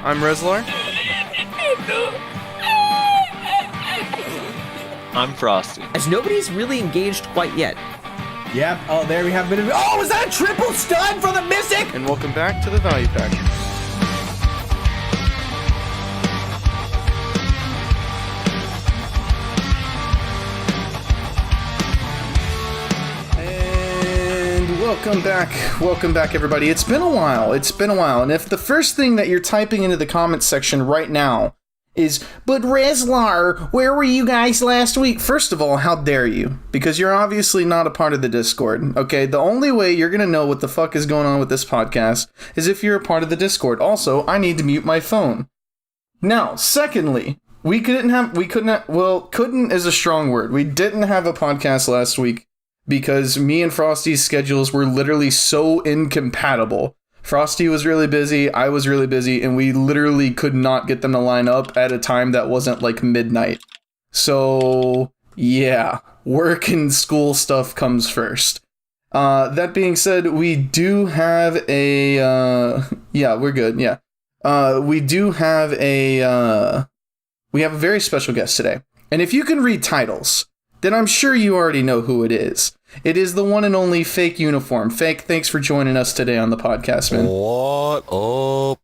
I'm Rezlar. I'm Frosty. As nobody's really engaged quite yet. Yep. Oh, there we have a bit of. Oh, is that a triple stun for the Mystic? And welcome back to the Value Pack. And welcome back, everybody. It's been a while. And if the first thing that you're typing into the comments section right now is, but Rezlar, where were you guys last week? First of all, how dare you? Because you're obviously not a part of the Discord, okay? The only way you're gonna know what the fuck is going on with this podcast is if you're a part of the Discord. Also, I need to mute my phone. Now, secondly, couldn't is a strong word. We didn't have a podcast last week because me and Frosty's schedules were literally so incompatible. Frosty was really busy, I was really busy, and we literally could not get them to line up at a time that wasn't like midnight. So, yeah, work and school stuff comes first. That being said, we do have a, we're good, yeah. We have a very special guest today. And if you can read titles, then I'm sure you already know who it is. It is the one and only FakeUniform. Fake, thanks for joining us today on the podcast, man. What up?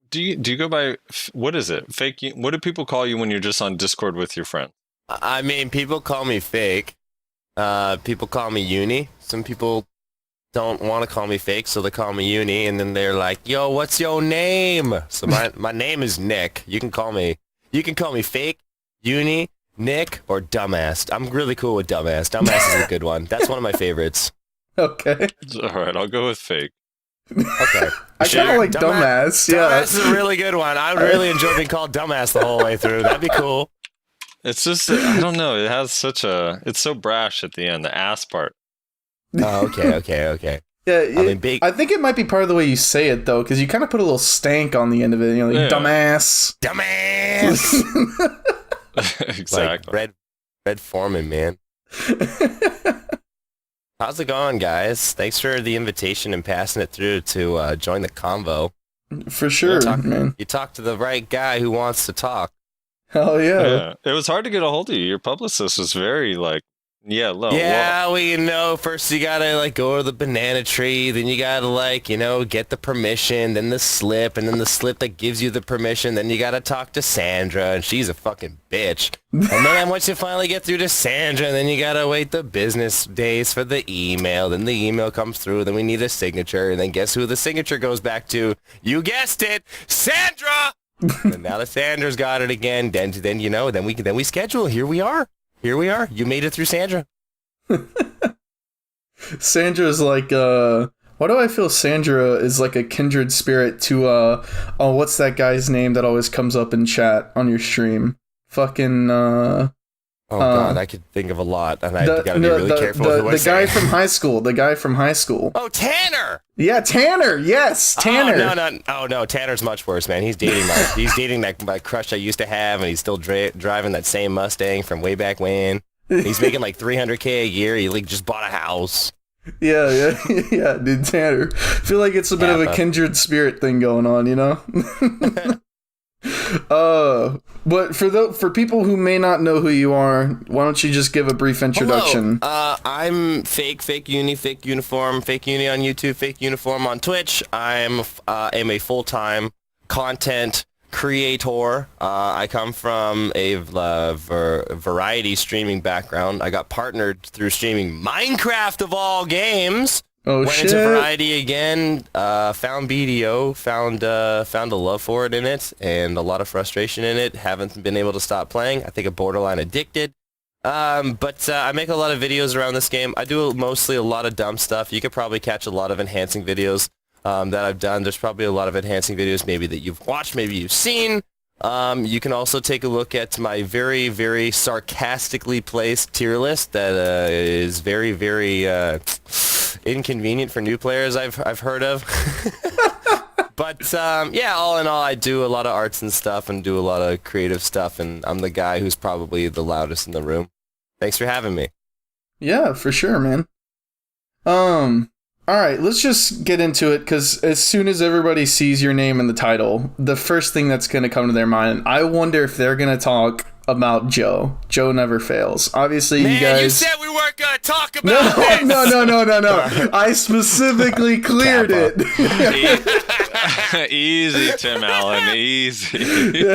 Do you go by, what is it? Fake? What do people call you when you're just on Discord with your friend? I mean, people call me Fake. People call me Uni. Some people don't want to call me Fake, so they call me Uni, and then they're like, yo, what's your name? So my name is Nick. You can call me Fake, Uni, Nick, or Dumbass. I'm really cool with Dumbass. Dumbass is a good one. That's one of my favorites. Okay. All right, I'll go with Fake. Okay. I kind of like Dumbass. Yeah. Dumbass is a really good one. I would really enjoy being called Dumbass the whole way through. That'd be cool. It's just, I don't know, it has it's so brash at the end, the ass part. Oh, okay. Yeah, I think it might be part of the way you say it, though, because you kind of put a little stank on the end of it. You know, like, Dumbass. Exactly. Like Red Foreman, man. How's it going, guys? Thanks for the invitation and passing it through to join the convo. For sure, man. You talked to the right guy who wants to talk. Hell yeah. It was hard to get a hold of you. Your publicist was very, low. Yeah, well, first you gotta, go to the banana tree, then you gotta, get the permission, then the slip, and then the slip that gives you the permission, then you gotta talk to Sandra, and she's a fucking bitch. And then once you finally get through to Sandra, then you gotta wait the business days for the email, then the email comes through, then we need a signature, and then guess who the signature goes back to? You guessed it, Sandra! And now that Sandra's got it again, then we schedule. Here we are. You made it through Sandra. Sandra's like, why do I feel Sandra is like a kindred spirit to, what's that guy's name that always comes up in chat on your stream? Fucking, oh god, I could think of a lot, and I gotta be really careful with what I say. The guy from high school. Oh, Tanner! Yeah, Tanner, yes, Tanner. Oh no, Tanner's much worse, man. He's dating my crush I used to have, and he's still driving that same Mustang from way back when. He's making like $300K a year. He just bought a house. Yeah, dude, Tanner. I feel like it's a bit of a kindred spirit thing going on, you know? But for people who may not know who you are, why don't you just give a brief introduction? Hello. I'm Fake Uni, Fake Uniform, Fake Uni on YouTube, Fake Uniform on Twitch. I'm a full-time content creator. I come from a variety streaming background. I got partnered through streaming Minecraft of all games. Oh, Went shit. into variety again, found BDO, found a love for it in it, and a lot of frustration in it. Haven't been able to stop playing. I think I'm borderline addicted. But I make a lot of videos around this game. I do mostly a lot of dumb stuff. You could probably catch a lot of enhancing videos that I've done. There's probably a lot of enhancing videos maybe that you've watched, maybe you've seen. You can also take a look at my very, very sarcastically placed tier list that is very, very inconvenient for new players I've heard of. But yeah, all in all, I do a lot of arts and stuff and do a lot of creative stuff, and I'm the guy who's probably the loudest in the room. Thanks for having me. Yeah, for sure, man. All All right, let's just get into it, because as soon as everybody sees your name in the title, the first thing that's going to come to their mind, I wonder if they're going to talk about Joe. Joe Never Fails. Obviously, Man, you guys... you said we weren't going to talk about this! No. I specifically cleared it. Easy, Tim Allen, easy.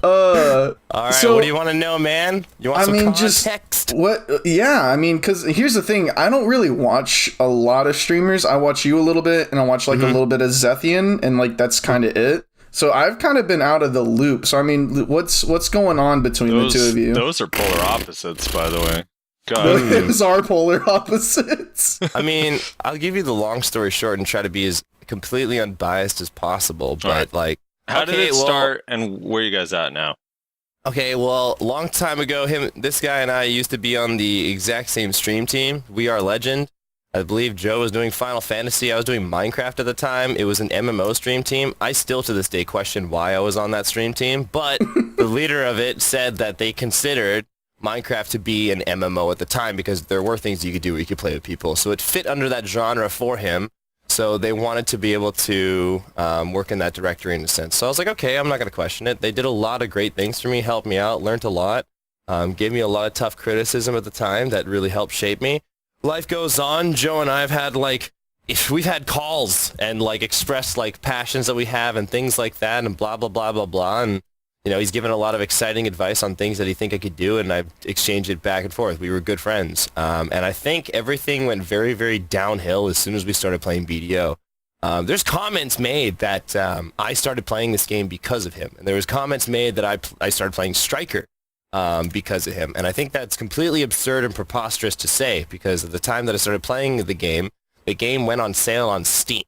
All right, so, what do you want to know, man? You want some context? Just what? Yeah, I mean, because here's the thing: I don't really watch a lot of streamers. I watch you a little bit, and I watch like a little bit of Zethian, and like that's kind of it. So I've kind of been out of the loop. So I mean, what's going on between the two of you? Those are polar opposites, by the way. Those are polar opposites. I mean, I'll give you the long story short and try to be as completely unbiased as possible. But right. like, how did it start, and where are you guys at now? Okay, well, long time ago, this guy and I used to be on the exact same stream team. We Are Legend. I believe Joe was doing Final Fantasy. I was doing Minecraft at the time. It was an MMO stream team. I still to this day question why I was on that stream team, but the leader of it said that they considered Minecraft to be an MMO at the time because there were things you could do where you could play with people. So it fit under that genre for him. So they wanted to be able to work in that directory in a sense. So I was like, okay, I'm not going to question it. They did a lot of great things for me, helped me out, learned a lot, gave me a lot of tough criticism at the time that really helped shape me. Life goes on. Joe and I have had we've had calls and expressed passions that we have and things like that and blah, blah, blah, blah, blah. And, he's given a lot of exciting advice on things that he think I could do, and I've exchanged it back and forth. We were good friends. And I think everything went very, very downhill as soon as we started playing BDO. There's comments made that I started playing this game because of him. And there was comments made that I started playing Striker because of him. And I think that's completely absurd and preposterous to say, because at the time that I started playing the game went on sale on Steam.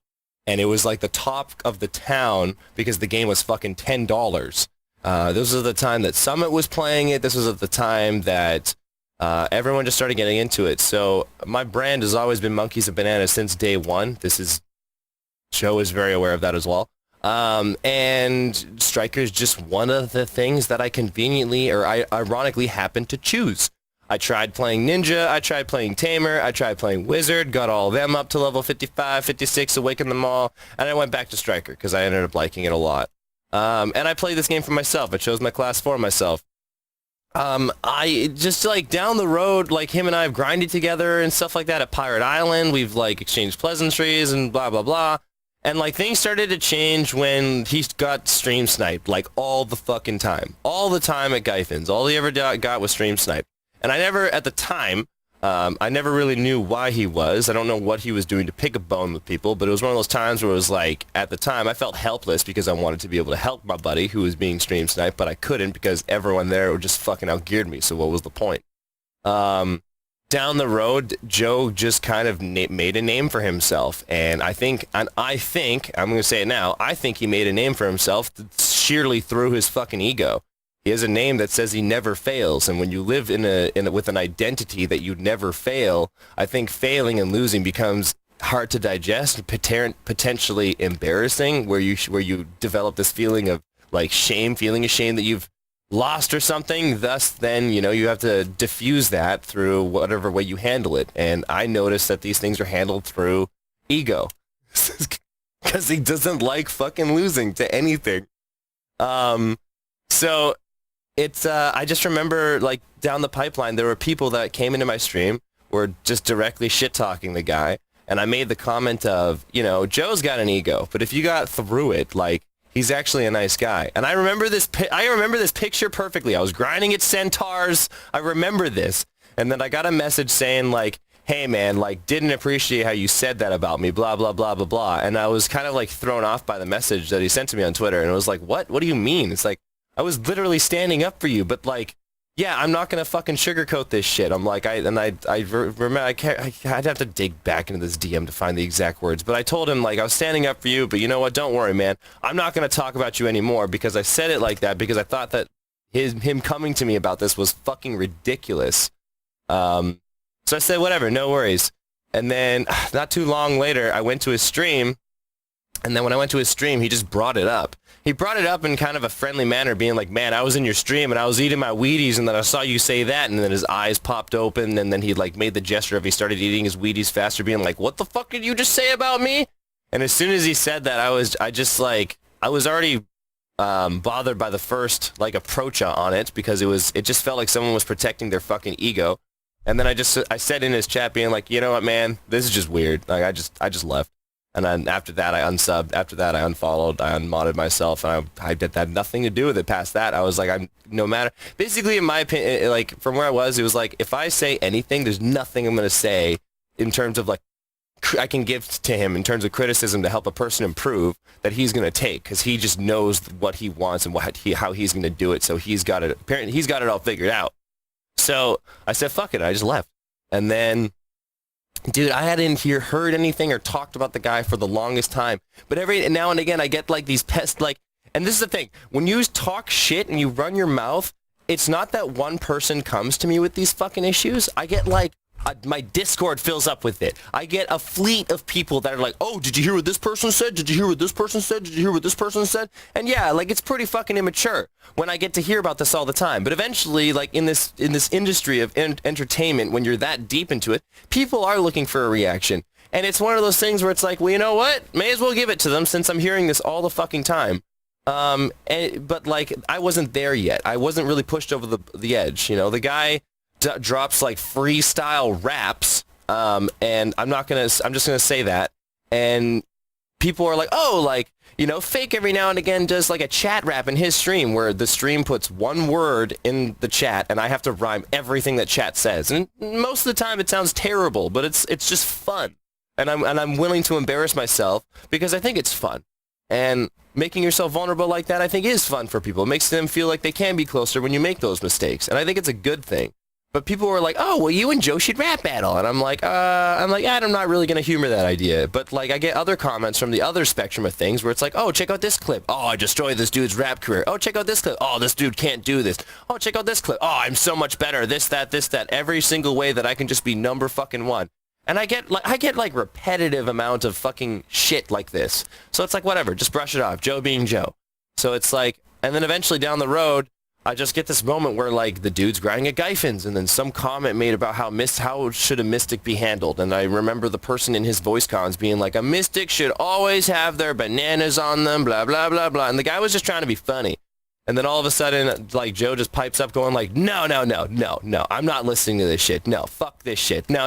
And it was like the top of the town because the game was fucking $10. This was at the time that Summit was playing it. This was at the time that everyone just started getting into it. So my brand has always been Monkeys and Bananas since day one. Joe is very aware of that as well. And Striker is just one of the things that I conveniently or I ironically happened to choose. I tried playing Ninja, I tried playing Tamer, I tried playing Wizard, got all of them up to level 55, 56, awakened them all, and I went back to Striker because I ended up liking it a lot. And I played this game for myself. I chose my class for myself. I just down the road, him and I have grinded together and stuff like that at Pirate Island. We've exchanged pleasantries and blah, blah, blah. And things started to change when he got stream sniped, all the fucking time. All the time at Gyfins. All he ever got was stream sniped. And I never, at the time, I never really knew why he was. I don't know what he was doing to pick a bone with people, but it was one of those times where it was at the time, I felt helpless because I wanted to be able to help my buddy who was being stream sniped, but I couldn't because everyone there just fucking outgeared me, so what was the point? Down the road, Joe just kind of made a name for himself, and I think, I'm going to say it now, I think he made a name for himself sheerly through his fucking ego. He has a name that says he never fails, and when you live with an identity that you never fail, I think failing and losing becomes hard to digest, potentially embarrassing, where you develop this feeling of shame, feeling ashamed that you've lost or something. Thus, then you have to diffuse that through whatever way you handle it. And I noticed that these things are handled through ego, because he doesn't like fucking losing to anything. So. It's, I just remember, down the pipeline, there were people that came into my stream, were just directly shit-talking the guy, and I made the comment of, Joe's got an ego, but if you got through it, he's actually a nice guy. And I remember this picture perfectly. I was grinding at Centaurs. I remember this. And then I got a message saying, hey, man, didn't appreciate how you said that about me, blah, blah, blah, blah, blah. And I was kind of, thrown off by the message that he sent to me on Twitter, and it was what? What do you mean? It's I was literally standing up for you, but yeah, I'm not gonna fucking sugarcoat this shit. I'm I'd have to dig back into this DM to find the exact words, but I told him I was standing up for you, but you know what? Don't worry, man. I'm not gonna talk about you anymore because I said it like that because I thought that him coming to me about this was fucking ridiculous. So I said whatever, no worries. And then not too long later, I went to his stream. And then when I went to his stream, he just brought it up. He brought it up in kind of a friendly manner, being like, man, I was in your stream and I was eating my Wheaties and then I saw you say that, and then his eyes popped open and then he like made the gesture of he started eating his Wheaties faster, being like, what the fuck did you just say about me? And as soon as he said that, I was already bothered by the first like approach on it, because it just felt like someone was protecting their fucking ego. And then I said in his chat being like, you know what, man, this is just weird. Like I just left. And then after that, I unsubbed. After that, I unfollowed. I unmodded myself. And I did that. Nothing to do with it past that. I was like, no matter. Basically, in my opinion, like from where I was, it was like, if I say anything, there's nothing I'm going to say in terms of like, I can give to him in terms of criticism to help a person improve that he's going to take, because he just knows what he wants and how he's going to do it. So he's got it. Apparently, he's got it all figured out. So I said, fuck it. I just left. And then, dude, I hadn't heard anything or talked about the guy for the longest time. But every now and again, I get like these and this is the thing. When you talk shit and you run your mouth, it's not that one person comes to me with these fucking issues. I get like, my Discord fills up with it. I get a fleet of people that are like, oh, did you hear what this person said? Did you hear what this person said? Did you hear what this person said? And yeah, like it's pretty fucking immature when I get to hear about this all the time. But eventually, like in this industry of entertainment, when you're that deep into it, people are looking for a reaction. And it's one of those things where it's like, well, you know what? May as well give it to them since I'm hearing this all the fucking time. But like, I wasn't there yet. I wasn't really pushed over the edge. You know, the guy drops like freestyle raps, and I'm just gonna say that, and people are like, oh, like, you know, Fake every now and again does like a chat rap in his stream where the stream puts one word in the chat and I have to rhyme everything that chat says, and most of the time it sounds terrible, but it's just fun, and I'm willing to embarrass myself because I think it's fun. And making yourself vulnerable like that, I think, is fun for people. It makes them feel like they can be closer when you make those mistakes, and I think it's a good thing. But people were like, oh, well, you and Joe should rap battle. And I'm like, I'm not really going to humor that idea. But like, I get other comments from the other spectrum of things where it's like, oh, check out this clip. Oh, I destroyed this dude's rap career. Oh, check out this clip. Oh, this dude can't do this. Oh, check out this clip. Oh, I'm so much better. This, that. Every single way that I can just be number fucking one. And I get like repetitive amount of fucking shit like this. So it's like, whatever, just brush it off. Joe being Joe. So it's like, and then eventually down the road, I just get this moment where like the dude's grinding at Gyphins, and then some comment made about how should a mystic be handled, and I remember the person in his voice cons being like, a mystic should always have their bananas on them, blah blah blah blah, and the guy was just trying to be funny. And then all of a sudden, like, Joe just pipes up going like, no, I'm not listening to this shit. No, fuck this shit. No.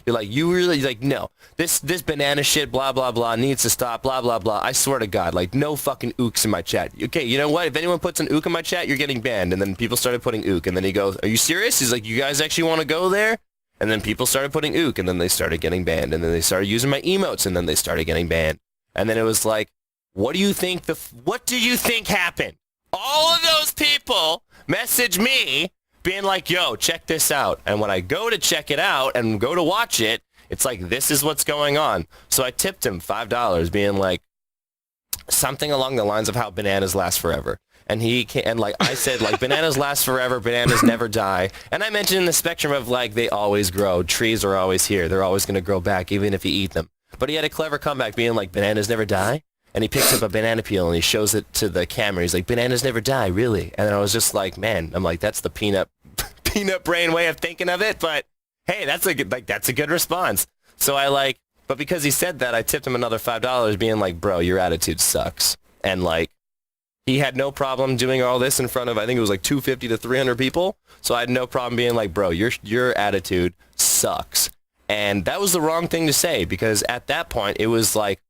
You're like, you really, like, no. This banana shit, blah, blah, blah, needs to stop, blah, blah, blah. I swear to God, like, no fucking ooks in my chat. Okay, you know what? If anyone puts an ook in my chat, you're getting banned. And then people started putting ook. And then he goes, are you serious? He's like, you guys actually want to go there? And then people started putting ook. And then they started getting banned. And then they started using my emotes. And then they started getting banned. And then it was like, what do you think happened? All of those people message me being like, yo, check this out. And when I go to check it out and go to watch it, it's like, this is what's going on. So I tipped him $5 being like something along the lines of how bananas last forever. And I said, like, bananas last forever, bananas never die. And I mentioned in the spectrum of like, they always grow. Trees are always here. They're always going to grow back even if you eat them. But he had a clever comeback being like, bananas never die. And he picks up a banana peel and he shows it to the camera. He's like, bananas never die, really? And then I was just like, man, I'm like, that's the peanut brain way of thinking of it. But hey, that's a good response. So but because he said that, I tipped him another $5 being like, bro, your attitude sucks. And like, he had no problem doing all this in front of, I think it was like 250 to 300 people. So I had no problem being like, bro, your attitude sucks. And that was the wrong thing to say, because at that point it was like,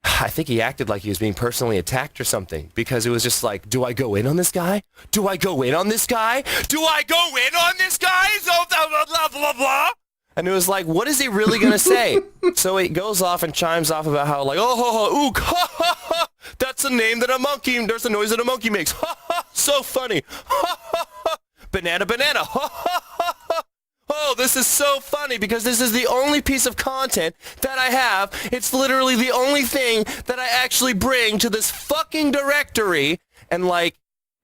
I think he acted like he was being personally attacked or something, because it was just like, do I go in on this guy? Do I go in on this guy? Do I go in on this guy? So blah, blah, blah, blah. And it was like, what is he really going to say? So it goes off and chimes off about how like, oh, ook, ha, ha, ha. That's a name that a monkey, there's a noise that a monkey makes. Ha, ha, so funny. Ha, ha, ha. Banana, ha, ha, ha, ha. Oh, this is so funny because this is the only piece of content that I have. It's literally the only thing that I actually bring to this fucking directory. And like,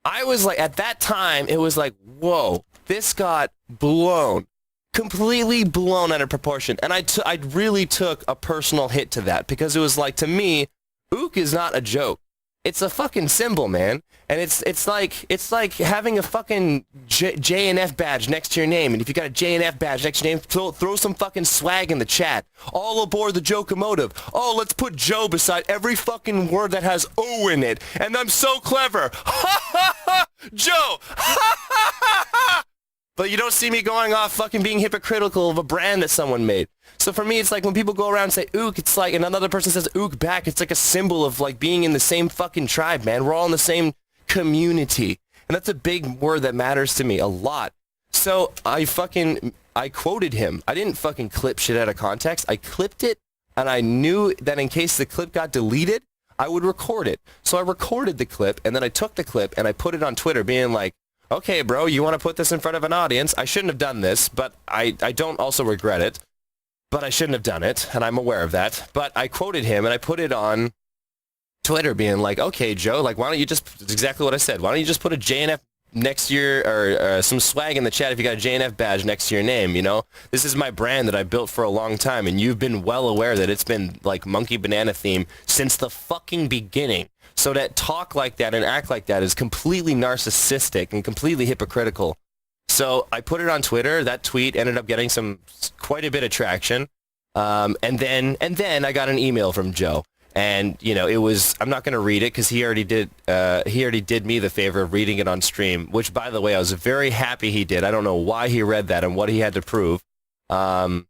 I was like, at that time, it was like, whoa, this got blown completely blown out of proportion. And I really took a personal hit to that because it was like, to me, ook is not a joke. It's a fucking symbol, man. And it's like having a fucking J and F badge next to your name. And if you got a J and F badge next to your name, throw some fucking swag in the chat. All aboard the Joecomotive. Oh, let's put Joe beside every fucking word that has O in it. And I'm so clever. Ha ha ha! Joe! Ha ha ha ha! But you don't see me going off fucking being hypocritical of a brand that someone made. So for me, it's like when people go around and say ook, it's like, and another person says ook back, it's like a symbol of like being in the same fucking tribe, man. We're all in the same community. And that's a big word that matters to me a lot. So I quoted him. I didn't fucking clip shit out of context. I clipped it, and I knew that in case the clip got deleted, I would record it. So I recorded the clip, and then I took the clip, and I put it on Twitter being like, okay, bro, you want to put this in front of an audience? I shouldn't have done this, but I don't also regret it. But I shouldn't have done it, and I'm aware of that. But I quoted him, and I put it on Twitter being like, okay, Joe, like, why don't you just, it's exactly what I said, why don't you just put a JNF next to your, or some swag in the chat if you got a JNF badge next to your name, you know? This is my brand that I built for a long time, and you've been well aware that it's been, like, monkey banana theme since the fucking beginning. So that talk like that and act like that is completely narcissistic and completely hypocritical. So I put it on Twitter. That tweet ended up getting quite a bit of traction. And then I got an email from Joe. And, you know, it was, I'm not going to read it because he already did me the favor of reading it on stream, which, by the way, I was very happy he did. I don't know why he read that and what he had to prove. But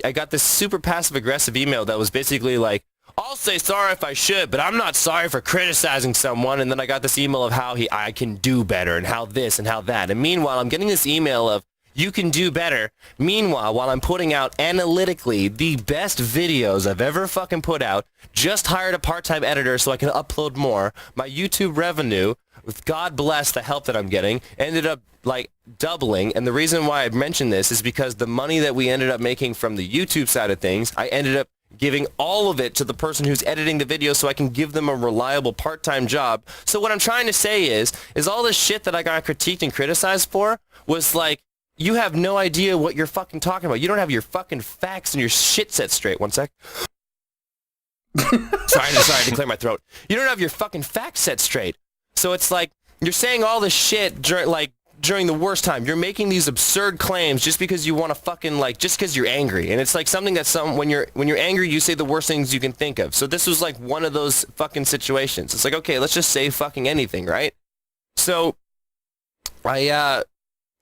I got this super passive-aggressive email that was basically like, I'll say sorry if I should, but I'm not sorry for criticizing someone. And then I got this email of how I can do better and how this and how that. And meanwhile, I'm getting this email of, you can do better. Meanwhile, while I'm putting out analytically the best videos I've ever fucking put out, just hired a part-time editor so I can upload more. My YouTube revenue, with God bless the help that I'm getting, ended up like doubling. And the reason why I mentioned this is because the money that we ended up making from the YouTube side of things, I ended up giving all of it to the person who's editing the video so I can give them a reliable part-time job. So what I'm trying to say is all this shit that I got critiqued and criticized for was like, you have no idea what you're fucking talking about. You don't have your fucking facts and your shit set straight. One sec. sorry, I had to clear my throat. You don't have your fucking facts set straight. So it's like, you're saying all this shit during the worst time. You're making these absurd claims just because you want to fucking just because you're angry. And it's like something that when you're angry, you say the worst things you can think of. So this was like one of those fucking situations. It's like, okay, let's just say fucking anything, right? So I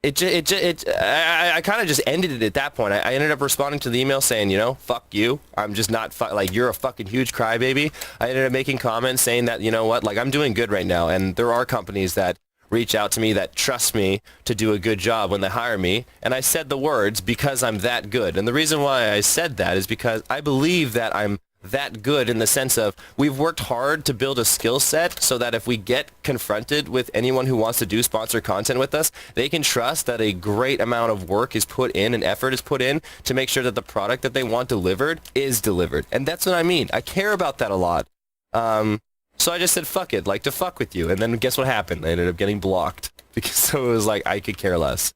kind of just ended it at that point. I ended up responding to the email saying, you know, fuck you. I'm just not like, you're a fucking huge crybaby. I ended up making comments saying that, you know what, like, I'm doing good right now. And there are companies that reach out to me that trust me to do a good job when they hire me. And I said the words because I'm that good. And the reason why I said that is because I believe that I'm that good in the sense of we've worked hard to build a skill set so that if we get confronted with anyone who wants to do sponsored content with us, they can trust that a great amount of work is put in and effort is put in to make sure that the product that they want delivered is delivered. And that's what I mean. I care about that a lot. So I just said, fuck it, like to fuck with you. And then guess what happened? I ended up getting blocked because so it was like, I could care less.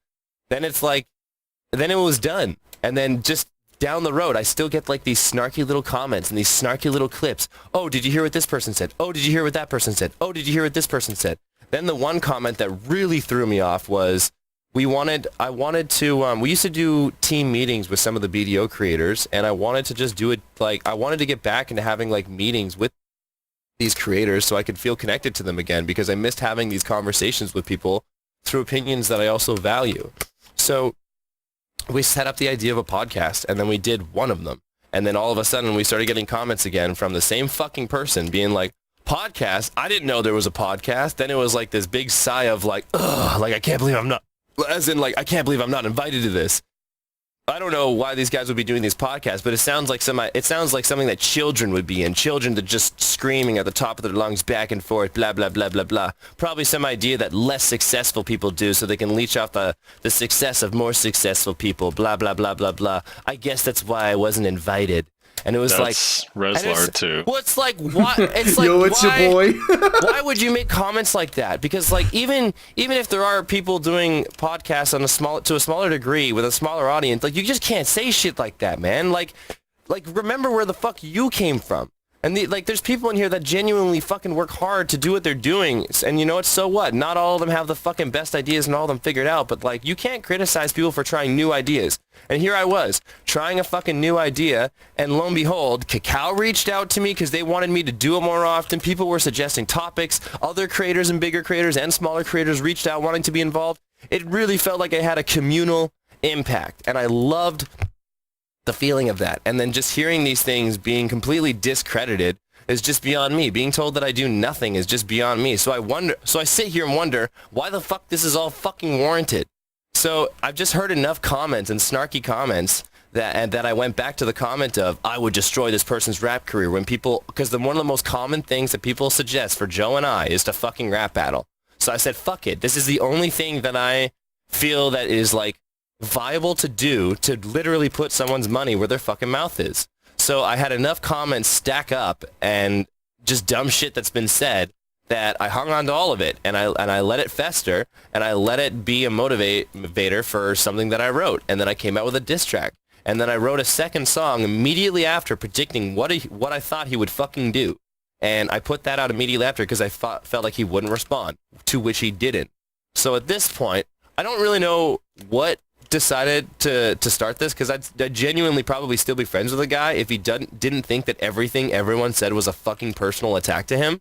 Then it's like, then it was done. And then just down the road, I still get like these snarky little comments and these snarky little clips. Oh, did you hear what this person said? Oh, did you hear what that person said? Oh, did you hear what this person said? Then the one comment that really threw me off was, we used to do team meetings with some of the BDO creators, and I wanted to just do it, like, I wanted to get back into having like meetings with these creators so I could feel connected to them again, because I missed having these conversations with people through opinions that I also value. So we set up the idea of a podcast, and then we did one of them. And then all of a sudden we started getting comments again from the same fucking person being like, podcast? I didn't know there was a podcast. Then it was like this big sigh of like, ugh, like I can't believe I'm not, as in like, I can't believe I'm not invited to this. I don't know why these guys would be doing these podcasts, but it sounds like something that children would be in. Children that just screaming at the top of their lungs back and forth, blah, blah, blah, blah, blah. Probably some idea that less successful people do so they can leech off the success of more successful people, blah, blah, blah, blah, blah. I guess that's why I wasn't invited. and it was That's Rezlar too. Well, it's like why? It's like Yo, it's why, your boy. why would you make comments like that? Because like even if there are people doing podcasts on to a smaller degree with a smaller audience, like you just can't say shit like that, man. Like remember where the fuck you came from. And there's people in here that genuinely fucking work hard to do what they're doing. And you know what? So what? Not all of them have the fucking best ideas and all of them figured out. But like, you can't criticize people for trying new ideas. And here I was trying a fucking new idea. And lo and behold, Cacao reached out to me because they wanted me to do it more often. People were suggesting topics. Other creators and bigger creators and smaller creators reached out wanting to be involved. It really felt like I had a communal impact. And I loved the feeling of that. And then just hearing these things being completely discredited is just beyond me. Being told that I do nothing is just beyond me. So I sit here and wonder why the fuck this is all fucking warranted. So I've just heard enough comments and snarky comments that I went back to the comment of, I would destroy this person's rap career when people, because one of the most common things that people suggest for Joe and I is to fucking rap battle. So I said, fuck it. This is the only thing that I feel that is like viable to do to literally put someone's money where their fucking mouth is. So I had enough comments stack up and just dumb shit that's been said that I hung on to all of it and I let it fester and I let it be a motivator for something that I wrote. And then I came out with a diss track. And then I wrote a second song immediately after predicting what I thought he would fucking do. And I put that out immediately after because I felt like he wouldn't respond, to which he didn't. So at this point, I don't really know what decided to start this, because I'd genuinely probably still be friends with the guy if he didn't think that everything everyone said was a fucking personal attack to him.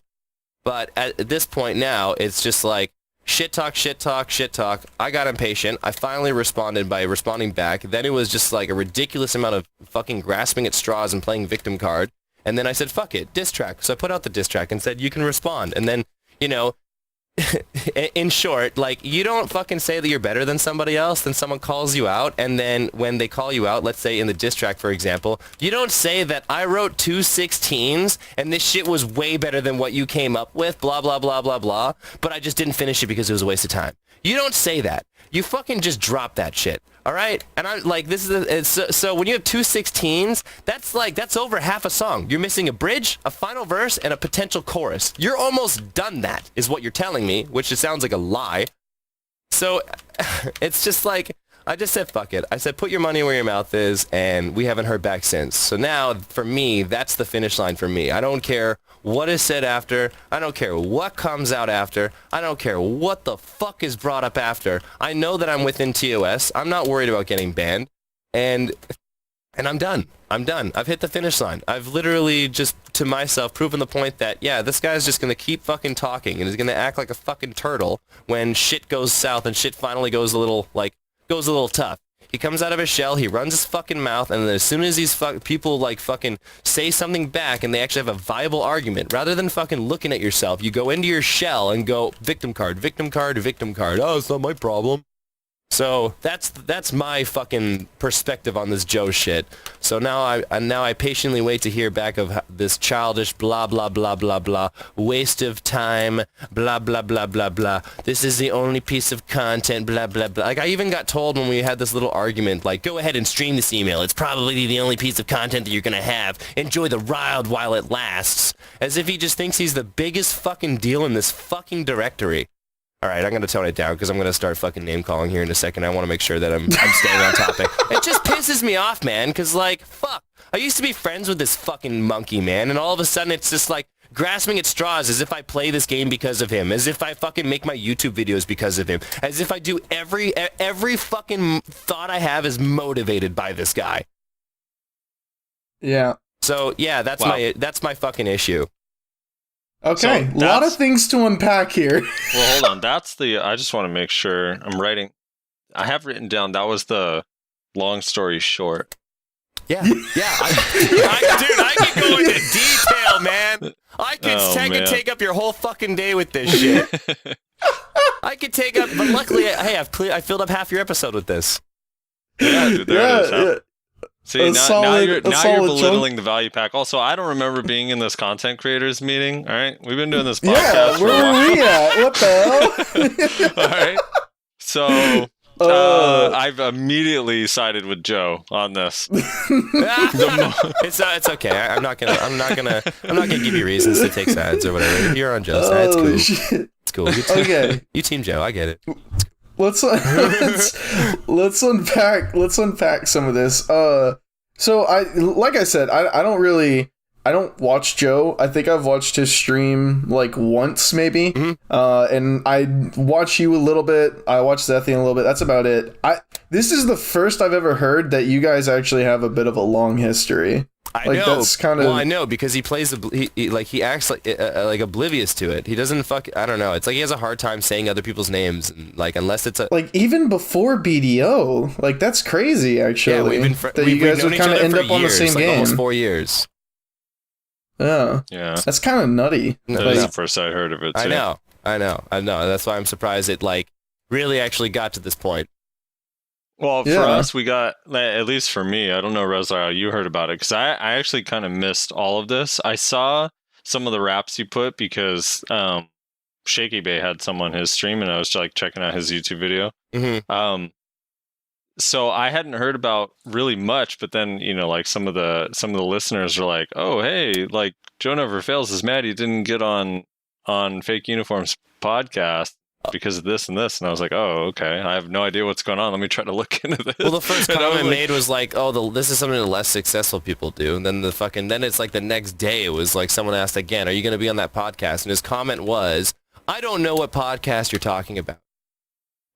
But at this point now, it's just like, shit talk, shit talk, shit talk. I got impatient. I finally responded by responding back. Then it was just like a ridiculous amount of fucking grasping at straws and playing victim card. And then I said, fuck it, diss track. So I put out the diss track and said, you can respond. And then, you know, in short, like, you don't fucking say that you're better than somebody else, then someone calls you out, and then when they call you out, let's say in the diss track, for example, you don't say that I wrote 2 16s and this shit was way better than what you came up with, blah, blah, blah, blah, blah, but I just didn't finish it because it was a waste of time. You don't say that. You fucking just drop that shit. All right? And I'm like, this is so when you have 2 16s, that's over half a song. You're missing a bridge, a final verse, and a potential chorus. You're almost done that, is what you're telling me, which just sounds like a lie. So it's just like, I just said, fuck it. I said, put your money where your mouth is, and we haven't heard back since. So now, for me, that's the finish line for me. I don't care what is said after. I don't care what comes out after. I don't care what the fuck is brought up after. I know that I'm within TOS. I'm not worried about getting banned. And I'm done. I'm done. I've hit the finish line. I've literally just, to myself, proven the point that, yeah, this guy's just going to keep fucking talking and is going to act like a fucking turtle when shit goes south and shit finally goes a little tough. He comes out of his shell, he runs his fucking mouth, and then as soon as these people like fucking say something back and they actually have a viable argument, rather than fucking looking at yourself, you go into your shell and go, victim card, victim card, victim card. Oh, it's not my problem. So that's my fucking perspective on this Joe shit. So now I patiently wait to hear back of this childish blah blah blah blah blah, waste of time, blah blah blah blah blah. This is the only piece of content, blah blah blah. Like, I even got told when we had this little argument, like, go ahead and stream this email. It's probably the only piece of content that you're gonna have. Enjoy the ride while it lasts. As if he just thinks he's the biggest fucking deal in this fucking directory. All right, I'm going to tone it down because I'm going to start fucking name-calling here in a second. I want to make sure that I'm staying on topic. It just pisses me off, man, because, like, fuck. I used to be friends with this fucking monkey, man, and all of a sudden it's just, like, grasping at straws as if I play this game because of him, as if I fucking make my YouTube videos because of him, as if I do every fucking thought I have is motivated by this guy. Yeah. So, yeah, that's my fucking issue. Okay, a lot of things to unpack here. Well, hold on. I just want to make sure I'm writing. I have written down, that was the long story short. Yeah. Dude, I can go into detail, man. I could take up your whole fucking day with this shit. I could take up, but luckily, hey, I filled up half your episode with this. Yeah, dude, there it is. Huh? See, now you're belittling chunk. the value pack. Also, I don't remember being in this content creators meeting. All right, we've been doing this podcast. Yeah, where were we at? What the hell? All right. So I've immediately sided with Joe on this. It's okay. I'm not gonna give you reasons to take sides or whatever. If you're on Joe's side, it's cool. Shit. It's cool. Okay. You team Joe. I get it. Let's unpack some of this. So like I said, I don't watch Joe. I think I've watched his stream like once maybe. Mm-hmm. And I watch you a little bit. I watch Zethian a little bit. That's about it. This is the first I've ever heard that you guys actually have a bit of a long history. I like, know. That's kind of. Well, I know because he plays he acts like oblivious to it. He doesn't I don't know. It's like he has a hard time saying other people's names, and like unless it's like even before BDO. Like that's crazy. Actually, yeah, we've you guys would kind of end up on the same game. Almost 4 years. Yeah, that's kind of nutty. That is the first I heard of it. Too. I know. That's why I'm surprised it like really actually got to this point. Well, for us, we got, at least for me, I don't know, Rezlar, how you heard about it, because I actually kind of missed all of this. I saw some of the raps you put because Shaky Bay had some on his stream, and I was like checking out his YouTube video. Mm-hmm. So I hadn't heard about really much, but then, you know, like some of the listeners are like, oh, hey, like JoeNeverFails is mad he didn't get on Fake Uniform's podcast because of this and this. And I was like, oh, okay. I have no idea what's going on. Let me try to look into this. Well, the first comment made was like, oh, this is something the less successful people do. And then then it's like the next day it was like someone asked again, are you going to be on that podcast? And his comment was, I don't know what podcast you're talking about.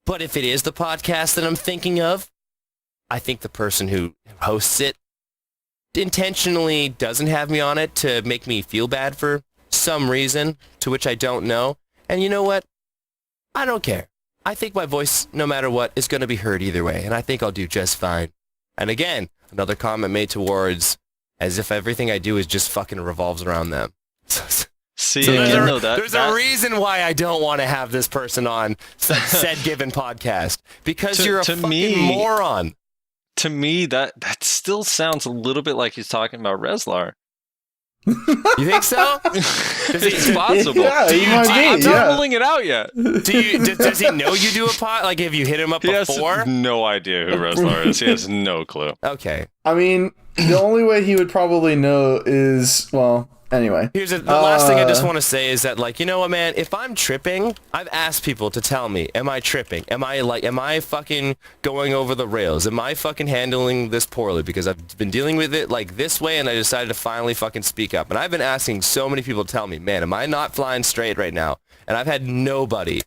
But if it is the podcast that I'm thinking of, I think the person who hosts it intentionally doesn't have me on it to make me feel bad for some reason, to which I don't know. And you know what? I don't care. I think my voice, no matter what, is going to be heard either way, and I think I'll do just fine. And again, another comment made towards as if everything I do is just fucking revolves around them. See, so there's a reason why I don't want to have this person on said given podcast, because you're a fucking moron. To me, that still sounds a little bit like he's talking about Rezlar. You think so? It's possible. Yeah, I'm not ruling it out yet. Does he know you do a pod? Like, have you hit him up before? He has no idea who Rezlar is. He has no clue. Okay. I mean, the only way he would probably know is, well, anyway. Here's the last thing I just want to say is that, like, you know what, man? If I'm tripping, I've asked people to tell me, am I tripping? Am I fucking going over the rails? Am I fucking handling this poorly? Because I've been dealing with it like this way, and I decided to finally fucking speak up. And I've been asking so many people to tell me, man, am I not flying straight right now? And I've had nobody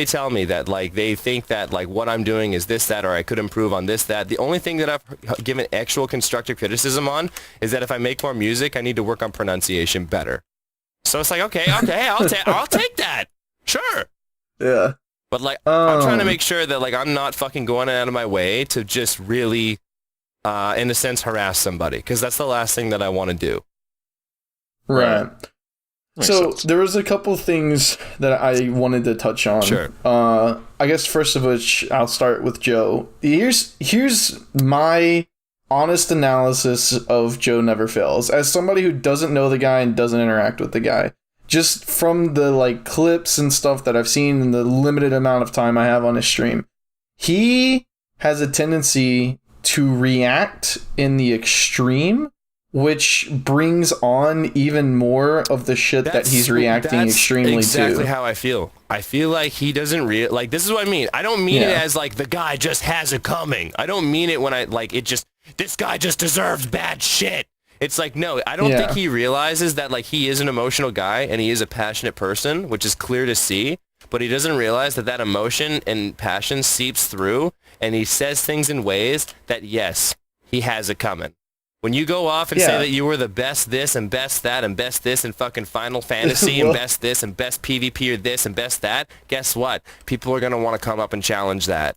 tell me that, like, they think that, like, what I'm doing is this, that, or I could improve on this, that. The only thing that I've given actual constructive criticism on is that if I make more music, I need to work on pronunciation better. So it's like, okay, I'll take that. Sure. Yeah. But, like, I'm trying to make sure that, like, I'm not fucking going out of my way to just really, in a sense, harass somebody, because that's the last thing that I want to do. Right. So there was a couple things that I wanted to touch on. Sure. I guess first of which I'll start with Joe. Here's my honest analysis of JoeNeverFails as somebody who doesn't know the guy and doesn't interact with the guy. Just from the like clips and stuff that I've seen in the limited amount of time I have on his stream, he has a tendency to react in the extreme, which brings on even more of the shit that he's reacting extremely to. That's exactly how I feel. I feel like he doesn't like, this is what I mean. I don't mean it as like the guy just has it coming. I don't mean it when I like it just, this guy just deserves bad shit. It's like, no, I don't think he realizes that like he is an emotional guy and he is a passionate person, which is clear to see, but he doesn't realize that emotion and passion seeps through, and he says things in ways that, yes, he has it coming. When you go off and say that you were the best this and best that and best this and fucking Final Fantasy and best this and best PvP or this and best that, guess what? People are going to want to come up and challenge that.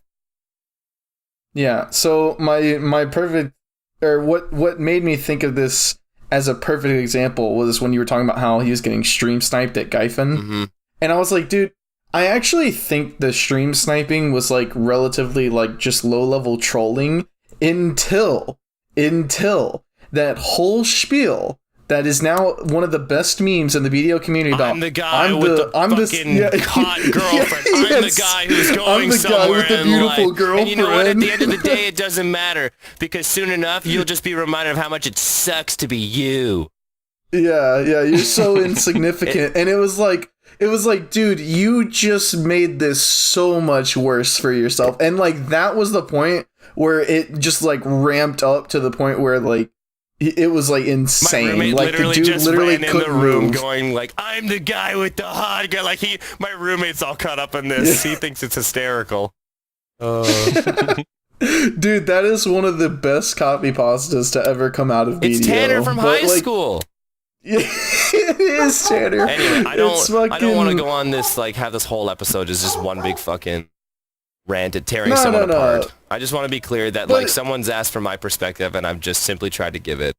Yeah, so my perfect, or what made me think of this as a perfect example was when you were talking about how he was getting stream sniped at Gyphon. Mm-hmm. And I was like, dude, I actually think the stream sniping was like relatively like just low-level trolling until that whole spiel that is now one of the best memes in the BDO community about I'm the guy with the fucking hot girlfriend. I'm the guy who's going somewhere with the beautiful girlfriend. And you know what? At the end of the day, it doesn't matter because soon enough, you'll just be reminded of how much it sucks to be you. Yeah, you're so insignificant. And it was like, dude, you just made this so much worse for yourself. And like, that was the point where it just like ramped up to the point where like, it was like insane. My roommate like literally the dude just literally ran in the couldn't room move. going like, I'm the guy with the hot guy. Like my roommate's all caught up in this. He thinks it's hysterical. Dude, that is one of the best copy pastas to ever come out of BDO. It's Tanner from high school. It is Tanner. Anyway, I don't want to go on this, like, have this whole episode as just one big fucking rant at tearing someone apart. I just want to be clear that, like, someone's asked for my perspective, and I've just simply tried to give it.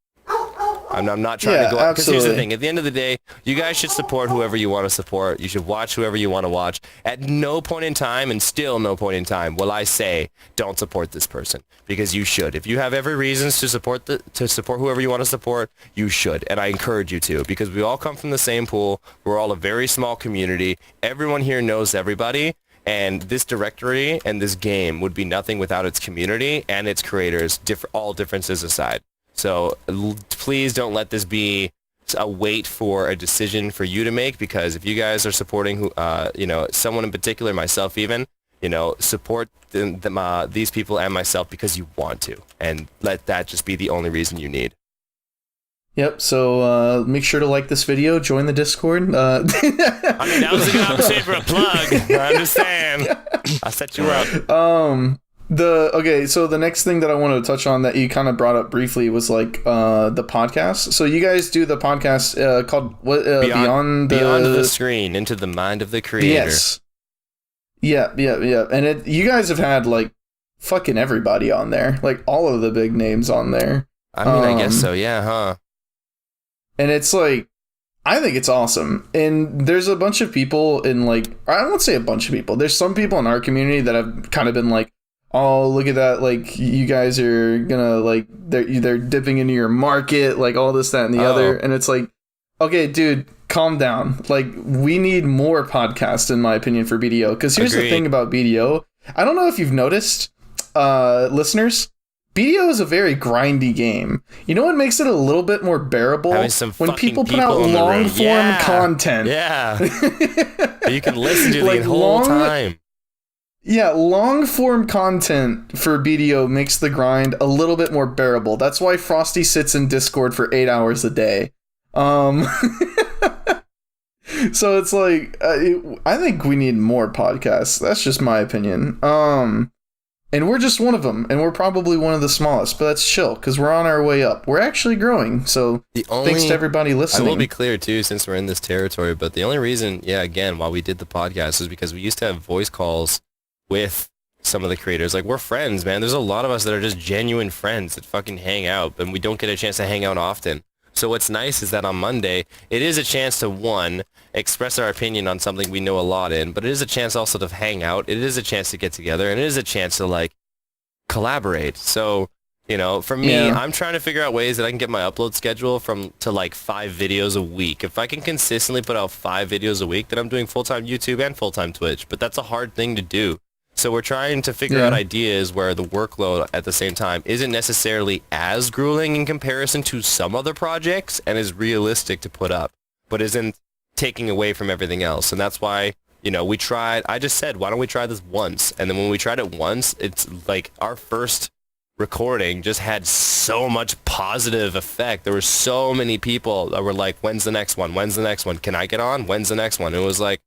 I'm not trying to go out, because here's the thing. At the end of the day, you guys should support whoever you want to support. You should watch whoever you want to watch. At no point in time, and still no point in time, will I say, don't support this person. Because you should. If you have every reasons to support whoever you want to support, you should. And I encourage you to, because we all come from the same pool. We're all a very small community. Everyone here knows everybody. And this directory and this game would be nothing without its community and its creators, all differences aside. So please don't let this be a wait for a decision for you to make, because if you guys are supporting someone in particular, myself even, support these people and myself because you want to, and let that just be the only reason you need. Yep, so make sure to like this video, join the Discord. I mean, that was a good opportunity for a plug. I understand. I set you up. So the next thing that I wanted to touch on that you kind of brought up briefly was like the podcast. So you guys do the podcast called what? Beyond the Screen, into the mind of the creator. Yes. Yeah. And you guys have had like fucking everybody on there, like all of the big names on there. I mean, I guess so. Yeah, huh? And it's like, I think it's awesome. And there's a bunch of people in like, I won't say a bunch of people. There's some people in our community that have kind of been like, oh, look at that, like, you guys are gonna, like, they're dipping into your market, like, all this, that, and the other, and it's like, okay, dude, calm down. Like, we need more podcasts, in my opinion, for BDO, because here's the thing about BDO. I don't know if you've noticed, listeners, BDO is a very grindy game. You know what makes it a little bit more bearable? When people put out long-form content. Yeah. You can listen to the whole time. Yeah, long-form content for BDO makes the grind a little bit more bearable. That's why Frosty sits in Discord for 8 hours a day. So it's like, I think we need more podcasts. That's just my opinion. And we're just one of them, and we're probably one of the smallest, but that's chill, because we're on our way up. We're actually growing, so thanks to everybody listening. I will be clear, too, since we're in this territory, but the only reason, again, why we did the podcast is because we used to have voice calls with some of the creators. Like, we're friends, man. There's a lot of us that are just genuine friends that fucking hang out, and we don't get a chance to hang out often. So what's nice is that on Monday, it is a chance to, one, express our opinion on something we know a lot in, but it is a chance also to hang out. It is a chance to get together, and it is a chance to, like, collaborate. So, for me, I'm trying to figure out ways that I can get my upload schedule to like 5 videos a week. If I can consistently put out 5 videos a week, then I'm doing full-time YouTube and full-time Twitch, but that's a hard thing to do. So we're trying to figure out ideas where the workload at the same time isn't necessarily as grueling in comparison to some other projects and is realistic to put up, but isn't taking away from everything else. And that's why, we tried, I just said, why don't we try this once? And then when we tried it once, it's like our first recording just had so much positive effect. There were so many people that were like, when's the next one? When's the next one? Can I get on? When's the next one? It was like,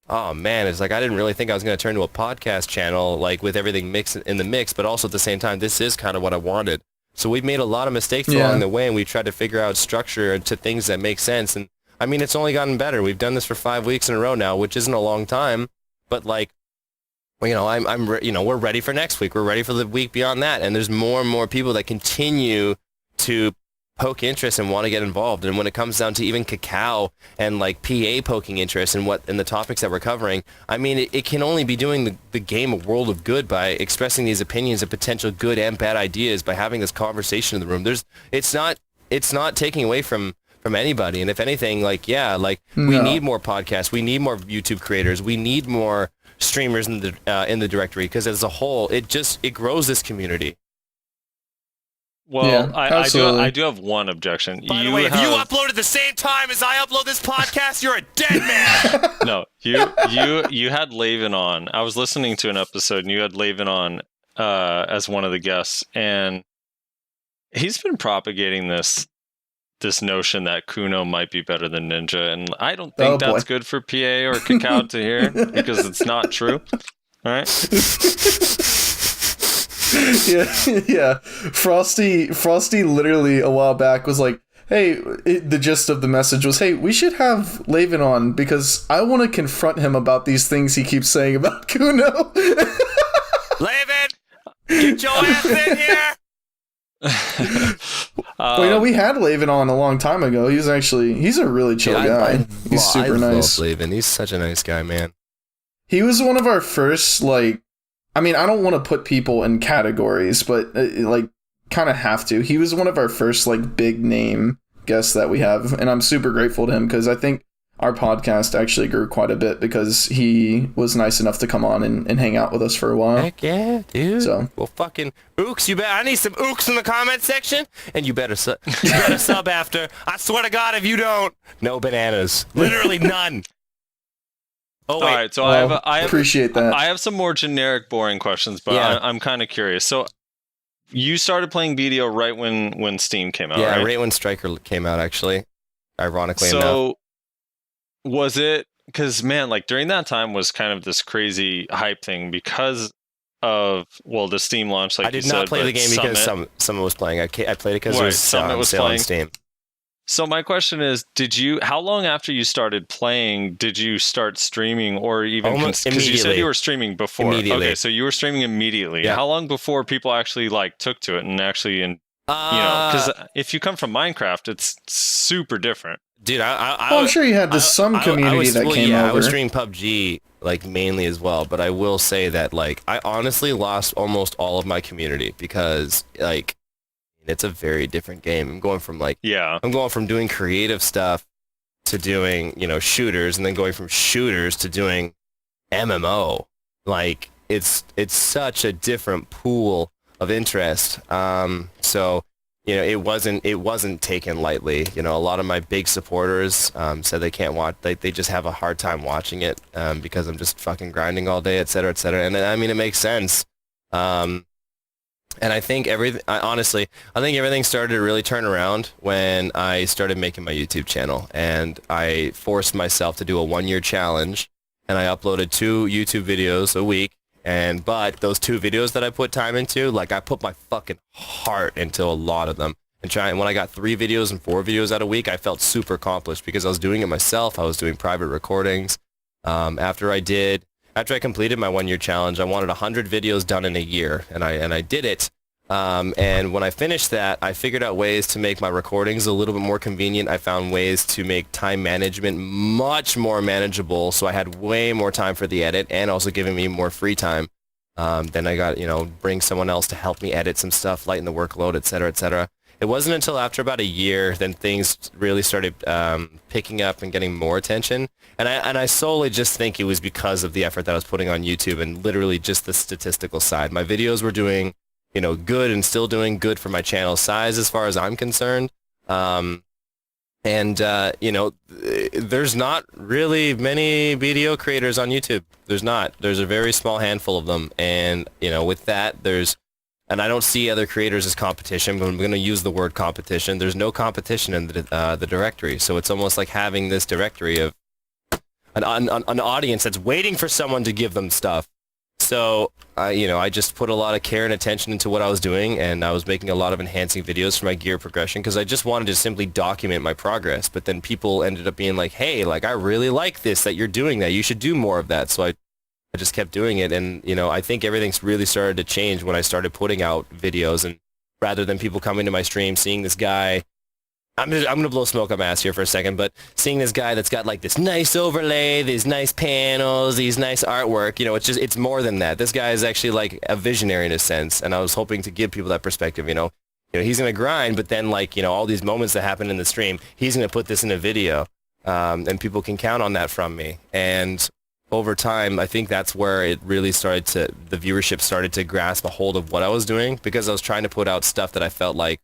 oh man, it's like I didn't really think I was going to turn to a podcast channel, like with everything mixed in the mix, but also at the same time, this is kind of what I wanted. So we've made a lot of mistakes along the way, and we've tried to figure out structure to things that make sense. And I mean, it's only gotten better. We've done this for 5 weeks in a row now, which isn't a long time, but like, we're ready for next week. We're ready for the week beyond that. And there's more and more people that continue to poke interest and want to get involved. And when it comes down to even Cacao and like PA poking interest in the topics that we're covering, I mean, it can only be doing the game a world of good by expressing these opinions and potential good and bad ideas by having this conversation in the room. It's not taking away from from anybody. And if anything, like, yeah, like we No. need more podcasts. We need more YouTube creators. We need more streamers in the directory, because as a whole, it grows this community. Well, Yeah, absolutely. I do have one objection. By the way, if you upload at the same time as I upload this podcast, you're a dead man. No, you had Laven on. I was listening to an episode, and you had Laven on as one of the guests, and he's been propagating this notion that Kuno might be better than Ninja, and I don't think that's good for PA or Cacao to hear, because it's not true. All right. Yeah. Frosty literally a while back was like, hey, the gist of the message was, hey, we should have Laven on because I want to confront him about these things he keeps saying about Kuno. Laven, get your ass in here. Well, we had Laven on a long time ago. He's a really chill guy. He's super nice. I love Laven. He's such a nice guy, man. He was one of our first, like, I mean, I don't want to put people in categories, but like, kind of have to. He was one of our first, like, big name guests that we have, and I'm super grateful to him because I think our podcast actually grew quite a bit because he was nice enough to come on and hang out with us for a while. Heck yeah, dude. So, well, fucking ooks, I need some ooks in the comment section, and you better sub after. I swear to God, if you don't, no bananas. Literally none. Oh, wait. All right, so I appreciate that. I have some more generic, boring questions, but Yeah. I'm kind of curious. So, you started playing BDO right when Steam came out, Yeah, right? right when Striker came out, actually. Ironically enough. So, was it, because, man, like, during that time was kind of this crazy hype thing because of, well, the Steam launch, like I did you not said, play the but game because someone was playing. I played it because it was Summit was sale on playing. Steam. So my question is, how long after you started playing did you start streaming, or even, Almost because you said immediately. you were streaming before. Immediately. Okay, so you were streaming immediately. Yeah. How long before people actually, like, took to it and actually, because if you come from Minecraft, it's super different. Dude, I'm sure you had some community that came over. I was streaming PUBG, like, mainly as well, but I will say that, like, I honestly lost almost all of my community because, like, it's a very different game. I'm going from doing creative stuff to doing, shooters, and then going from shooters to doing MMO. Like, it's such a different pool of interest. So, it wasn't taken lightly. A lot of my big supporters said they can't watch. They just have a hard time watching it because I'm just fucking grinding all day, et cetera, et cetera. And I mean, it makes sense. And I think honestly, I think everything started to really turn around when I started making my YouTube channel, and I forced myself to do a 1-year challenge, and I uploaded 2 YouTube videos a week. But those 2 videos that I put time into, like, I put my fucking heart into a lot of them. And when I got 3 videos and 4 videos out a week, I felt super accomplished because I was doing it myself. I was doing private recordings. After I completed my 1-year challenge, I wanted 100 videos done in a year, and I did it. And when I finished that, I figured out ways to make my recordings a little bit more convenient. I found ways to make time management much more manageable, so I had way more time for the edit, and also giving me more free time. Then I got, bring someone else to help me edit some stuff, lighten the workload, et cetera, et cetera. It wasn't until after about a year then things really started picking up and getting more attention. And I solely just think it was because of the effort that I was putting on YouTube and literally just the statistical side. My videos were doing, good and still doing good for my channel size as far as I'm concerned. There's not really many video creators on YouTube. There's not. There's a very small handful of them. And, with that, and I don't see other creators as competition, but I'm going to use the word competition. There's no competition in the directory. So it's almost like having this directory of an audience that's waiting for someone to give them stuff. So, I just put a lot of care and attention into what I was doing, and I was making a lot of enhancing videos for my gear progression because I just wanted to simply document my progress. But then people ended up being like, hey, like, I really like this, that you're doing that. You should do more of that. So I just kept doing it, and, I think everything's really started to change when I started putting out videos, and rather than people coming to my stream, seeing this guy, I'm going to blow smoke up my ass here for a second, but seeing this guy that's got, like, this nice overlay, these nice panels, these nice artwork, it's more than that. This guy is actually, like, a visionary in a sense, and I was hoping to give people that perspective, he's going to grind, but then like, all these moments that happen in the stream, he's going to put this in a video, and people can count on that from me. And over time, I think that's where it really the viewership started to grasp a hold of what I was doing, because I was trying to put out stuff that I felt like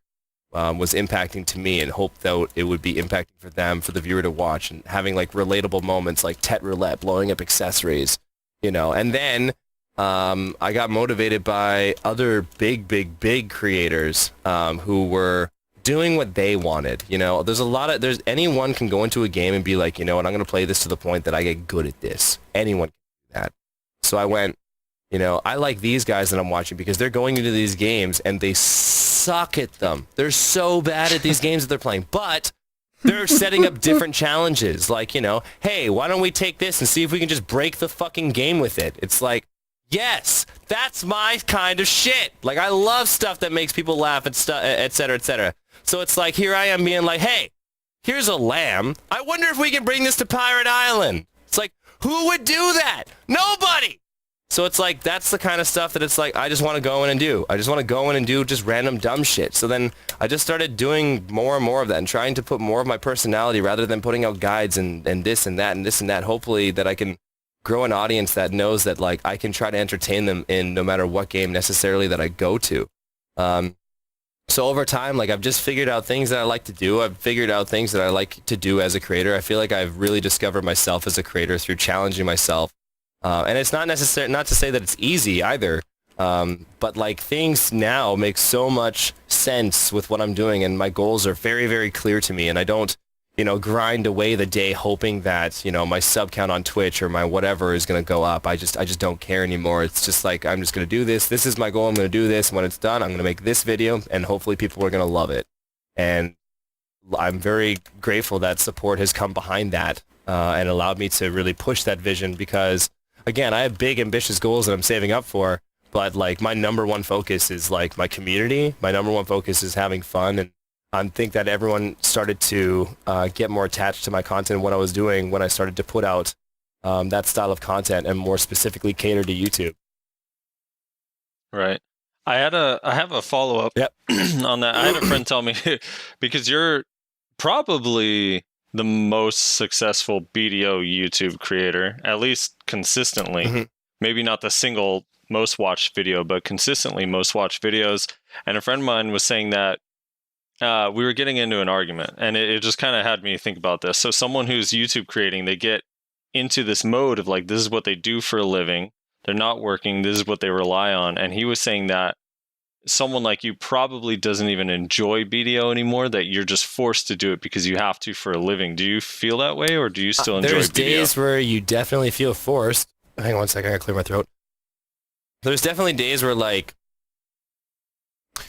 was impacting to me, and hoped that it would be impacting for them, for the viewer to watch, and having like relatable moments like Tet Roulette, blowing up accessories, and then I got motivated by other big creators who were doing what they wanted. Anyone can go into a game and be like, I'm going to play this to the point that I get good at this. Anyone can do that. So I went, I like these guys that I'm watching because they're going into these games and they suck at them. They're so bad at these games that they're playing, but they're setting up different challenges. Like, hey, why don't we take this and see if we can just break the fucking game with it? It's like, yes, that's my kind of shit. Like, I love stuff that makes people laugh and stuff, et cetera, et cetera. So it's like, here I am being like, hey, here's a lamb. I wonder if we can bring this to Pirate Island. It's like, who would do that? Nobody. So it's like, that's the kind of stuff that it's like, I just want to go in and do. I just want to go in and do just random dumb shit. So then I just started doing more and more of that and trying to put more of my personality rather than putting out guides and this and that and this and that. Hopefully that I can grow an audience that knows that like I can try to entertain them in no matter what game necessarily that I go to. So over time, like I've just figured out things that I like to do. I've figured out things that I like to do as a creator. I feel like I've really discovered myself as a creator through challenging myself. And it's not necessary, not to say that it's easy either, but like things now make so much sense with what I'm doing, and my goals are very, very clear to me, and I don't, grind away the day hoping that, my sub count on Twitch or my whatever is going to go up. I just don't care anymore. It's just like, I'm just going to do this. This is my goal. I'm going to do this. When it's done, I'm going to make this video, and hopefully people are going to love it. And I'm very grateful that support has come behind that, and allowed me to really push that vision, because again, I have big ambitious goals that I'm saving up for, but like my number one focus is like my community. My number one focus is having fun, and I think that everyone started to get more attached to my content and what I was doing when I started to put out that style of content and more specifically cater to YouTube. Right. I have a follow-up on that. I had a friend tell me, because you're probably the most successful BDO YouTube creator, at least consistently. Mm-hmm. Maybe not the single most watched video, but consistently most watched videos. And a friend of mine was saying that we were getting into an argument, and it just kind of had me think about this. So someone who's YouTube creating, they get into this mode of like, this is what they do for a living. They're not working. This is what they rely on. And he was saying that someone like you probably doesn't even enjoy BDO anymore, that you're just forced to do it because you have to for a living. Do you feel that way, or do you still enjoy There's BDO? Days where you definitely feel forced. Hang on one second, I gotta clear my throat. There's definitely days where like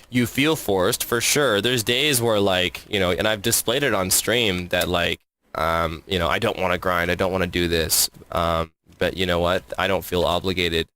you feel forced, for sure. There's days where like, and I've displayed it on stream that like, I don't want to grind. I don't want to do this. But you know what? I don't feel obligated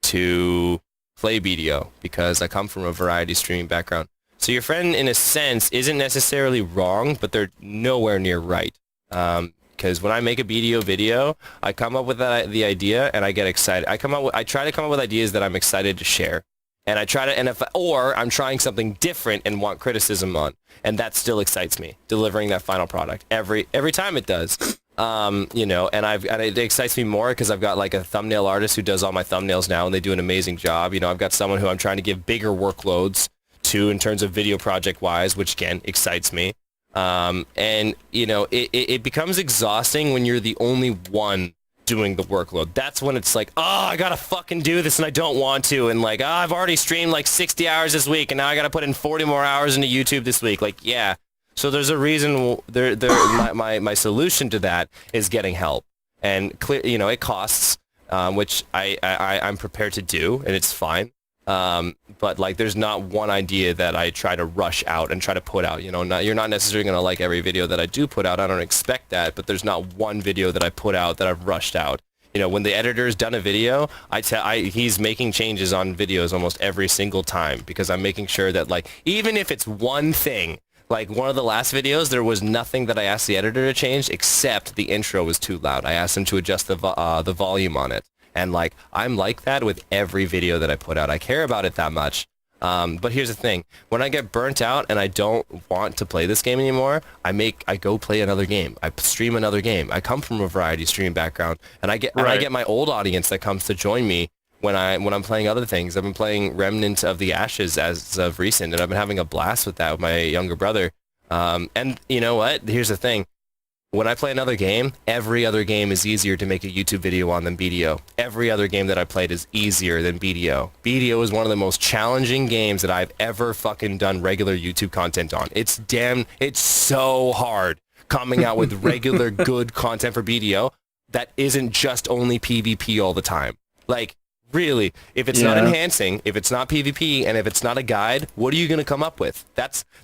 to play BDO because I come from a variety streaming background. So your friend, in a sense, isn't necessarily wrong, but they're nowhere near right. Because when I make a BDO video, I come up with the idea and I get excited. I try to come up with ideas that I'm excited to share. And I try to, or I'm trying something different and want criticism on, and that still excites me, delivering that final product every time it does. And it excites me more because I've got like a thumbnail artist who does all my thumbnails now, and they do an amazing job. I've got someone who I'm trying to give bigger workloads to in terms of video project wise, which again excites me. It becomes exhausting when you're the only one doing the workload. That's when it's like, I gotta fucking do this and I don't want to, and like, I've already streamed like 60 hours this week and now I gotta put in 40 more hours into YouTube this week. Like, yeah. So there's a reason my solution to that is getting help. And clear, it costs, which I'm prepared to do, and it's fine. But like, there's not one idea that I try to rush out and try to put out. You're not necessarily going to like every video that I do put out. I don't expect that, but there's not one video that I put out that I've rushed out. When the editor's done a video, he's making changes on videos almost every single time, because I'm making sure that, like, even if it's one thing, like one of the last videos, there was nothing that I asked the editor to change except the intro was too loud. I asked him to adjust the volume on it. And like, I'm like that with every video that I put out. I care about it that much. But here's the thing: when I get burnt out and I don't want to play this game anymore, I go play another game. I stream another game. I come from a variety streaming background, and I get my old audience that comes to join me when I'm playing other things. I've been playing Remnant of the Ashes as of recent, and I've been having a blast with that with my younger brother. And you know what? Here's the thing. When I play another game, every other game is easier to make a YouTube video on than BDO. Every other game that I played is easier than BDO. BDO is one of the most challenging games that I've ever fucking done regular YouTube content on. It's so hard coming out with regular good content for BDO that isn't just only PvP all the time. Like, really, if it's not enhancing, if it's not PvP, and if it's not a guide, what are you going to come up with?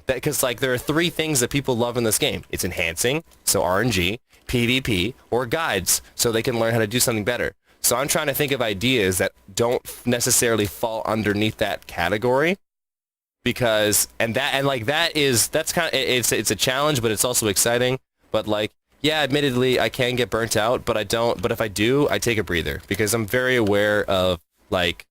Because like there are three things that people love in this game. It's enhancing, so RNG, PvP, or guides, so they can learn how to do something better. So I'm trying to think of ideas that don't necessarily fall underneath that category, because that's kind of it's a challenge, but it's also exciting. But like, yeah, admittedly, I can get burnt out, but I don't. But if I do, I take a breather because I'm very aware of like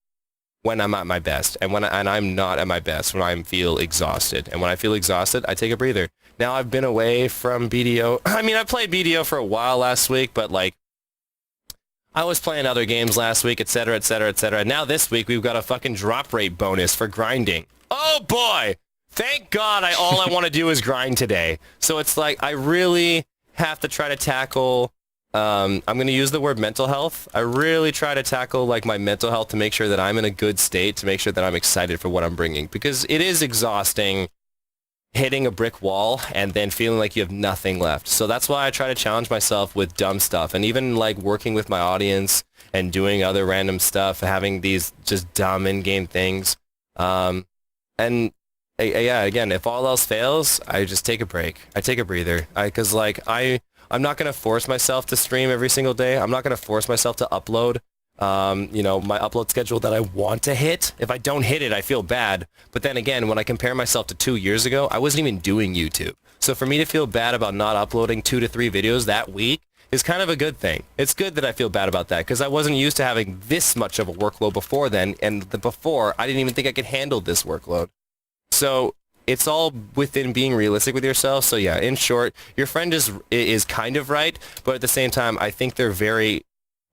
when I'm at my best and I'm not at my best when I feel exhausted. And when I feel exhausted, I take a breather. Now I've been away from BDO. I mean, I played BDO for a while last week, but like I was playing other games last week, etc., etc., etc. Now this week we've got a fucking drop rate bonus for grinding. Oh boy! Thank God! All I want to do is grind today. So it's like I really have to try to tackle I'm going to use the word mental health. I really try to tackle like my mental health to make sure that I'm in a good state, to make sure that I'm excited for what I'm bringing, because it is exhausting hitting a brick wall and then feeling like you have nothing left. So that's why I try to challenge myself with dumb stuff, and even like working with my audience and doing other random stuff, having these just dumb in-game things. And yeah, again, if all else fails, I just take a break. I take a breather. Because like I'm not going to force myself to stream every single day. I'm not going to force myself to upload, my upload schedule that I want to hit. If I don't hit it, I feel bad. But then again, when I compare myself to 2 years ago, I wasn't even doing YouTube. So for me to feel bad about not uploading 2 to 3 videos that week is kind of a good thing. It's good that I feel bad about that because I wasn't used to having this much of a workload before then. And before, I didn't even think I could handle this workload. So it's all within being realistic with yourself. So yeah, in short, your friend is kind of right, but at the same time, I think they're very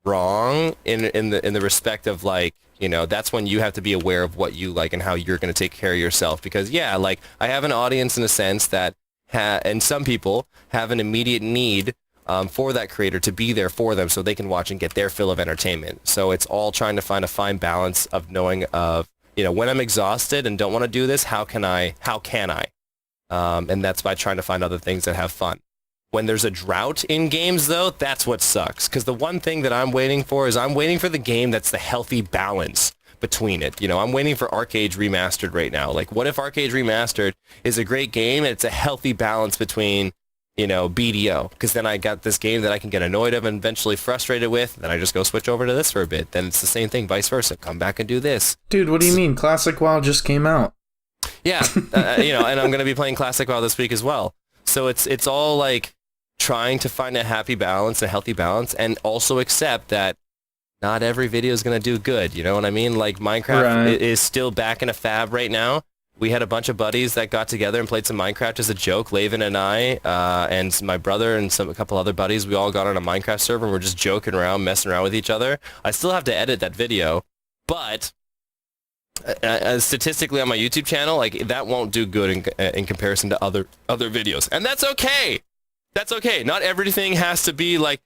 wrong in the respect of like, that's when you have to be aware of what you like and how you're going to take care of yourself. Because yeah, like I have an audience in a sense that and some people have an immediate need for that creator to be there for them so they can watch and get their fill of entertainment. So it's all trying to find a fine balance of knowing of, when I'm exhausted and don't want to do this, how can I? And that's by trying to find other things that have fun. When there's a drought in games, though, that's what sucks. Because the one thing that I'm waiting for is I'm waiting for the game that's the healthy balance between it. I'm waiting for Arcade Remastered right now. Like, what if Arcade Remastered is a great game and it's a healthy balance between, BDO? Because then I got this game that I can get annoyed of and eventually frustrated with. Then I just go switch over to this for a bit. Then it's the same thing, vice versa. Come back and do this. Dude, what do you mean? Classic WoW just came out. Yeah, and I'm going to be playing Classic WoW this week as well. So it's all like trying to find a happy balance, a healthy balance, and also accept that not every video is going to do good. You know what I mean? Like Minecraft is still back in a fab right now. We had a bunch of buddies that got together and played some Minecraft as a joke. Laven and I, and my brother and a couple other buddies, we all got on a Minecraft server and we're just joking around, messing around with each other. I still have to edit that video, but statistically on my YouTube channel, like that won't do good in comparison to other videos, and that's okay. That's okay. Not everything has to be like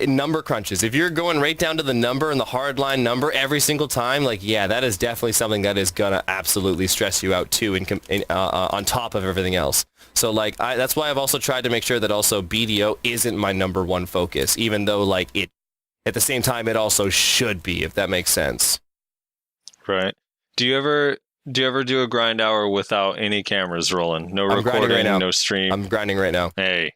number crunches. If you're going right down to the number and the hard line number every single time, like, yeah, that is definitely something that is going to absolutely stress you out too on top of everything else. So like, that's why I've also tried to make sure that also BDO isn't my number one focus, even though like at the same time, it also should be, if that makes sense. Right. Do you ever do a grind hour without any cameras rolling? No recording, right now. No stream? I'm grinding right now. Hey.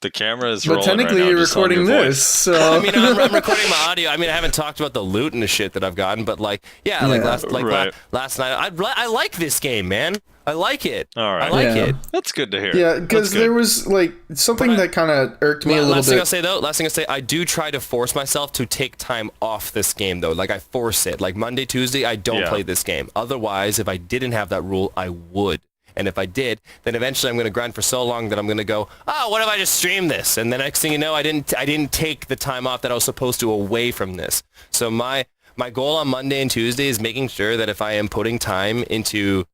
The camera is rolling. But technically, right now, you're recording this. So I mean, I'm recording my audio. I mean, I haven't talked about the loot and the shit that I've gotten, but like, last night, I like this game, man. I like it. All right. I like Yeah. it. That's good to hear. Yeah, because That's good. there was like something But that kind of irked me a little last thing bit. Last thing I'll say, I do try to force myself to take time off this game, though. Like, I force it. Like, Monday, Tuesday, I don't play this game. Otherwise, if I didn't have that rule, I would. And if I did, then eventually I'm going to grind for so long that I'm going to go, oh, what if I just stream this? And the next thing you know, I didn't take the time off that I was supposed to away from this. So my goal on Monday and Tuesday is making sure that if I am putting time into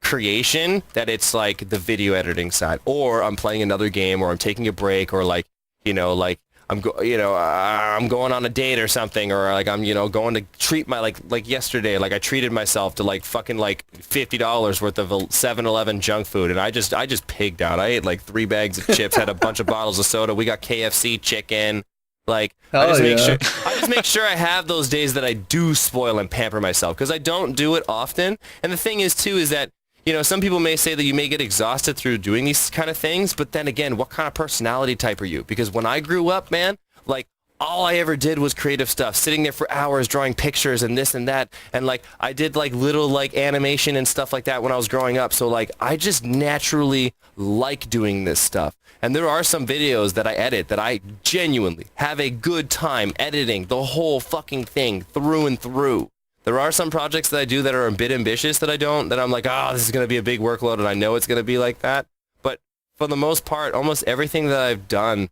creation, that it's like the video editing side, or I'm playing another game, or I'm taking a break, or like, like I'm going on a date or something, or like I'm going to treat my like yesterday, like I treated myself to like fucking like $50 worth of 7-Eleven junk food, and I just pigged out. I ate like 3 bags of chips, had a bunch of bottles of soda. We got KFC chicken. Like I just make sure I have those days that I do spoil and pamper myself, because I don't do it often. And the thing is too is that some people may say that you may get exhausted through doing these kind of things, but then again, what kind of personality type are you? Because when I grew up, man, like all I ever did was creative stuff, sitting there for hours drawing pictures and this and that, and like I did like little like animation and stuff like that when I was growing up. So like I just naturally like doing this stuff. And there are some videos that I edit that I genuinely have a good time editing the whole fucking thing through and through. There are some projects that I do that are a bit ambitious that I'm like, this is going to be a big workload, and I know it's going to be like that. But for the most part, almost everything that I've done,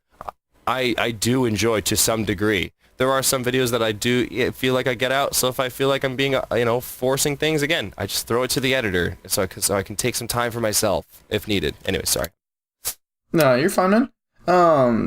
I do enjoy to some degree. There are some videos that I do feel like I get out, so if I feel like I'm being, forcing things, again, I just throw it to the editor so I can take some time for myself if needed. Anyway, sorry. No, you're fine, man.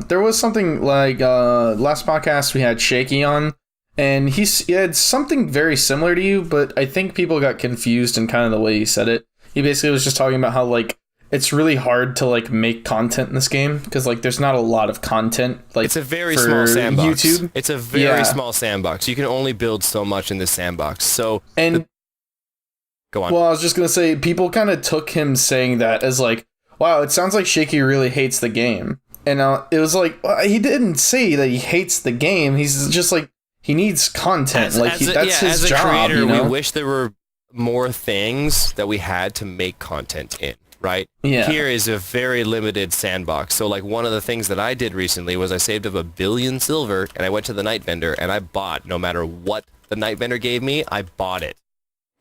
There was something like, last podcast we had Shaky on, and he had something very similar to you, but I think people got confused in kind of the way he said it. He basically was just talking about how, like, it's really hard to, like, make content in this game, because, like, there's not a lot of content, like, it's a very small sandbox. YouTube. It's a very small sandbox. You can only build so much in this sandbox. So, go on. Well, I was just going to say, people kind of took him saying that as, like, wow, it sounds like Shaky really hates the game. And it was like, well, he didn't say that he hates the game. He's just like, he needs content. That's his as a job. Creator, we wish there were more things that we had to make content in, right? Yeah. Here is a very limited sandbox. So like one of the things that I did recently was I saved up 1 billion silver, and I went to the night vendor and I bought, no matter what the night vendor gave me, I bought it.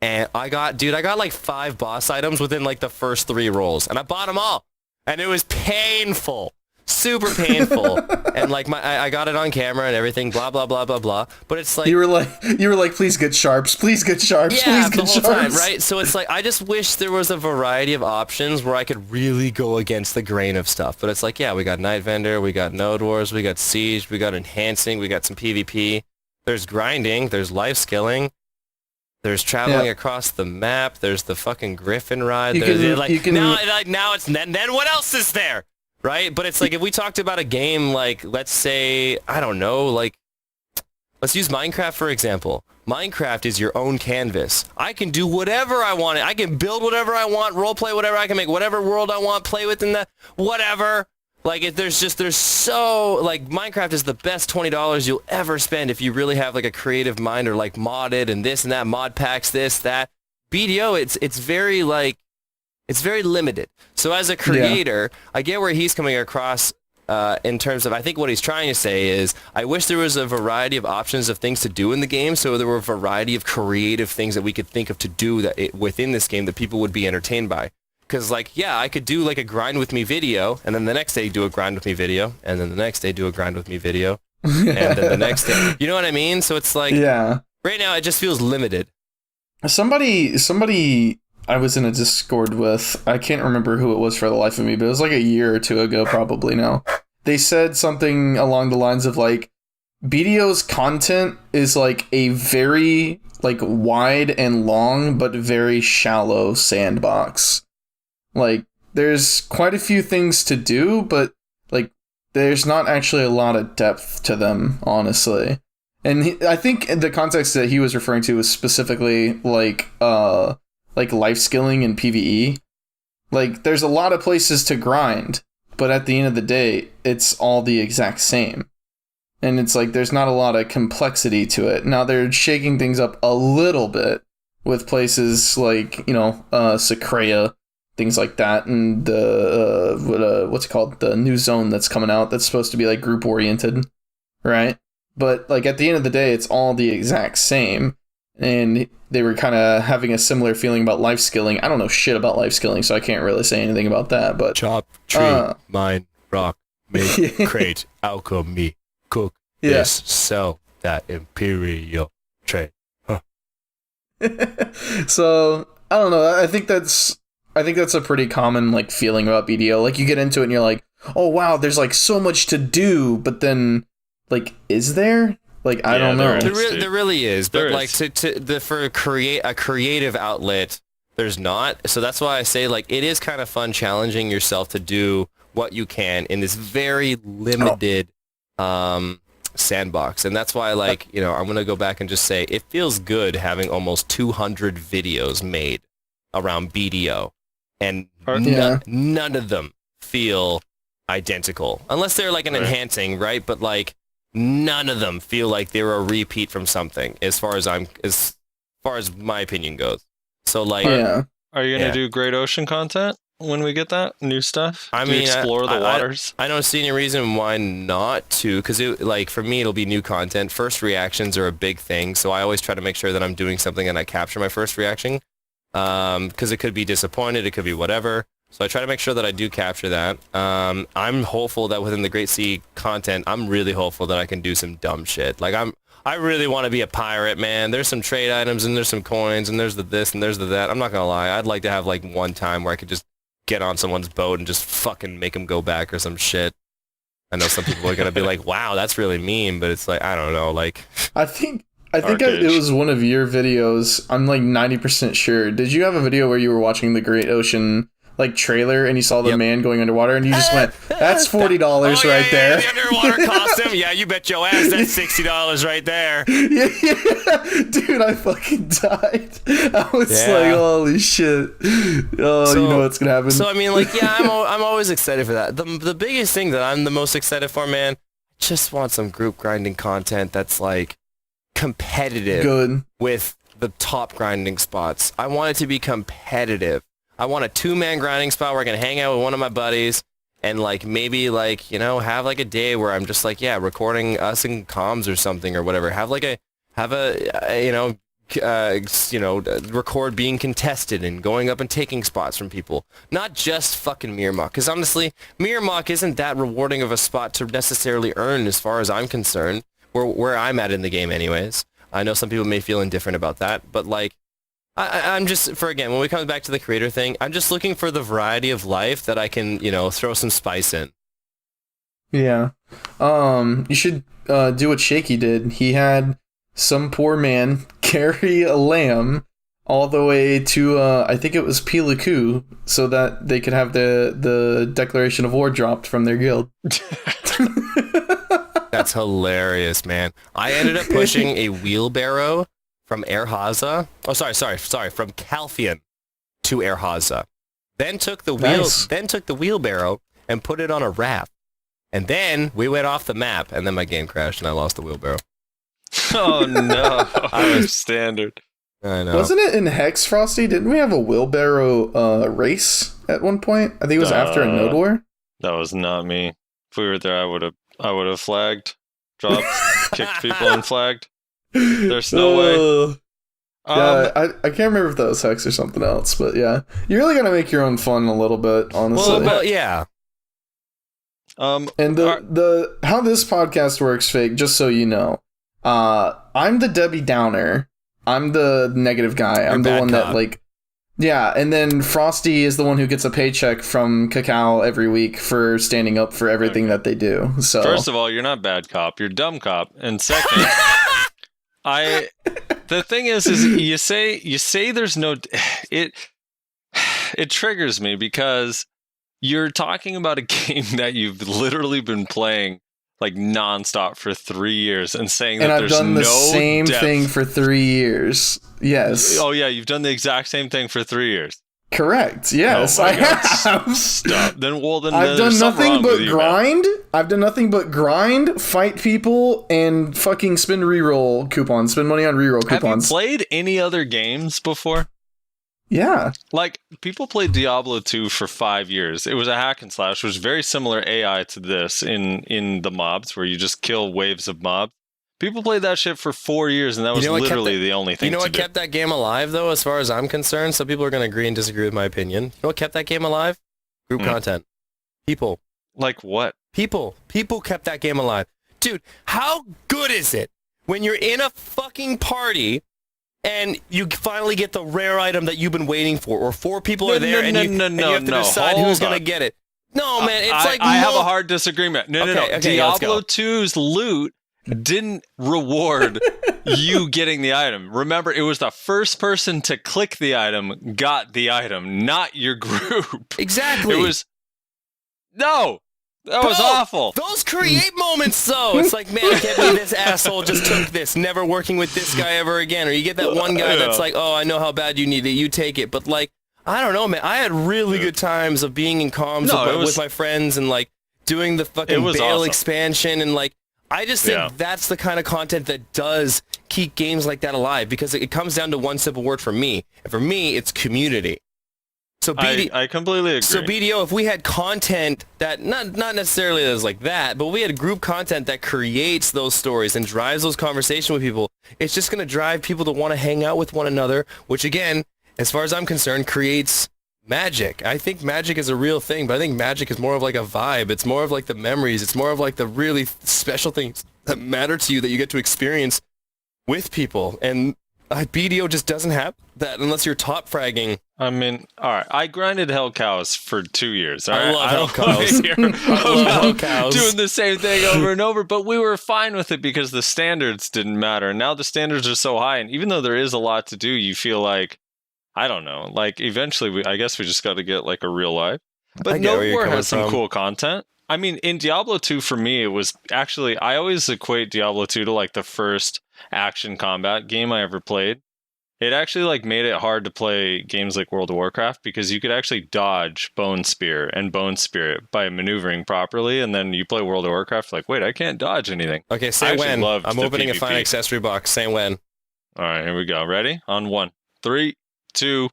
And I got like 5 boss items within like the first 3 rolls, and I bought them all. And it was painful. Super painful. And like I got it on camera and everything, blah blah blah blah blah. But it's like you were like, please get sharps, please get sharps, yeah, please get the whole sharps. time, right? So it's like I just wish there was a variety of options where I could really go against the grain of stuff. But it's like, yeah, we got Night Vendor, we got Node Wars, we got Siege, we got enhancing, we got some PvP. There's grinding, there's life skilling. There's traveling across the map. There's the fucking Griffin ride. Now it's then what else is there? Right? But it's like if we talked about a game like, let's say, I don't know, like, let's use Minecraft for example. Minecraft is your own canvas. I can do whatever I want. I can build whatever I want, roleplay whatever. I can make whatever world I want, play within the whatever. Like, there's so, like, Minecraft is the best $20 you'll ever spend if you really have, like, a creative mind or, like, modded and this and that, mod packs, this, that. BDO, it's very, like, it's very limited. So as a creator, I get where he's coming across in terms of, I think what he's trying to say is, I wish there was a variety of options of things to do in the game, so there were a variety of creative things that we could think of to do within this game that people would be entertained by. Because, like, yeah, I could do, like, a grind with me video, and then the next day do a grind with me video, and then the next day do a grind with me video, and then the next day. You know what I mean? So it's like, right now it just feels limited. Somebody I was in a Discord with, I can't remember who it was for the life of me, but it was like a year or two ago probably now. They said something along the lines of, like, BDO's content is, like, a very, like, wide and long, but very shallow sandbox. Like, there's quite a few things to do, but, like, there's not actually a lot of depth to them, honestly. And I think the context that he was referring to was specifically, like life skilling and PvE. Like, there's a lot of places to grind, but at the end of the day, it's all the exact same. And it's like, there's not a lot of complexity to it. Now, they're shaking things up a little bit with places like, Sacrea, things like that, and the what's it called, the new zone that's coming out that's supposed to be like group oriented, right? But like at the end of the day, it's all the exact same. And they were kind of having a similar feeling about life skilling. I don't know shit about life skilling, so I can't really say anything about that. But chop, tree, mine, rock, make, crate, alchemy, cook, this, sell that imperial trade. Huh. So I don't know. I think that's a pretty common like feeling about BDO. Like you get into it and you're like, oh wow, there's like so much to do, but then like, is there? Like, I don't know. There really is, but like is. for a creative outlet, there's not. So that's why I say like it is kind of fun challenging yourself to do what you can in this very limited sandbox. And that's why like, you know, I'm going to go back and just say it feels good having almost 200 videos made around BDO, and none of them feel identical unless they're like an enhancing, right? But like none of them feel like they were a repeat from something as far as my opinion goes. So like, are you gonna do Great Ocean content when we get that new stuff? I mean, explore the waters. I don't see any reason why not to, because like for me it'll be new content. First reactions are a big thing, so I always try to make sure that I'm doing something and I capture my first reaction, because it could be disappointed, it could be whatever. So I try to make sure that I do capture that. I'm hopeful that within the Great Sea content, I'm really hopeful that I can do some dumb shit. Like I really want to be a pirate, man. There's some trade items and there's some coins and there's the this and there's the that. I'm not gonna lie. I'd like to have like one time where I could just get on someone's boat and just fucking make them go back or some shit. I know some people are gonna be like, "Wow, that's really mean," but it's like I don't know. Like I think it was one of your videos. I'm like 90% sure. Did you have a video where you were watching the Great Ocean like trailer and you saw the man going underwater and you just went, that's $40 right there. The underwater costume. Yeah, you bet your ass that's $60 right there. Yeah. Dude, I fucking died. I was like, holy shit. Oh, so, you know what's gonna happen. So I mean, like, yeah, I'm always excited for that. The biggest thing that I'm the most excited for, man, just want some group grinding content that's like competitive with the top grinding spots. I want it to be competitive. I want a 2-man grinding spot where I can hang out with one of my buddies and like maybe like, you know, have like a day where I'm just like, recording us in comms or something or whatever. Have a record being contested and going up and taking spots from people. Not just fucking Miramok, because honestly, Miramok isn't that rewarding of a spot to necessarily earn as far as I'm concerned, where I'm at in the game anyways. I know some people may feel indifferent about that, but like, I'm just, when we come back to the creator thing, I'm just looking for the variety of life that I can, you know, throw some spice in. Yeah. You should do what Shaky did. He had some poor man carry a lamb all the way to, I think it was Piliku, so that they could have the declaration of war dropped from their guild. That's hilarious, man. I ended up pushing a wheelbarrow from Erhaza. Oh, sorry. From Calfian to Erhaza. Then took the wheelbarrow and put it on a raft. And then we went off the map, and then my game crashed, and I lost the wheelbarrow. Oh no! I was standard. I know. Wasn't it in Hex, Frosty? Didn't we have a wheelbarrow race at one point? I think it was after a Node War. That was not me. If we were there, I would have flagged, dropped, kicked people, and flagged. There's no way. I can't remember if that was Hex or something else, but yeah, you really gotta make your own fun a little bit, honestly. Well, yeah. And the how this podcast works, Fake, just so you know, I'm the Debbie Downer. I'm the negative guy. I'm the one that like, yeah. And then Frosty is the one who gets a paycheck from Cacao every week for standing up for everything that they do. So first of all, you're not bad cop. You're dumb cop. And second. The thing is you say there's no, it triggers me because you're talking about a game that you've literally been playing like nonstop for 3 years and saying that there's no I've done the same thing for 3 years. Yes. Oh yeah, you've done the exact same thing for 3 years. Correct. Yes, I have. Stop. Then I've done nothing but grind. I've done nothing but grind, fight people, and fucking spend reroll coupons. Spend money on reroll coupons. Have you played any other games before? Yeah. Like, people played Diablo 2 for 5 years. It was a hack and slash, which was very similar AI to this in the mobs, where you just kill waves of mobs. People played that shit for 4 years, and that was literally the only thing to do. You know what kept that game alive, though, as far as I'm concerned? Some people are going to agree and disagree with my opinion. You know what kept that game alive? Group content. People. Like what? People kept that game alive. Dude, how good is it when you're in a fucking party and you finally get the rare item that you've been waiting for, or 4 people are there and you have to decide who's going to get it? No, man, it's I have a hard disagreement. No. Diablo 2's loot didn't reward you getting the item. Remember, it was the first person to click the item got the item, not your group. Exactly. It was... No! That was awful. Those create moments, though. It's like, man, I can't believe this asshole just took this, never working with this guy ever again. Or you get that one guy that's like, oh, I know how bad you need it, you take it. But, like, I don't know, man. I had really good times of being in comms with my friends and, like, doing the fucking Bale expansion. And, like, I just think that's the kind of content that does keep games like that alive, because it comes down to one simple word for me. And for me, it's community. So I completely agree. So BDO, if we had content that, not necessarily as like that, but we had group content that creates those stories and drives those conversations with people, it's just going to drive people to want to hang out with one another, which again, as far as I'm concerned, creates magic. I think magic is a real thing, but I think magic is more of like a vibe. It's more of like the memories. It's more of like the really special things that matter to you that you get to experience with people. And BDO just doesn't have that unless you're top fragging. I mean, all right. I grinded Hell Cows for 2 years. I love Hell Cows. I love Hell Cows. Doing the same thing over and over, but we were fine with it because the standards didn't matter. And now the standards are so high, and even though there is a lot to do, you feel like, I don't know, like eventually I guess we just got to get like a real life. But Node War has some cool content. I mean, in Diablo 2 for me, it was actually, I always equate Diablo 2 to like the first action combat game I ever played. It actually like made it hard to play games like World of Warcraft because you could actually dodge Bone Spear and Bone Spirit by maneuvering properly, and then you play World of Warcraft like, wait, I can't dodge anything. Okay, say when. I'm opening a fine accessory box. Say when. All right, here we go. Ready? On 1, 3, 2,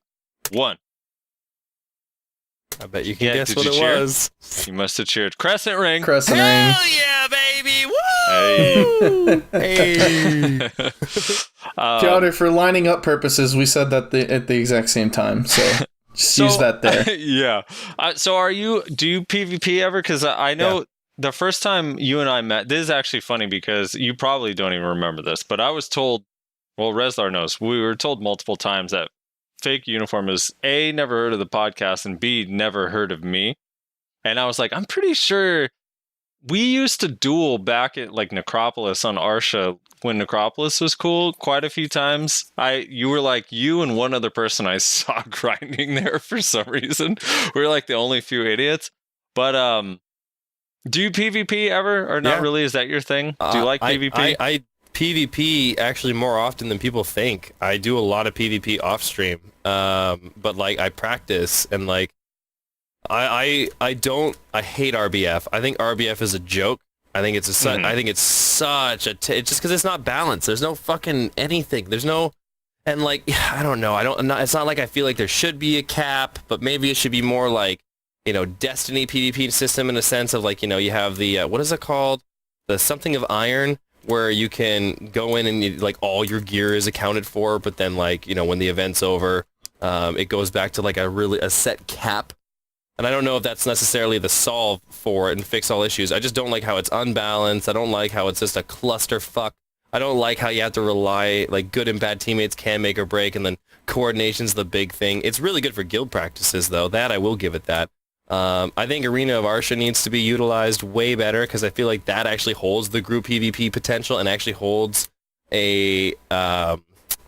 1. I bet you can guess what it was. You must have cheered. Crescent Ring. Crescent Ring. Hell yeah, baby! Woo! Hey. Counter, for lining up purposes, we said that at the exact same time, so just use that there. Yeah. So do you PvP ever? Because I know the first time you and I met, this is actually funny because you probably don't even remember this, but I was told, well, Rezlar knows, we were told multiple times that FakeUniform is A, never heard of the podcast, and B, never heard of me. And I was like, I'm pretty sure we used to duel back at like Necropolis on Arsha when Necropolis was cool quite a few times. You were like, you and one other person I saw grinding there for some reason. We were like the only few idiots. But do you PvP ever or not really? Is that your thing? Do you like PvP? I PvP actually more often than people think. I do a lot of PvP off stream. But like I practice and like I hate RBF. I think RBF is a joke. I think it's such a it's just because it's not balanced. There's no fucking anything. There's no, and like I don't know. It's not like I feel like there should be a cap, but maybe it should be more like, you know, Destiny PvP system in a sense of like, you know, you have the what is it called, the something of iron, where you can go in and like all your gear is accounted for, but then like, you know, when the event's over, it goes back to like a set cap. And I don't know if that's necessarily the solve for it and fix all issues. I just don't like how it's unbalanced. I don't like how it's just a clusterfuck. I don't like how you have to rely, like good and bad teammates can make or break, and then coordination's the big thing. It's really good for guild practices, though. That I will give it that. I think Arena of Arsha needs to be utilized way better because I feel like that actually holds the group PvP potential and actually holds a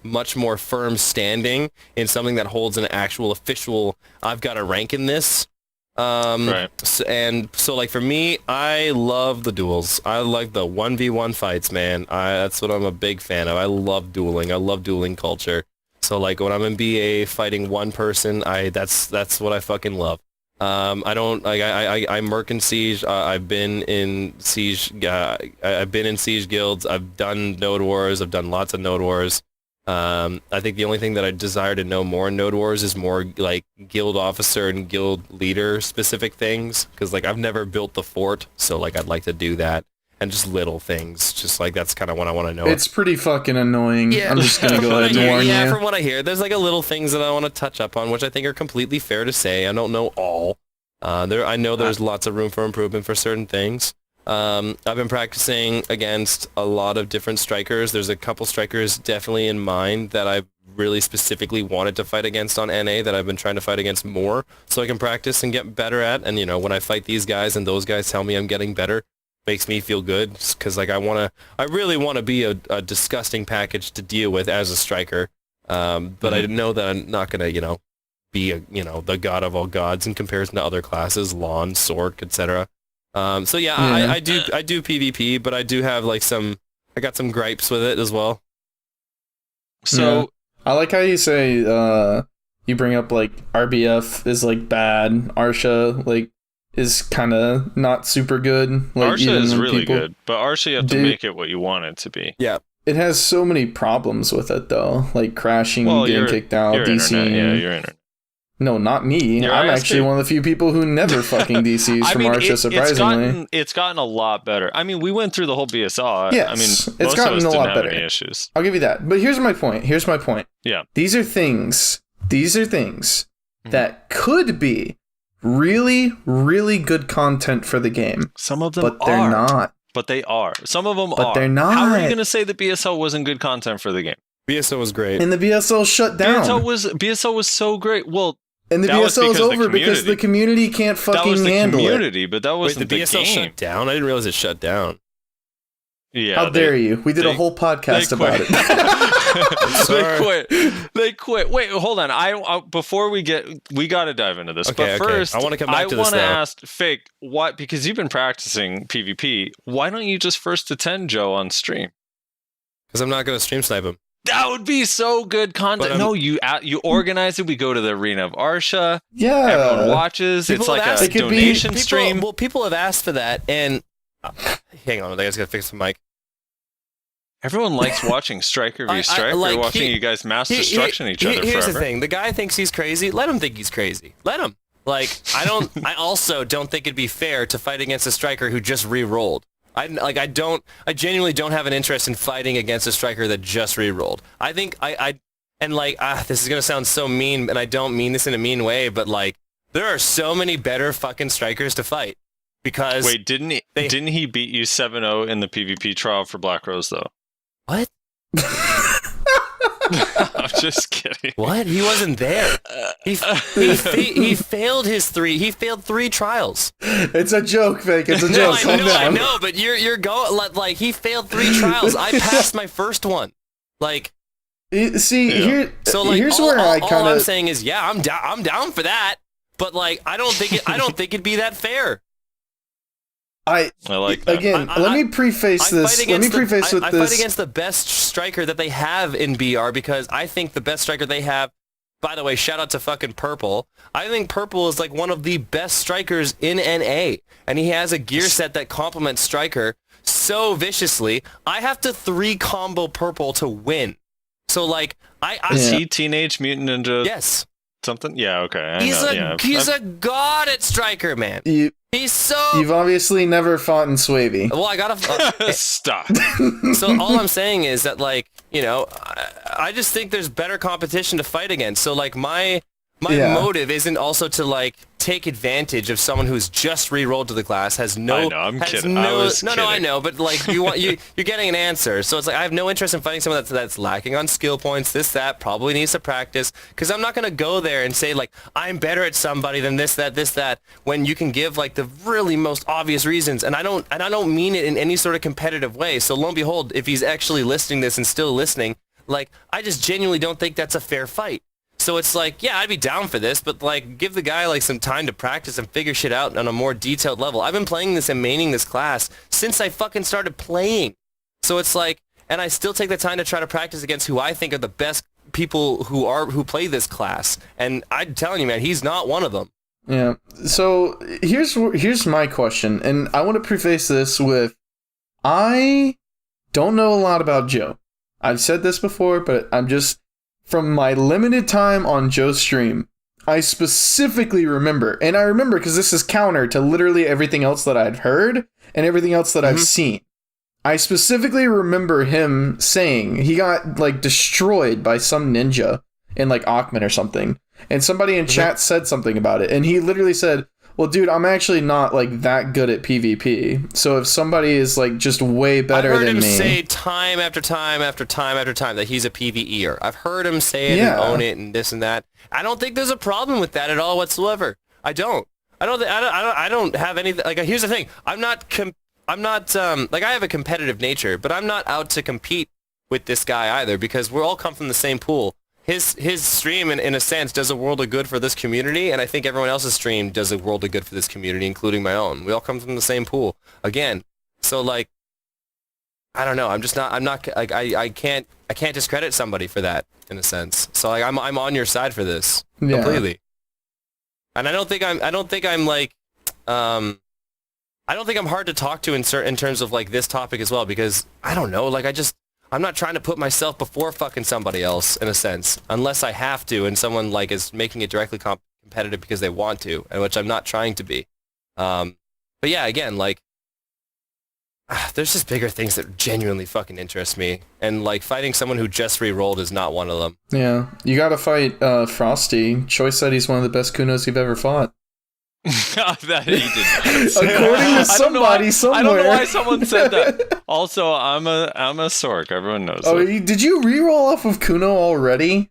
much more firm standing in something that holds an actual official, I've got a rank in this. Right. So like for me, I love the duels. I like the 1v1 fights, man. That's what I'm a big fan of. I love dueling. I love dueling culture. So like when I'm in BA fighting one person, that's what I fucking love. I don't like I merc in Siege. I've been in Siege. I've been in Siege guilds. I've done Node Wars. I've done lots of Node Wars. I think the only thing that I desire to know more in Node Wars is more like guild officer and guild leader specific things, because like I've never built the fort, so like I'd like to do that, and just little things, just like that's kind of what I want to know. It's pretty fucking annoying. Yeah, I'm just gonna go ahead and warn yeah, you. from what I hear, there's like a little things that I want to touch up on, which I think are completely fair to say. I don't know all. I know there's lots of room for improvement for certain things. I've been practicing against a lot of different strikers. There's a couple strikers definitely in mind that I really specifically wanted to fight against on NA that I've been trying to fight against more so I can practice and get better at. And, you know, when I fight these guys and those guys tell me I'm getting better, makes me feel good, because like I really want to be a disgusting package to deal with as a striker. But I know that I'm not going to, you know, be the god of all gods in comparison to other classes, Lawn, Sork, etc. So yeah, I do PvP, but I do have like I got some gripes with it as well. So I like how you say you bring up like RBF is like bad, Arsha like is kind of not super good. Like, Arsha is really good, but Arsha you have to make it what you want it to be. Yeah. It has so many problems with it though, like crashing, getting kicked out, DCing. Yeah, your internet. No, not me. I'm actually one of the few people who never fucking DCs from Arsha, surprisingly. It's gotten a lot better. I mean, we went through the whole BSR. Yes, I mean, it's gotten a lot better. Any issues. I'll give you that. But here's my point. Yeah. These are things that could be really, really good content for the game. Some of them but they're not. But they are. Some of them are. But they're not. How are you going to say that BSL wasn't good content for the game? BSL was great. And the BSL shut down. BSL was so great. Well, and the BSL is over because the community can't fucking handle it. That was the community, but that wasn't the BSL game. Shut down? I didn't realize it shut down. Yeah. How dare you? We did a whole podcast about it. They quit. Wait, hold on. Before we got to dive into this. Okay, but first, I want to come back to this. I want to ask Fake, what? Because you've been practicing PvP. Why don't you just first attend Joe on stream? Because I'm not going to stream snipe him. That would be so good content. No, you organize it. We go to the Arena of Arsha. Yeah. Everyone watches. It's like a donation stream. Well, people have asked for that, and hang on, I just got to fix the mic. Everyone likes watching Striker v Striker, watching you guys mass destruction each other Here's forever. The thing. The guy thinks he's crazy. Let him think he's crazy. Let him. Like, I also don't think it'd be fair to fight against a striker who just re-rolled. I genuinely don't have an interest in fighting against a striker that just re-rolled. I think this is going to sound so mean, and I don't mean this in a mean way, but like, there are so many better fucking strikers to fight. Because wait, didn't he beat you 7-0 in the PvP trial for Black Rose though? What? I'm just kidding. What? He wasn't there. He failed his three. He failed 3 trials. It's a joke, Fake. It's a joke. I know, but you're going like he failed 3 trials. I passed my first one. Like, see here. So like, here's where I kind of. All I'm saying is, yeah, I'm down for that. But like, I don't think it'd be that fair. I like that. Again, let me preface this. I fight against the best striker that they have in BR because I think the best striker they have, by the way, shout out to fucking Purple. I think Purple is like one of the best strikers in NA. And he has a gear set that complements Striker so viciously. I have to 3 combo Purple to win. So like, Is he Teenage Mutant Ninja? Yes. Something? Yeah, okay. He's a god at Striker, man. He's so... You've obviously never fought in Swavey. Well, I gotta... Stop. So all I'm saying is that, like, you know, I just think there's better competition to fight against. So, like, my motive isn't also to, like, take advantage of someone who's just re-rolled to the class, has no... I know, I'm kidding. I know, but, like, you're getting an answer. So it's like, I have no interest in fighting someone that's lacking on skill points, this, that, probably needs to practice, because I'm not going to go there and say, like, I'm better at somebody than this, that, when you can give, like, the really most obvious reasons, and I don't mean it in any sort of competitive way. So lo and behold, if he's actually listening to this and still listening, like, I just genuinely don't think that's a fair fight. So it's like, yeah, I'd be down for this, but like, give the guy like some time to practice and figure shit out on a more detailed level. I've been playing this and maining this class since I fucking started playing. So it's like, and I still take the time to try to practice against who I think are the best people who play this class. And I'm telling you, man, he's not one of them. Yeah. So here's my question, and I want to preface this with, I don't know a lot about Joe. I've said this before, but I'm just, from my limited time on Joe's stream, I specifically remember, and I remember because this is counter to literally everything else that I've heard and everything else that I've seen. I specifically remember him saying he got like destroyed by some ninja in like Akhman or something. And somebody in chat said something about it. And he literally said, well, dude, I'm actually not like that good at PvP. So if somebody is like just way better than me. I've heard him say time after time after time after time that he's a PvEer. I've heard him say it and own it and this and that. I don't think there's a problem with that at all whatsoever. I don't have any, like, here's the thing. I'm not like, I have a competitive nature, but I'm not out to compete with this guy either, because we're all come from the same pool. His stream, in a sense, does a world of good for this community, and I think everyone else's stream does a world of good for this community, including my own. We all come from the same pool. Again, so, like, I don't know. I can't discredit somebody for that, in a sense. So, like, I'm on your side for this completely. And I don't think I'm hard to talk to in terms of, like, this topic as well, because I don't know, like, I'm not trying to put myself before fucking somebody else, in a sense, unless I have to, and someone, like, is making it directly competitive because they want to, and which I'm not trying to be. But yeah, again, like, there's just bigger things that genuinely fucking interest me, and, like, fighting someone who just re-rolled is not one of them. Yeah, you gotta fight Frosty. Choi said he's one of the best Kunos you've ever fought. That he did. According to somebody somewhere. I don't know why someone said that. Also, I'm a Sork. Everyone knows. Oh, that. did you re-roll off of Kuno already?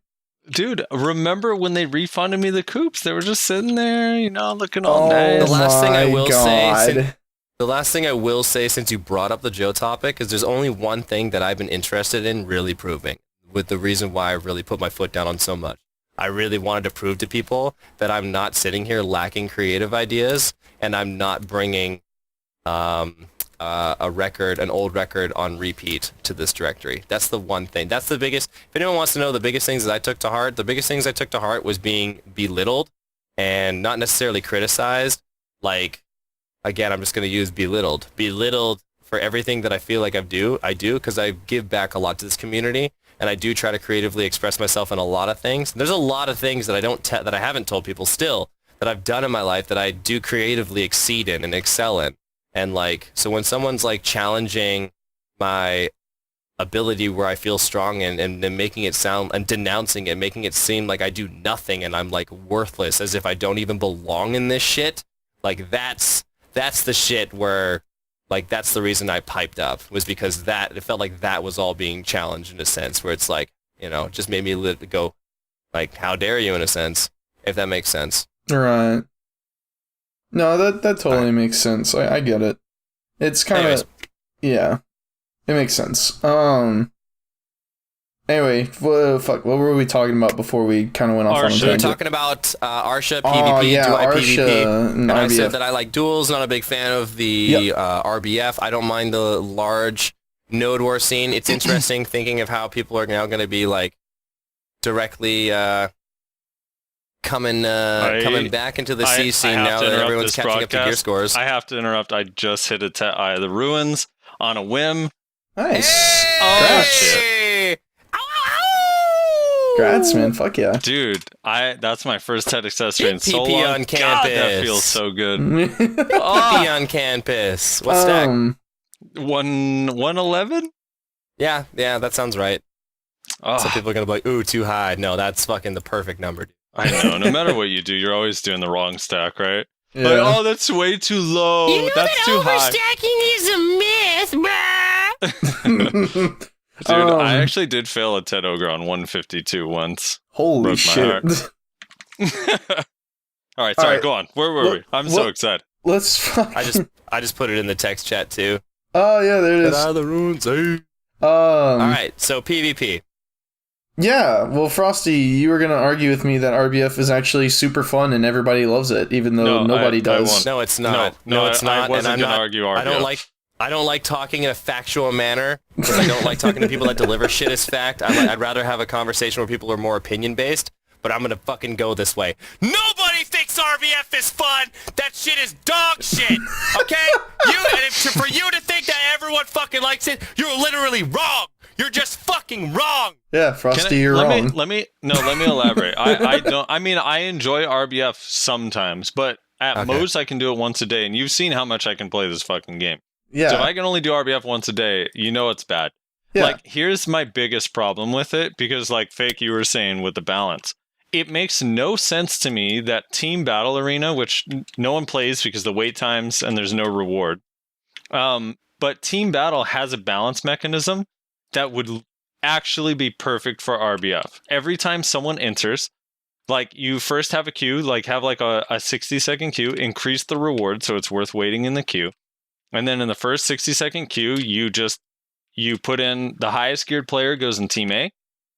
Dude, remember when they refunded me the coops? They were just sitting there, you know, looking all nice. The last thing I will God. The last thing I will say, since you brought up the Joe topic, is there's only one thing that I've been interested in really proving, with the reason why I really put my foot down on so much. I really wanted to prove to people that I'm not sitting here lacking creative ideas, and I'm not bringing an old record on repeat to this directory. That's the one thing. That's the biggest. If anyone wants to know the biggest things that I took to heart, the biggest things I took to heart was being belittled and not necessarily criticized. Like, again, I'm just going to use belittled. Belittled for everything that I feel like I do because I give back a lot to this community. And I do try to creatively express myself in a lot of things. There's a lot of things that I haven't told people still that I've done in my life that I do creatively exceed in and excel in. And, like, so when someone's, like, challenging my ability where I feel strong and making it sound and denouncing it, making it seem like I do nothing and I'm, like, worthless, as if I don't even belong in this shit, like, that's the shit where, like, that's the reason I piped up, was because it felt like that was all being challenged in a sense, where it's like, you know, just made me go, like, how dare you, in a sense, if that makes sense. Right. No, that totally makes sense. I get it. It's kind of, yeah, it makes sense. Anyway, what were we talking about before we kind of went off on a tangent? We were talking about Arsha, PvP, do I PvP? And I said that I like duels, not a big fan of the RBF. I don't mind the large node war scene. It's interesting thinking of how people are now going to be, like, directly coming back into the C scene now that everyone's catching up to gear scores. I have to interrupt. I just hit the ruins on a whim. Nice. Hey! Oh, shit. Congrats, man. Fuck yeah. Dude, that's my first TED accessory in so long. on campus. God, that feels so good. PP on campus. What's stack? 111? Yeah, that sounds right. Some people are going to be like, ooh, too high. No, that's fucking the perfect number. I know. No matter what you do, you're always doing the wrong stack, right? Yeah. Like, oh, that's way too low. You know that's too high. Overstacking is a myth, bruh. Dude, I actually did fail a TED Ogre on 152 once. Holy Broke shit. All right, sorry, go on. Where were we? I'm so excited. Let's fuck. I just put it in the text chat too. Oh yeah, there it is. Get out of the ruins, all right, so PvP. Yeah, well, Frosty, you were gonna argue with me that RBF is actually super fun and everybody loves it, even though nobody does. No, it's not. No, it's not. I wasn't gonna argue RBF. I don't like talking in a factual manner, because I don't like talking to people that deliver shit as fact. I'd rather have a conversation where people are more opinion-based, but I'm gonna fucking go this way. Nobody thinks RBF is fun! That shit is dog shit! Okay? For you to think that everyone fucking likes it, you're literally wrong! You're just fucking wrong. Yeah, Frosty, you're let wrong. let me elaborate. I enjoy RBF sometimes, but at most I can do it once a day, and you've seen how much I can play this fucking game. Yeah. So if I can only do RBF once a day, you know it's bad. Yeah. Like, here's my biggest problem with it, because like Fake, you were saying with the balance. It makes no sense to me that Team Battle Arena, which no one plays because the wait times and there's no reward. But Team Battle has a balance mechanism that would actually be perfect for RBF. Every time someone enters, like, you first have a queue, like have like a 60-second queue, increase the reward so it's worth waiting in the queue. And then in the first 60-second queue, you put in the highest geared player goes in Team A,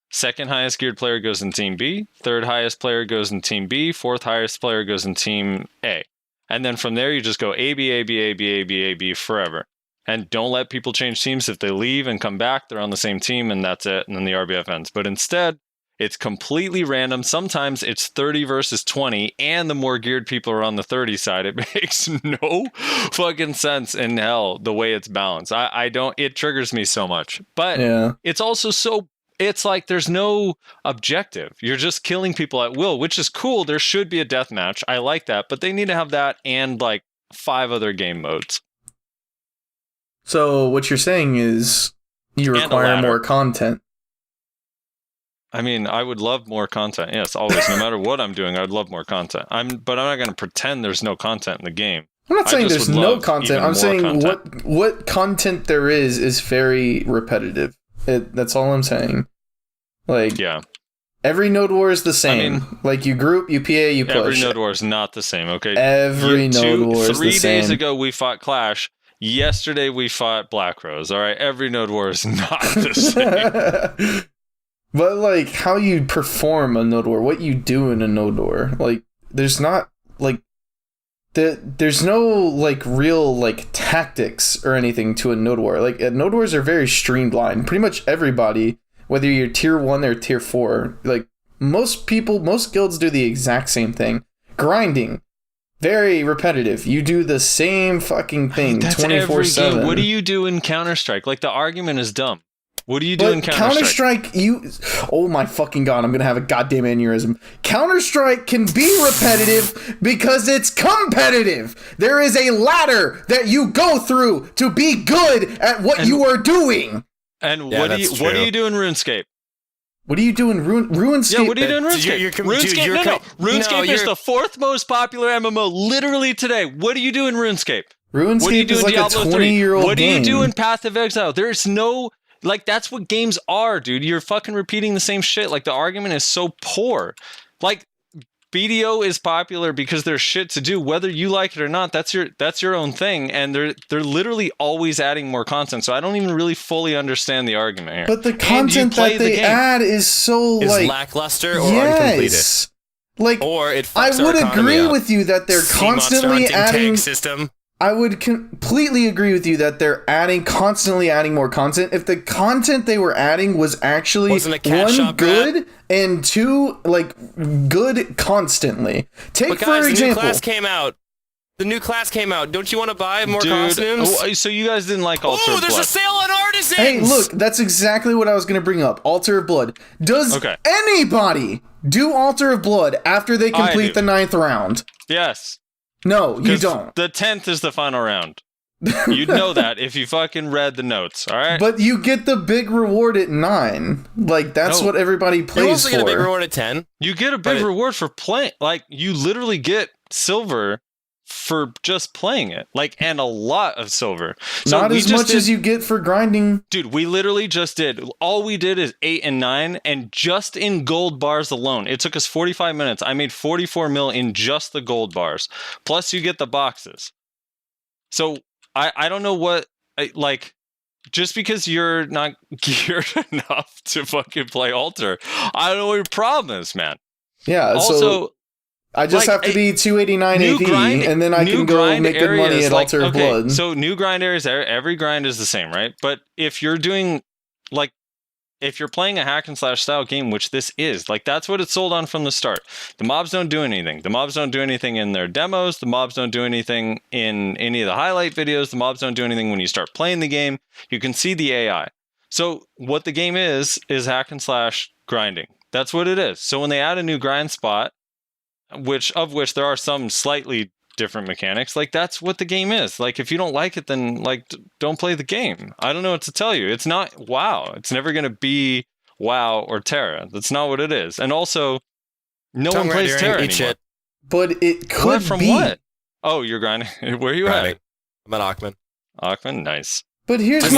second highest geared player goes in Team B, third highest player goes in Team B, fourth highest player goes in Team A. And then from there, you just go A, B, A, B, A, B, A, B, A, B forever. And don't let people change teams. If they leave and come back, they're on the same team, and that's it. And then the RBF ends. But instead, it's completely random. Sometimes it's 30 versus 20, and the more geared people are on the 30 side. It makes no fucking sense in hell the way it's balanced. It triggers me so much. But it's also it's like there's no objective. You're just killing people at will, which is cool. There should be a death match. I like that. But they need to have that and like 5 other game modes. So what you're saying is you require more content. I mean, I would love more content. Yes, always. No matter what I'm doing, I'd love more content. But I'm not going to pretend there's no content in the game. I'm not saying there's no content. I'm saying what content there is very repetitive. That's all I'm saying. Like, yeah. Every node war is the same. I mean, like, you group, you PA, you push. Every node war is not the same, okay? Every node war is the same. 3 days ago, we fought Clash. Yesterday, we fought Black Rose, all right? Every node war is not the same. But, like, how you perform a node war, what you do in a node war, like, there's not, like, there's no, like, real, like, tactics or anything to a node war. Like, node wars are very streamlined. Pretty much everybody, whether you're tier 1 or tier 4, like, most guilds do the exact same thing. Grinding. Very repetitive. You do the same fucking thing 24/7. What do you do in Counter-Strike? Like, the argument is dumb. What do you do in Counter-Strike? Oh my fucking god, I'm gonna have a goddamn aneurysm. Counter-Strike can be repetitive because it's competitive. There is a ladder that you go through to be good at what you are doing. And what do you do in RuneScape? What do you do in RuneScape? Yeah, what do you do in RuneScape? RuneScape is the 4th most popular MMO literally today. What do you do in RuneScape? RuneScape is like a 20-year-old game. What do you do in Path of Exile? There's no... Like, that's what games are, dude. You're fucking repeating the same shit. Like, the argument is so poor. Like, BDO is popular because there's shit to do, whether you like it or not. That's your own thing, and they're literally always adding more content. So I don't even really fully understand the argument here. But the content that they add is so lackluster or uncompleted. Like, or it I would agree with you that they're constantly adding system. I would completely agree with you that they're constantly adding more content. If the content they were adding was actually one, good, and two, like, good constantly. Take, for example, the new class came out. Don't you want to buy more costumes? So you guys didn't like Altar of Blood? Oh, there's a sale on Artisans! Hey, look, that's exactly what I was going to bring up. Altar of Blood. Does anybody do Altar of Blood after they complete the 9th round? Yes. No, you don't. The 10th is the final round. You'd know that if you fucking read the notes, all right? But you get the big reward at 9. Like, that's what everybody plays for. You also get a big reward at 10. You get a big reward for playing. Like, you literally get silver for just playing it. Like, and a lot of silver. So not as much as you get for grinding. Dude, we literally just did. All we did is 8 and 9, and just in gold bars alone, it took us 45 minutes. I made 44 mil in just the gold bars. Plus, you get the boxes. So, I don't know what, like, just because you're not geared enough to fucking play Altar, I don't know what your problem is, man. Yeah, also, so I just have to be 289 AV, and then I can go make good money at Altar of Blood. So new grind areas, every grind is the same, right? But if you're doing, like, if you're playing a hack and slash style game, which this is, like, that's what it's sold on from the start. The mobs don't do anything. The mobs don't do anything in their demos. The mobs don't do anything in any of the highlight videos. The mobs don't do anything when you start playing the game. You can see the AI. So what the game is hack and slash grinding. That's what it is. So when they add a new grind spot, which there are some slightly different mechanics, like that's what the game is. Like if you don't like it, then like don't play the game. I don't know what to tell you. It's not WoW. It's never going to be WoW or Terra. That's not what it is. And also, no one plays Terra anymore. But it could from be. What? Oh, you're grinding. Where are you at? I'm at Ackman. Ackman, nice. But here's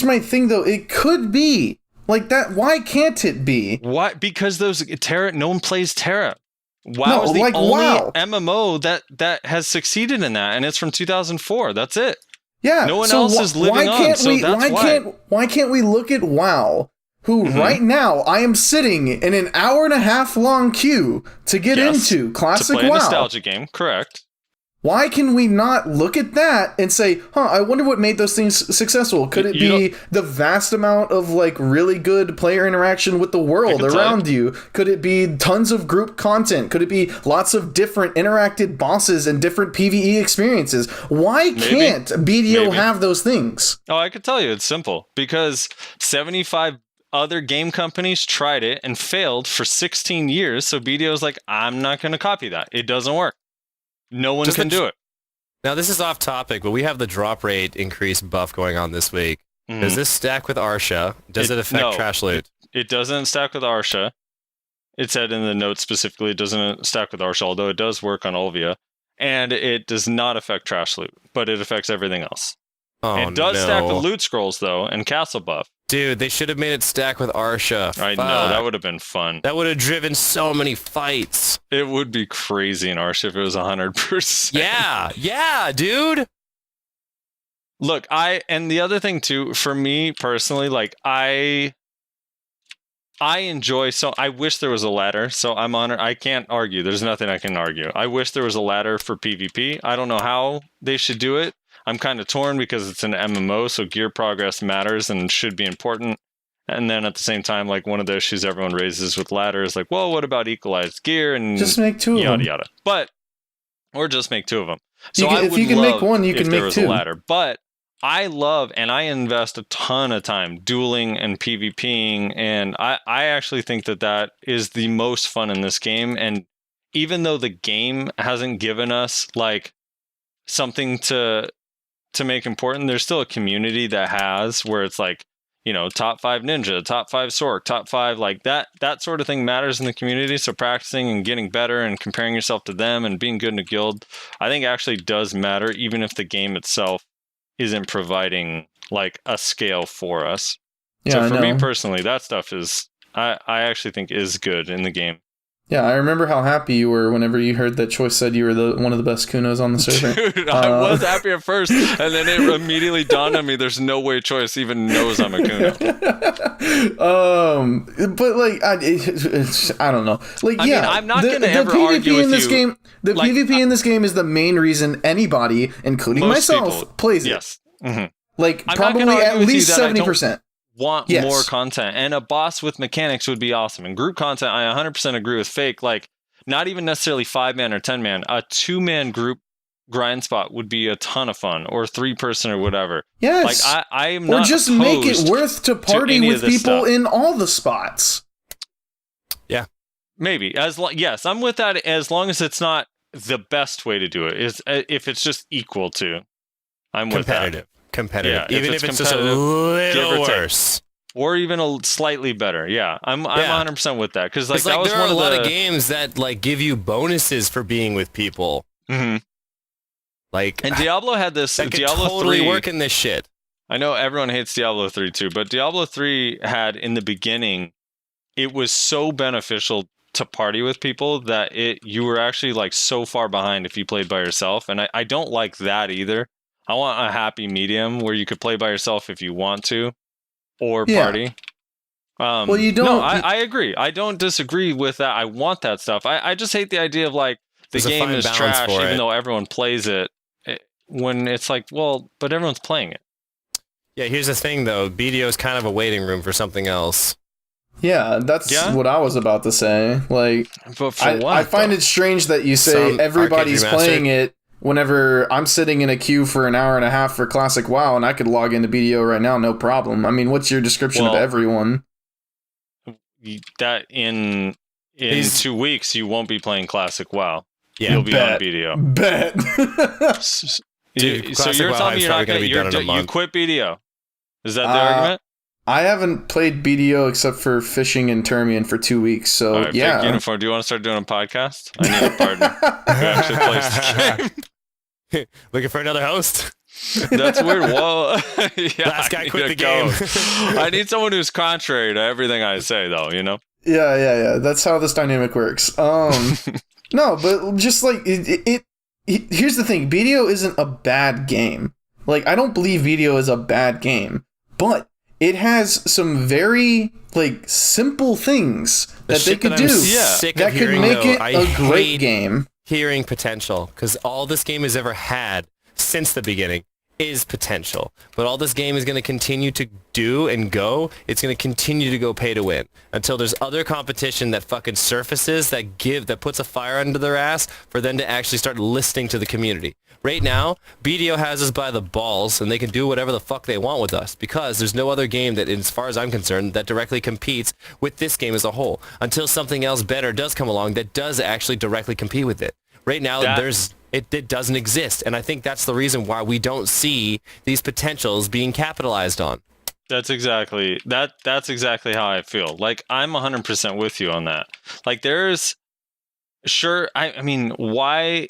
my thing though. It could be like that. Why can't it be? Why? Because those Terra. No one plays Terra. WoW is the only MMO that has succeeded in that, and it's from 2004. That's it. Yeah. No one else is living on. So that's why can't we look at WoW? Who right now I am sitting in an hour and a half long queue to get into classic to play WoW. A nostalgia game, correct? Why can we not look at that and say, I wonder what made those things successful? Could it be the vast amount of like really good player interaction with the world around you? Could it be tons of group content? Could it be lots of different interacted bosses and different PvE experiences? Why can't BDO have those things? Oh, I could tell you, it's simple. Because 75 other game companies tried it and failed for 16 years. So BDO's like, I'm not going to copy that. It doesn't work. No one can do it. Now, this is off topic, but we have the drop rate increase buff going on this week. Does this stack with Arsha? Does it affect trash loot? It doesn't stack with Arsha. It said in the notes specifically it doesn't stack with Arsha, although it does work on Olvia. And it does not affect trash loot, but it affects everything else. It does stack with loot scrolls, though, and castle buff. Dude, they should have made it stack with Arsha. I know, that would have been fun. That would have driven so many fights. It would be crazy in Arsha if it was 100%. Yeah, dude. Look, and the other thing too, for me personally, like I enjoy, so I wish there was a ladder, so I'm on it. I can't argue. There's nothing I can argue. I wish there was a ladder for PvP. I don't know how they should do it. I'm kind of torn because it's an MMO, so gear progress matters and should be important. And then at the same time, like one of the issues everyone raises with ladder is like, well, what about equalized gear and just make two of them, yada. Or just make two of them. So if you can make one, you can make two. A ladder. But I love and I invest a ton of time dueling and PvPing, and I actually think that is the most fun in this game. And even though the game hasn't given us like something to make important, there's still a community that has, where it's like, you know, top 5 ninja, top 5 sork, top 5, like that sort of thing matters in the community. So practicing and getting better and comparing yourself to them and being good in a guild, I think actually does matter, even if the game itself isn't providing like a scale for us. So for me personally, that stuff is, I actually think is good in the game. Yeah, I remember how happy you were whenever you heard that Choice said you were one of the best Kunos on the server. Dude, I was happy at first, and then it immediately dawned on me there's no way Choice even knows I'm a Kuno. But like, I don't know. Like, I mean, I'm not going to ever argue with you. The like, PvP in this game is the main reason anybody, including myself, plays it. Yes. Mm-hmm. Like, probably at least 70%. Want more content, and a boss with mechanics would be awesome. And group content, I 100% agree with Fake. Like, not even necessarily 5-man or 10-man, a 2-man group grind spot would be a ton of fun, or 3-person or whatever. Yes, like I am not. Or just make it worth to party with people in all the spots. Yeah, maybe yes, I'm with that, as long as it's not the best way to do it. Is if it's just equal to, I'm with that. Competitive, yeah, even if it's just a little worse, or even a slightly better. Yeah, I'm 100% with that, because like that was there one are of a lot of games that like give you bonuses for being with people. Mm-hmm. Like, and Diablo had this. That Diablo could totally 3 work in this shit. I know everyone hates Diablo 3 too, but Diablo 3 had, in the beginning, it was so beneficial to party with people that you were actually like so far behind if you played by yourself, and I don't like that either. I want a happy medium where you could play by yourself if you want to, or party. Well, you don't. No, I agree. I don't disagree with that. I want that stuff. I just hate the idea of like the game is trash, even though everyone plays it. When it's like, well, but everyone's playing it. Yeah, here's the thing though. BDO is kind of a waiting room for something else. Yeah, that's what I was about to say. Like, but for what, I find it strange that you say everybody's playing it. whenever I'm sitting in a queue for an hour and a half for Classic WoW, and I could log into BDO right now, no problem. I mean, what's your description of everyone? That in 2 weeks, you won't be playing Classic WoW. Yeah, you'll be on BDO. Bet. Dude, So you're telling me you're not going to you quit BDO? Is that the argument? I haven't played BDO except for fishing and Termian for 2 weeks, so right, yeah. FakeUniform, do you want to start doing a podcast? I need a partner who actually plays the game. Looking for another host? That's weird. Whoa. Yeah, Last guy quit the game. I need someone who's contrary to everything I say, though, you know? Yeah. That's how this dynamic works. No, but just like, here's the thing. BDO isn't a bad game. Like, I don't believe BDO is a bad game, but it has some very, like, simple things that they could do that could make it a great game. Hearing potential, because all this game has ever had since the beginning is potential. But all this game is going to continue to do and go, it's going to continue to go pay to win until there's other competition that fucking surfaces that puts a fire under their ass for them to actually start listening to the community. Right now, BDO has us by the balls, and they can do whatever the fuck they want with us because there's no other game that, as far as I'm concerned, that directly competes with this game as a whole until something else better does come along that does actually directly compete with it. Right now, it doesn't exist, and I think that's the reason why we don't see these potentials being capitalized on. That's exactly how I feel. Like, I'm 100% with you on that. Like, I mean, why...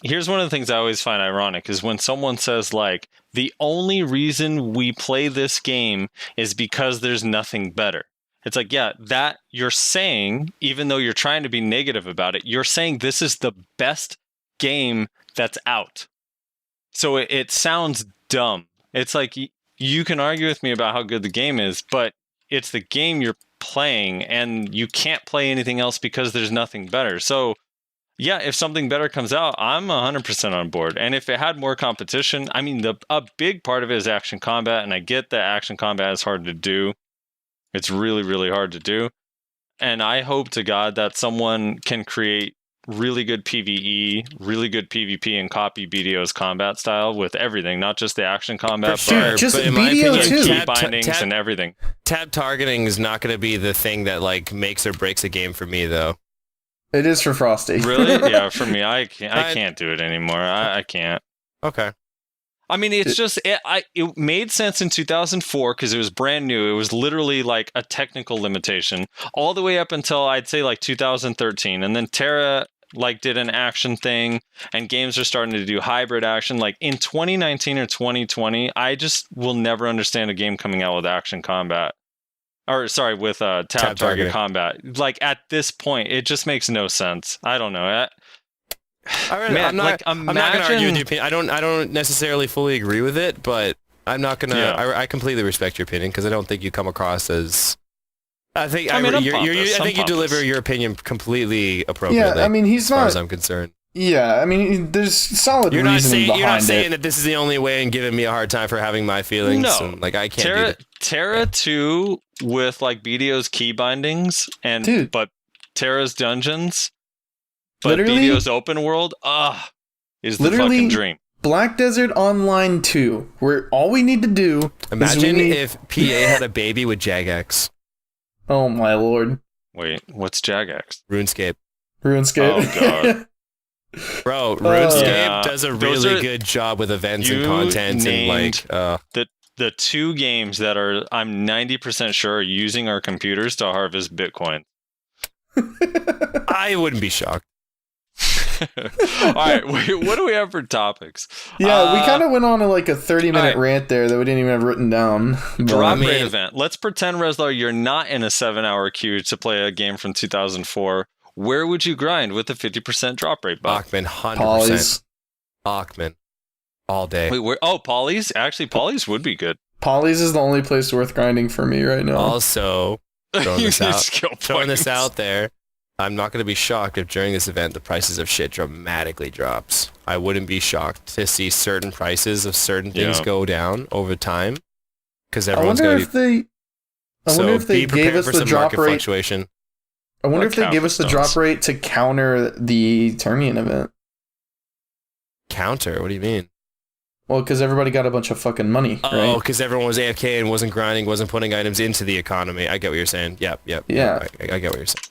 Here's one of the things I always find ironic is when someone says, like, the only reason we play this game is because there's nothing better. It's like, yeah, that you're saying, even though you're trying to be negative about it, you're saying this is the best game that's out. So it sounds dumb. It's like, you can argue with me about how good the game is, but it's the game you're playing, and you can't play anything else because there's nothing better. So, yeah, if something better comes out, I'm 100% on board. And if it had more competition, I mean, a big part of it is action combat, and I get that action combat is hard to do. It's really, really hard to do. And I hope to God that someone can create really good PvE, really good PvP, and copy BDO's combat style with everything, not just the action combat, but just in BDO too. Key bindings and everything. Tab targeting is not going to be the thing that like makes or breaks a game for me, though. It is for Frosty. Really? Yeah, for me, I can't do it anymore. I can't. Okay. I mean, it's just it made sense in 2004 because it was brand new. It was literally like a technical limitation all the way up until I'd say like 2013, and then Terra like did an action thing, and games are starting to do hybrid action. Like in 2019 or 2020, I just will never understand a game coming out with action combat. Or sorry, with tab target combat. Like at this point, it just makes no sense. I don't know. I'm not going to argue with your opinion. I don't necessarily fully agree with it, but I'm not going to. Yeah. I completely respect your opinion because I don't think you come across as. I think you deliver your opinion completely appropriately. Yeah, I mean, he's as far as I'm concerned. Yeah, I mean, there's solid reasoning behind it. You're not saying that this is the only way and giving me a hard time for having my feelings. No, and, like I can't do that. Terra 2 with like BDO's key bindings but Terra's dungeons, but BDO's open world, is the fucking dream. Black Desert Online 2, where all we need to do imagine if PA had a baby with Jagex. Oh my lord. Wait, what's Jagex? RuneScape. Oh god. Bro, RuneScape does a really good job with events and content and like the two games that I'm 90% sure are using our computers to harvest Bitcoin. I wouldn't be shocked. All right, what do we have for topics? Yeah, we kind of went on like a 30-minute rant there that we didn't even have written down. Drop rate event. Let's pretend, Rezlar, you're not in a 7-hour queue to play a game from 2004. Where would you grind with a 50% drop rate? Achman, 100%. Achman. All day. Wait, Polly's? Actually, Polly's would be good. Polly's is the only place worth grinding for me right now. Also, throwing this out there, I'm not going to be shocked if during this event the prices of shit dramatically drops. I wouldn't be shocked to see certain prices of certain things go down over time. Because everyone's going to I wonder if they gave us the drop rate. Fluctuation. I wonder if they give us the drop rate to counter the Termian event. Counter? What do you mean? Well, because everybody got a bunch of fucking money, Oh, right? because everyone was AFK and wasn't grinding, wasn't putting items into the economy. I get what you're saying. Yep. Yeah. I get what you're saying.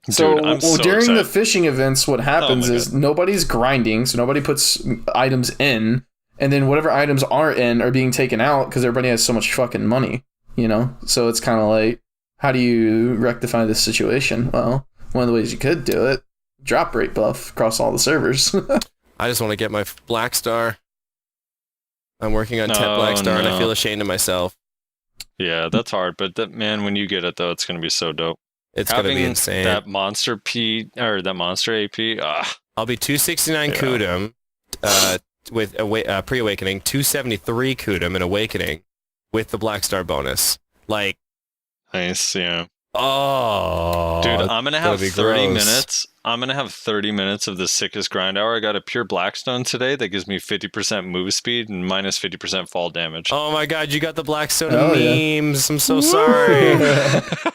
So, Dude, I'm so during excited. the fishing events, what happens my is nobody's grinding, so nobody puts items in, and then whatever items are in are being taken out because everybody has so much fucking money, you know? So it's kind of like, how do you rectify this situation? Well, one of the ways you could do it, drop rate buff across all the servers. I just want to get my Black Star. I'm working on 10 Black Star, and I feel ashamed of myself. Yeah, that's hard. But when you get it, though, it's going to be so dope. It's going to be insane. That monster that monster AP. I'll be 269 Kudum with pre-awakening, 273 Kudum in awakening with the Black Star bonus. Like, Nice, yeah. oh, Dude, I'm going to have 30 gross. minutes. I'm going to have 30 minutes of the sickest grind hour. I got a pure Blackstone today that gives me 50% move speed and minus 50% fall damage. Oh my god, you got the Blackstone yeah. memes. I'm so sorry.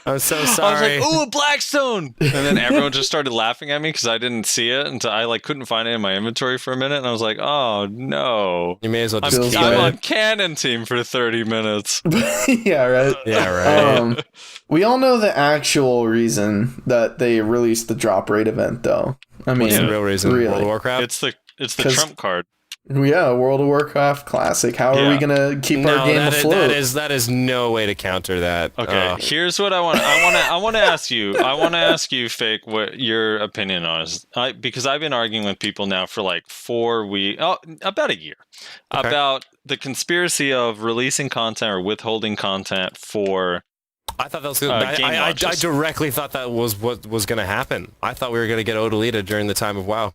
I'm so I sorry. was like, ooh, a Blackstone! And then everyone just started laughing at me because I didn't see it until I couldn't find it in my inventory for a minute. And I was like, oh, no. You may as well I'm, just keep I'm it. on cannon team for 30 minutes. Yeah, right. Yeah, right. We all know the actual reason that they released the drop rate event, though. I mean, What's the real reason? really. World of Warcraft? It's the 'Cause- trump card. Yeah, World of Warcraft Classic. How are we Yeah. gonna keep our game afloat? that is no way to counter that. Okay, here's what I want to ask you. I want to ask you, Fake, what your opinion on is. Because I've been arguing with people now for like 4 weeks, about a year, about the conspiracy of releasing content or withholding content for. I thought that was game I launches. directly thought that was what was going to happen. I thought we were going to get Odalita during the time of WoW.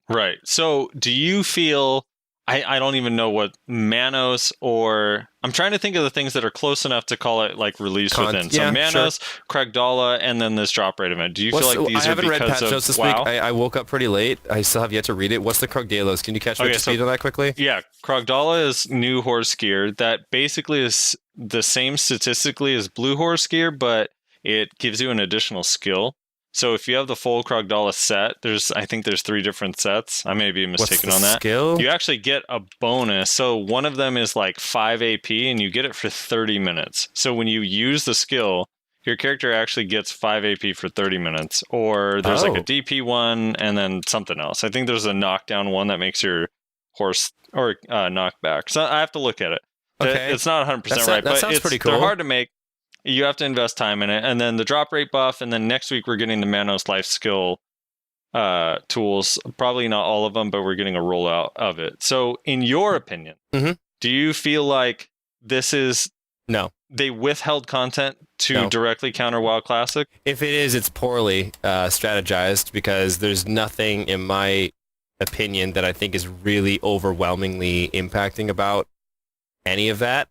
Right. So do you feel, I don't even know what Manos or, I'm trying to think of the things that are close enough to call it like release within. So yeah, Manos, Krogdala, and then this drop rate event. Do you feel like these I are haven't read because patch of notes this WoW? week. I woke up pretty late. I still have yet to read it. What's the Krogdalos? Can you catch me up to speed on that quickly? Yeah, Krogdala is new horse gear that basically is the same statistically as blue horse gear, but it gives you an additional skill. So if you have the full Krogdala set, I think there's 3 different sets. I may be mistaken on that. Skill? You actually get a bonus. So one of them is like 5 AP and you get it for 30 minutes. So when you use the skill, your character actually gets 5 AP for 30 minutes. Or there's like a DP one and then something else. I think there's a knockdown one that makes your horse or knockback. So I have to look at it. Okay. It's not 100% right, that but sounds pretty cool. They're hard to make. You have to invest time in it. And then the drop rate buff, and then next week we're getting the Manos life skill tools. Probably not all of them, but we're getting a rollout of it. So in your opinion, do you feel like this is... No. They withheld content to directly counter WoW Classic? If it is, it's poorly strategized because there's nothing, in my opinion, that I think is really overwhelmingly impacting about any of that,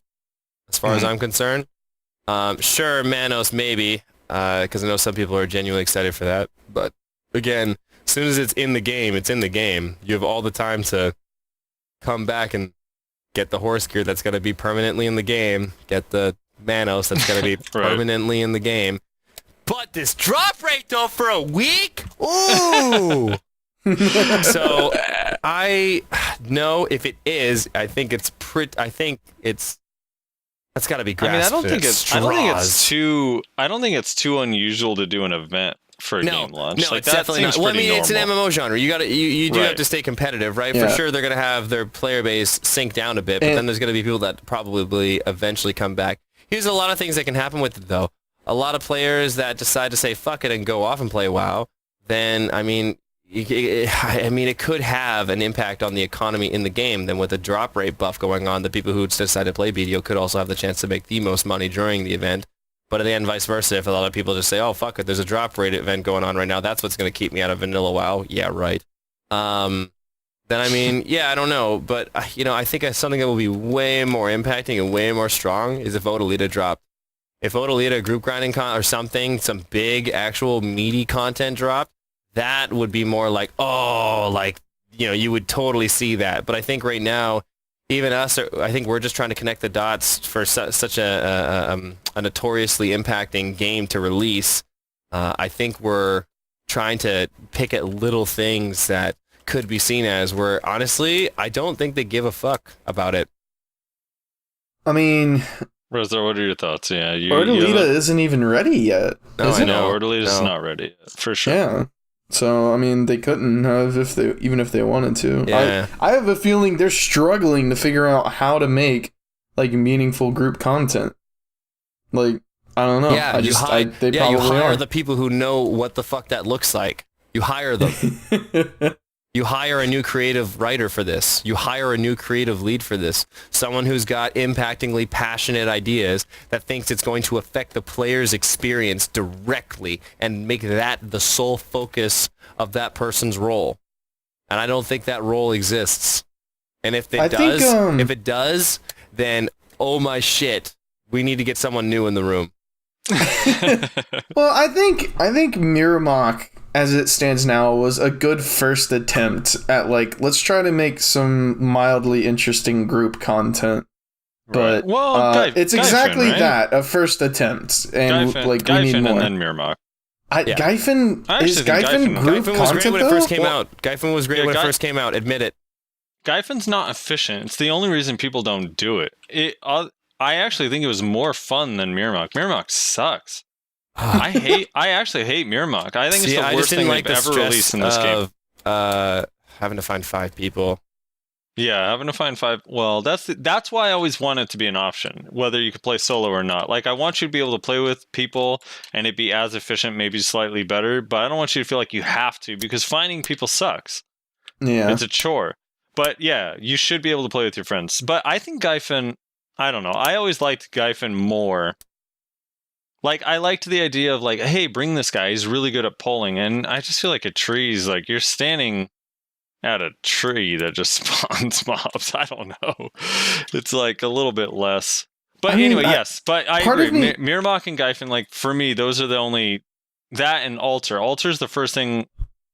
as far as I'm concerned. Sure, Manos maybe, because I know some people are genuinely excited for that. But again, as soon as it's in the game, it's in the game. You have all the time to come back and get the horse gear that's going to be permanently in the game. Get the Manos that's going to be permanently in the game. But this drop rate though for a week? Ooh! So I know if it is, I think it's that's got to be grasped. I mean, I don't think it's too unusual to do an event for a game launch. No, like, it's that definitely seems not. Well, I pretty mean, it's an normal. MMO genre. You do have to stay competitive, right? Yeah. For sure, they're going to have their player base sink down a bit, but then there's going to be people that probably eventually come back. Here's a lot of things that can happen with it, though. A lot of players that decide to say fuck it and go off and play WoW, then, I mean, it could have an impact on the economy in the game. Then with a drop rate buff going on, the people who decide to play BDO could also have the chance to make the most money during the event. But at the end, vice versa, if a lot of people just say, oh, fuck it, there's a drop rate event going on right now, that's what's going to keep me out of vanilla WoW. Yeah, right. Then, I mean, yeah, I don't know. But, I think something that will be way more impacting and way more strong is if Odalita dropped. If Odalita group grinding or something, some big, actual, meaty content dropped, that would be more like, you would totally see that. But I think right now, even us, I think we're just trying to connect the dots for such a notoriously impacting game to release. I think we're trying to pick at little things that could be seen as, where honestly, I don't think they give a fuck about it. I mean, Rezlar, what are your thoughts? Yeah, Ordalita isn't even ready yet. No, is I it? know. No, Ordalita's No. not ready yet, for sure. Yeah. So I mean, they couldn't have if they wanted to. Yeah. I have a feeling they're struggling to figure out how to make like meaningful group content. Like I don't know. Yeah, they you probably hire are. the people who know what the fuck that looks like. You hire them. You hire a new creative writer for this. You hire a new creative lead for this. Someone who's got impactingly passionate ideas that thinks it's going to affect the player's experience directly and make that the sole focus of that person's role. And I don't think that role exists. And if it does, then oh my shit, we need to get someone new in the room. Well, I think Miramok, as it stands now, was a good first attempt at like, let's try to make some mildly interesting group content. But Right. Well, it's Gaifen, exactly right? that, a first attempt, and Gaifen, like we need Gaifen more. and then Miramok. Yeah. Gaifen I actually is think Gaifen Gaifen group Gaifen was great content when it though? first came Well, out. Gaifen was great Yeah, when it first came out. Admit it. Gaifen's not efficient. It's the only reason people don't do it. I actually think it was more fun than Miramok. Miramok sucks. I actually hate Miramok. I think it's the worst thing they've ever released in this game. Having to find 5 people. Yeah, having to find 5. Well, that's why I always want it to be an option, whether you could play solo or not. Like, I want you to be able to play with people and it be as efficient, maybe slightly better, but I don't want you to feel like you have to, because finding people sucks. yeah. It's a chore. But yeah, you should be able to play with your friends. But I think Gaifen, I don't know. I always liked Gaifen more. Like, I liked the idea of like, hey, bring this guy. He's really good at polling. And I just feel like a tree's like, you're standing at a tree that just spawns mobs. I don't know. It's like a little bit less. But I mean, anyway, yes. But I part agree. of me- Miramok and Gaifen, like, for me, those are the only... That and Alter. Alter's the first thing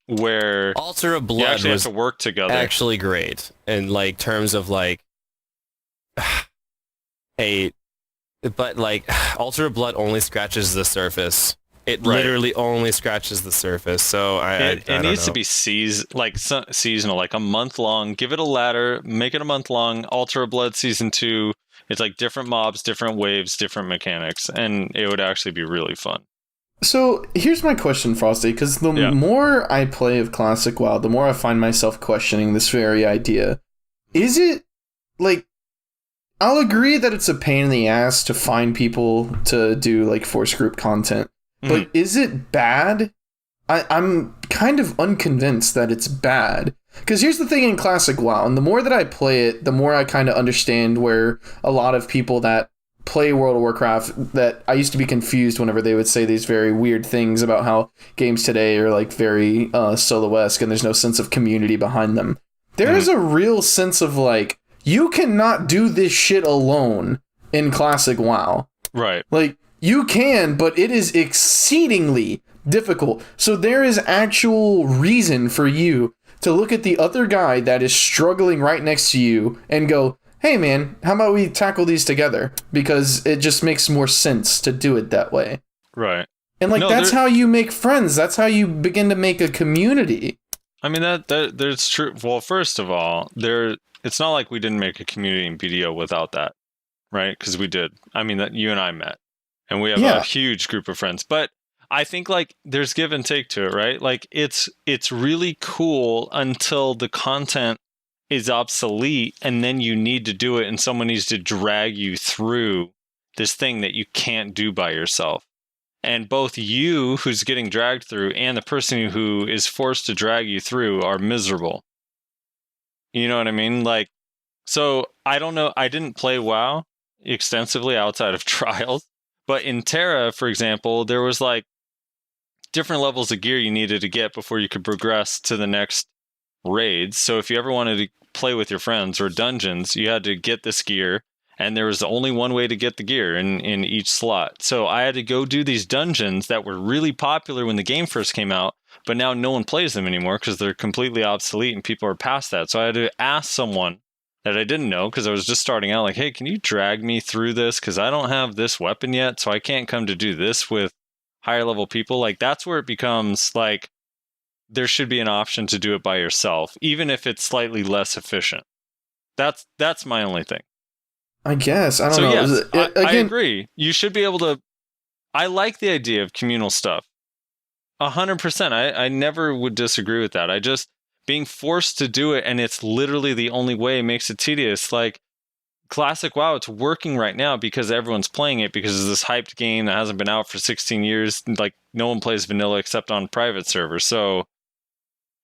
where Altar of you Blood actually have was to work together. actually great in like terms of like but like Altar of Blood only scratches the surface. It Right. literally only scratches the surface. So It needs to be seasonal, like a month long. Give it a ladder, make it a month long. Altar of Blood Season 2. It's like different mobs, different waves, different mechanics, and it would actually be really fun. So here's my question, Frosty, because the more I play of Classic WoW, the more I find myself questioning this very idea. Is it, like, I'll agree that it's a pain in the ass to find people to do, like, force group content, but is it bad? I'm kind of unconvinced that it's bad. Because here's the thing in Classic WoW, and the more that I play it, the more I kind of understand where a lot of people that play World of Warcraft, that I used to be confused whenever they would say these very weird things about how games today are like very solo-esque and there's no sense of community behind them. There is a real sense of like, you cannot do this shit alone in Classic WoW. Right. Like, you can, but it is exceedingly difficult. So there is actual reason for you to look at the other guy that is struggling right next to you and go, hey man, how about we tackle these together? Because it just makes more sense to do it that way. Right. And like, that's how you make friends. That's how you begin to make a community. I mean, that's true. Well, first of all, it's not like we didn't make a community in BDO without that, right? Because we did. I mean, that you and I met, and we have a huge group of friends. But I think like there's give and take to it, right? Like it's really cool until the content is obsolete, and then you need to do it, and someone needs to drag you through this thing that you can't do by yourself. And both you, who's getting dragged through, and the person who is forced to drag you through are miserable. You know what I mean? Like, so I don't know. I didn't play WoW extensively outside of Trials, but in Terra, for example, there was like different levels of gear you needed to get before you could progress to the next raids. So if you ever wanted to play with your friends or dungeons, you had to get this gear, and there was only one way to get the gear in each slot. So I had to go do these dungeons that were really popular when the game first came out, but now no one plays them anymore because they're completely obsolete and people are past that. So I had to ask someone that I didn't know, because I was just starting out, like, hey, can you drag me through this? Because I don't have this weapon yet, so I can't come to do this with higher level people. Like, that's where it becomes like there should be an option to do it by yourself, even if it's slightly less efficient. That's my only thing. I guess. I don't know. Yes, I agree. You should be able to. I like the idea of communal stuff. 100%. I never would disagree with that. I just being forced to do it, and it's literally the only way, makes it tedious. Like Classic WoW, it's working right now because everyone's playing it because it's this hyped game that hasn't been out for 16 years. Like no one plays vanilla except on private servers. So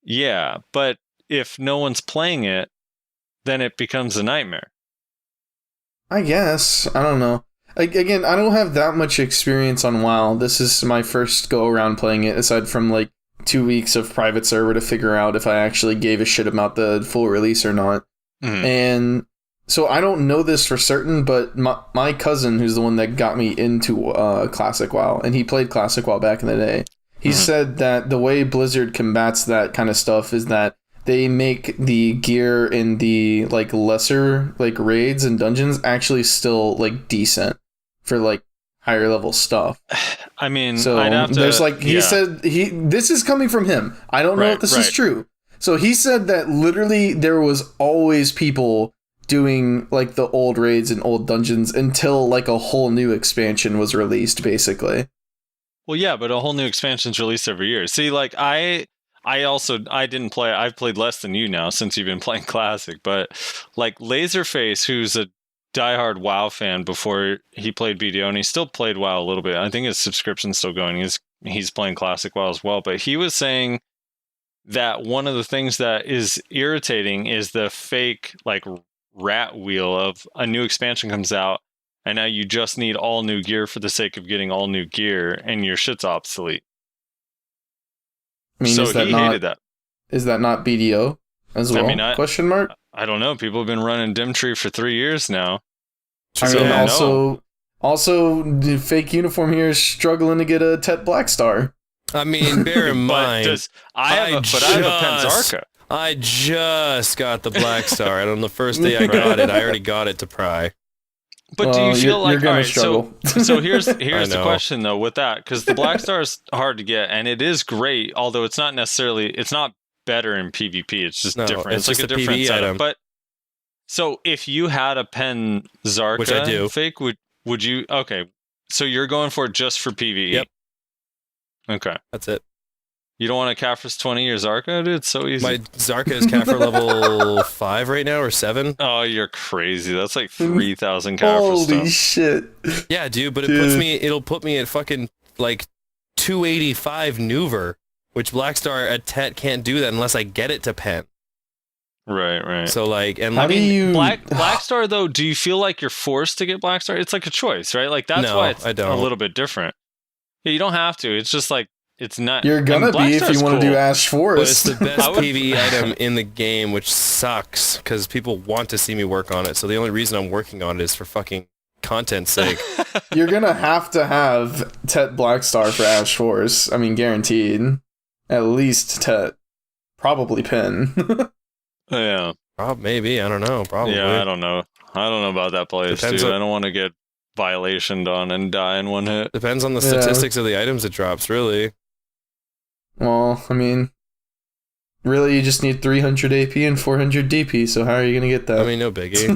yeah, but if no one's playing it, then it becomes a nightmare. I guess. I don't know. Again, I don't have that much experience on WoW. This is my first go around playing it, aside from like 2 weeks of private server to figure out if I actually gave a shit about the full release or not. Mm-hmm. And so I don't know this for certain, but my cousin, who's the one that got me into Classic WoW, and he played Classic WoW back in the day, he said that the way Blizzard combats that kind of stuff is that they make the gear in the like lesser like raids and dungeons actually still like decent for like higher level stuff. I mean, so I'd have to, there's like he said this is coming from him. I don't know if this is true. So he said that literally there was always people doing like the old raids and old dungeons until like a whole new expansion was released, basically. Well, yeah, but a whole new expansion's released every year. See, like I didn't play. I've played less than you now since you've been playing Classic. But like Laserface, who's a diehard WoW fan before he played BDO, and he still played WoW a little bit. I think his subscription's still going. He's playing Classic WoW as well. But he was saying that one of the things that is irritating is the fake like rat wheel of a new expansion comes out, and now you just need all new gear for the sake of getting all new gear, and your shit's obsolete. I mean, so is that he hated that. Is that not BDO as well? I mean, question mark? I don't know. People have been running Dimtree for 3 years now. I mean, also, the fake uniform here is struggling to get a Tet Blackstar. I mean, bear in mind, I have a Penzarka. I just got the Black Star, and on the first day I got it, I already got it to pry. But do you feel like, you're all right, struggle. so here's the question though with that, because the Black Star is hard to get, and it is great, although it's not better in PvP. It's just different. It's like a different setup. Item. But so if you had a Penzarka, which I do, fake, would you? Okay, so you're going for it just for PvE. Yep. Okay, that's it. You don't want a Kaffir's 20 your Zarka, dude? It's so easy. My Zarka is Kaffir level 5 right now, or 7. Oh, you're crazy. That's like 3,000 Kaffir stuff. Holy shit. Yeah, dude, but it'll put me at fucking like 285 Nuver, which Blackstar at Tet can't do that unless I get it to Pen. Right. So like, and Blackstar though, do you feel like you're forced to get Blackstar? It's like a choice, right? Like that's why it's a little bit different. Yeah, you don't have to. It's just like, it's not. You're gonna be if you want to do Ash Forest. But it's the best PvE item in the game, which sucks because people want to see me work on it. So the only reason I'm working on it is for fucking content's sake. You're gonna have Tet Blackstar for Ash Forest. I mean, guaranteed. At least Tet. Probably Pin. Yeah. Maybe. I don't know. Probably. Yeah, I don't know. I don't know about that place, dude. I don't want to get violationed on and die in one hit. Depends on the statistics of the items it drops, really. Well, I mean, really, you just need 300 AP and 400 DP, so how are you going to get that? I mean, no biggie.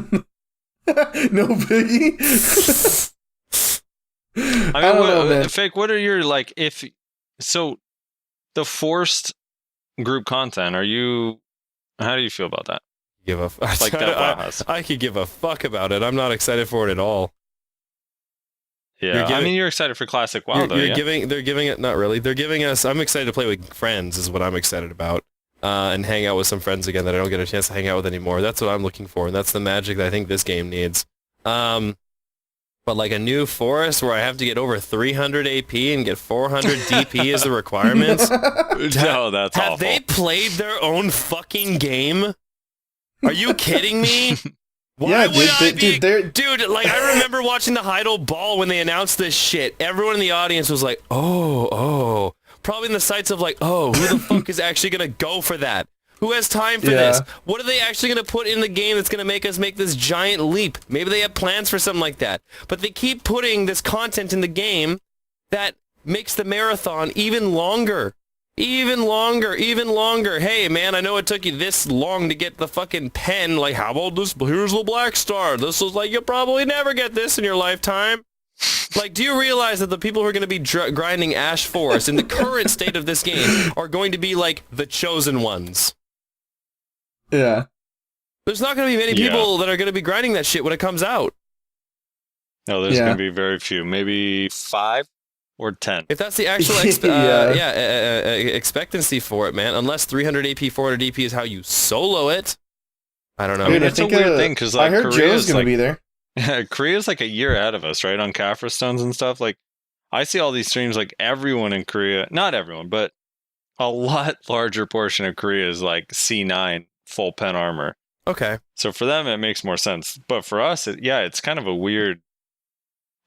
No biggie? I don't know, Fake, what are your, like, so, the forced group content, how do you feel about that? Like that I could give a fuck about it. I'm not excited for it at all. Yeah, I mean, you're excited for Classic WoW, though, they're giving it, not really. They're giving us, I'm excited to play with friends, is what I'm excited about. And hang out with some friends again that I don't get a chance to hang out with anymore. That's what I'm looking for, and that's the magic that I think this game needs. But like a new forest where I have to get over 300 AP and get 400 DP as the requirements? No, that's awful. Have they played their own fucking game? Are you kidding me? Why would I be... Dude, like, I remember watching the Heidel Ball when they announced this shit. Everyone in the audience was like, oh. Probably in the sights of like, who the fuck is actually going to go for that? Who has time for this? What are they actually going to put in the game that's going to make us make this giant leap? Maybe they have plans for something like that. But they keep putting this content in the game that makes the marathon even longer. Even longer. Hey, man, I know it took you this long to get the fucking pen. Like, how about this? Here's the Black Star. This was like, you'll probably never get this in your lifetime. Like, do you realize that the people who are going to be grinding Ash Forest in the current state of this game are going to be, like, the chosen ones? Yeah. There's not going to be many people that are going to be grinding that shit when it comes out. No, there's going to be very few. Maybe 5 or 10. If that's the actual expectancy for it, man. Unless 300 AP, 400 AP is how you solo it. I don't know. I mean, it's a weird thing because like, I heard Joe's going to be there. Korea's like a year ahead of us, right? On Kafra stones and stuff. Like, I see all these streams, like everyone in Korea, not everyone, but a lot larger portion of Korea is like C9 full pen armor. Okay. So for them, it makes more sense. But for us, it's kind of a weird.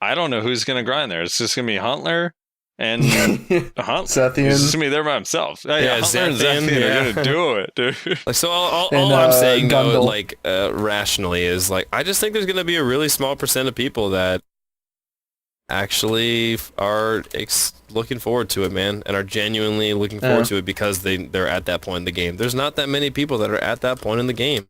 I don't know who's going to grind there. It's just going to be Huntler and Zethian. He's just going to be there by himself. Yeah, Huntler and Zethian are going to do it, dude. Like, so all I'm saying, though, like, rationally is, like, I just think there's going to be a really small percent of people that actually are looking forward to it, man, and are genuinely looking forward to it because they're at that point in the game. There's not that many people that are at that point in the game.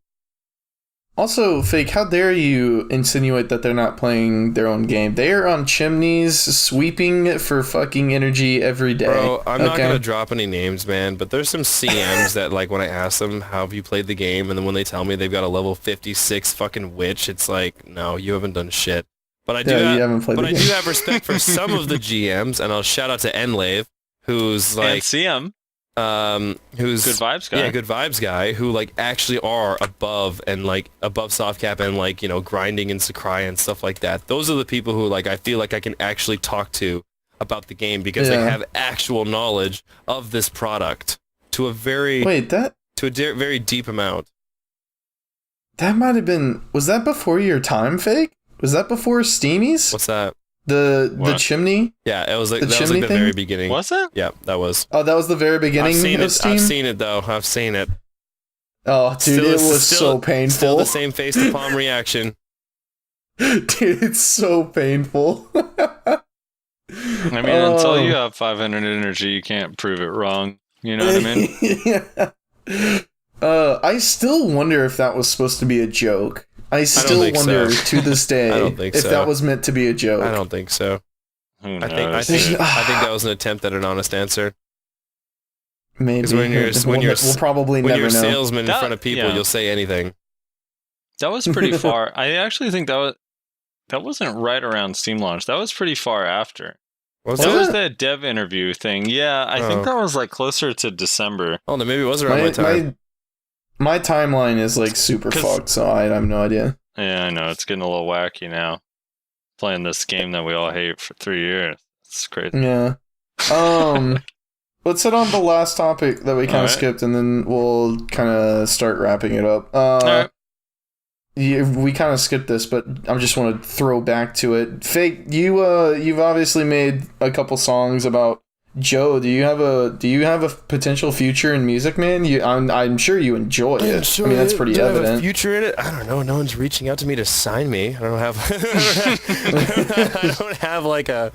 Also, Fake, how dare you insinuate that they're not playing their own game? They are on chimneys sweeping for fucking energy every day. Bro, I'm not going to drop any names, man, but there's some CMs that, like, when I ask them, how have you played the game, and then when they tell me they've got a level 56 fucking witch, it's like, no, you haven't done shit. But I do have respect for some of the GMs, and I'll shout out to Enlave, who's like... And CM. Who's good vibes guy. Yeah, good vibes guy who like actually are above soft cap and like, you know, grinding in Sakurai and stuff like that. Those are the people who like I feel like I can actually talk to about the game because they have actual knowledge of this product to a very very deep amount. That might have been. Was that before your time, Fake? Was that before Steamies? What's that? The chimney? Yeah, it was like that was like the very beginning. Was it? Yeah, that was. Oh, that was the very beginning of Steam? I've seen it though. I've seen it. Oh, dude, it was so painful. Still the same face to palm reaction. Dude, it's so painful. I mean, until you have 500 energy, you can't prove it wrong. You know what I mean? Yeah. I still wonder if that was supposed to be a joke. I still wonder to this day if that was meant to be a joke. I don't think so. Who knows? I think that was an attempt at an honest answer. Maybe. Because when you're a salesman in front of people, you'll say anything. That was pretty far. I actually think that wasn't right around Steam launch. That was pretty far after. Was that dev interview thing? Yeah, I think that was like closer to December. Oh, then maybe it was around my time. My timeline is like super fucked, so I have no idea. Yeah, I know. It's getting a little wacky now. Playing this game that we all hate for 3 years. It's crazy. Yeah. Let's hit on the last topic that we kind of skipped, and then we'll kind of start wrapping it up. Alright. We kind of skipped this, but I just want to throw back to it. Fake, you've obviously made a couple songs about Joe. Do you have a potential future in music, man? I'm sure you enjoy it. I mean, that's pretty evident. Have a future in it? I don't know. No one's reaching out to me to sign me. I don't have. I don't have like a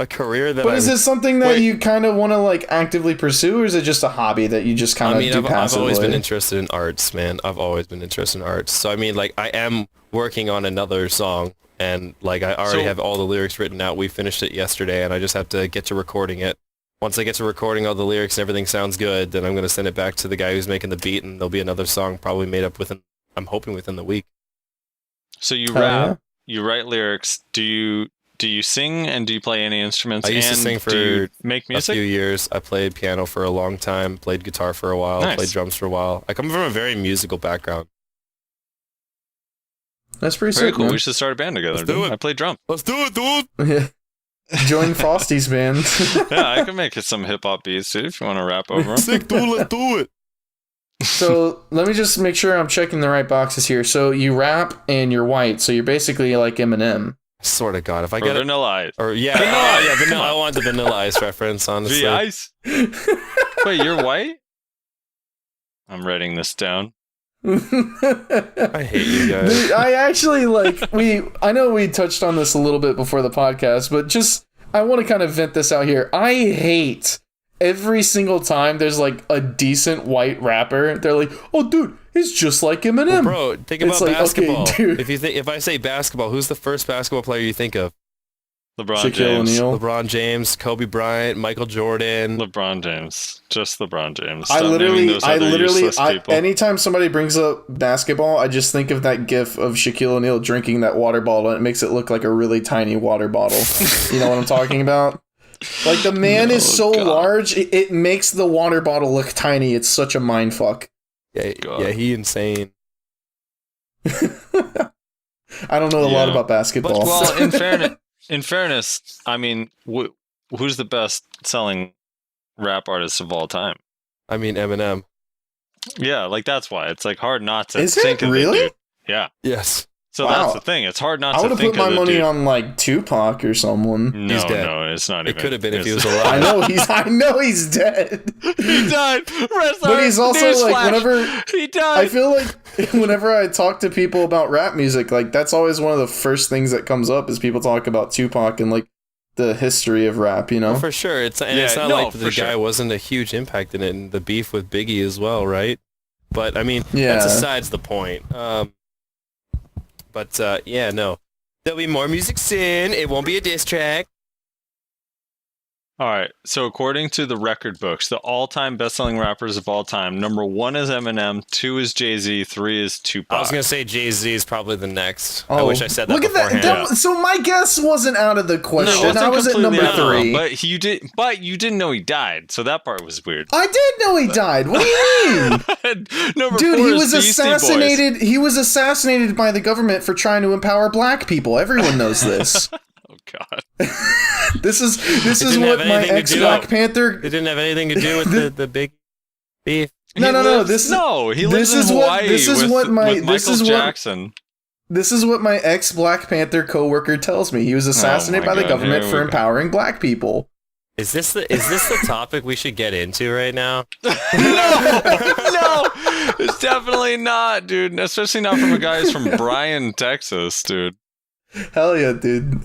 career that. But is it something that you kind of want to like actively pursue, or is it just a hobby that you just kind of do passively? I've always been interested in arts, man. I've always been interested in arts. So I mean, like, I am working on another song, and like I already have all the lyrics written out. We finished it yesterday, and I just have to get to recording it. Once I get to recording all the lyrics and everything sounds good, then I'm going to send it back to the guy who's making the beat, and there'll be another song probably made up I'm hoping within the week. So you rap, you write lyrics. Do you sing, and do you play any instruments? I used to sing for make music? a few years. I played piano for a long time, played guitar for a while, played drums for a while. I come from a very musical background. That's pretty very sick, cool. man. We should start a band together. Let's do it. I play drum. Let's do it, dude. Join Frosty's band. Yeah, I can make it some hip hop beats too if you want to rap over them. Sick, dude. Let's do it. So let me just make sure I'm checking the right boxes here. So you rap and you're white, so you're basically like Eminem. I swear to God, if I or get Vanilla Ice. Or Vanilla. I want the Vanilla Ice reference, honestly. The ice. Wait, you're white? I'm writing this down. I hate you guys. Dude, I actually I know we touched on this a little bit before the podcast, but just I want to kind of vent this out here. I hate every single time there's like a decent white rapper, they're like, "Oh, dude, he's just like Eminem." Well, bro, think about like, basketball. okay, dude. If I say basketball, who's the first basketball player you think of? LeBron Shaquille James. O'Neal. LeBron James, Kobe Bryant, Michael Jordan. LeBron James. Just LeBron James. I Stop naming literally, those other useless people. anytime somebody brings up basketball, I just think of that gif of Shaquille O'Neal drinking that water bottle, and it makes it look like a really tiny water bottle. You know what I'm talking about? Like, the man is so large, it makes the water bottle look tiny. It's such a mind fuck. Yeah, he insane. I don't know a lot about basketball. But, well, in fairness, I mean, who's the best selling rap artist of all time? I mean, Eminem. Yeah, like that's why it's like hard not to Is think it of really? it, dude. Yeah. Yes. So Wow. that's the thing. It's hard not I to would have think put my of the money dude. on like Tupac or someone. No, He's dead. no, it's not It even. could have been if he was it's- alive. I know he's dead. He died. Rezlar, But he's also like, newsflash, whenever he died. I feel like whenever I talk to people about rap music, like that's always one of the first things that comes up is people talk about Tupac and like the history of rap, you know? For sure. It's not no, like for the guy sure. wasn't a huge impact in it, and the beef with Biggie as well, right? But I mean, Yeah. that's besides the point. Yeah, no. There'll be more music soon. It won't be a diss track. All right. So according to the record books, the all-time best-selling rappers of all time, number 1 is Eminem, 2 is Jay-Z, 3 is Tupac. I was gonna say Jay-Z is probably the next. I Oh, wish I said that look at beforehand. that. So my guess wasn't out of the question. No, it wasn't I was at completely number out of the 3. realm, but you didn't know he died, so that part was weird. I did know he died. What do you mean? Number Dude, 4 he is was Beastie Boys. assassinated. He was assassinated by the government for trying to empower black people. Everyone knows this. Oh God. This is didn't what have my anything to ex do- Black Panther. It didn't have anything to do with the big beef. No. He lives in Hawaii with Michael Jackson. This is what my ex Black Panther coworker tells me. He was assassinated my by the God, government here for we go. empowering black people. Is this the topic we should get into right now? No, it's definitely not, dude. Especially not from a guy who's from Bryan, Texas, dude. Hell yeah, dude.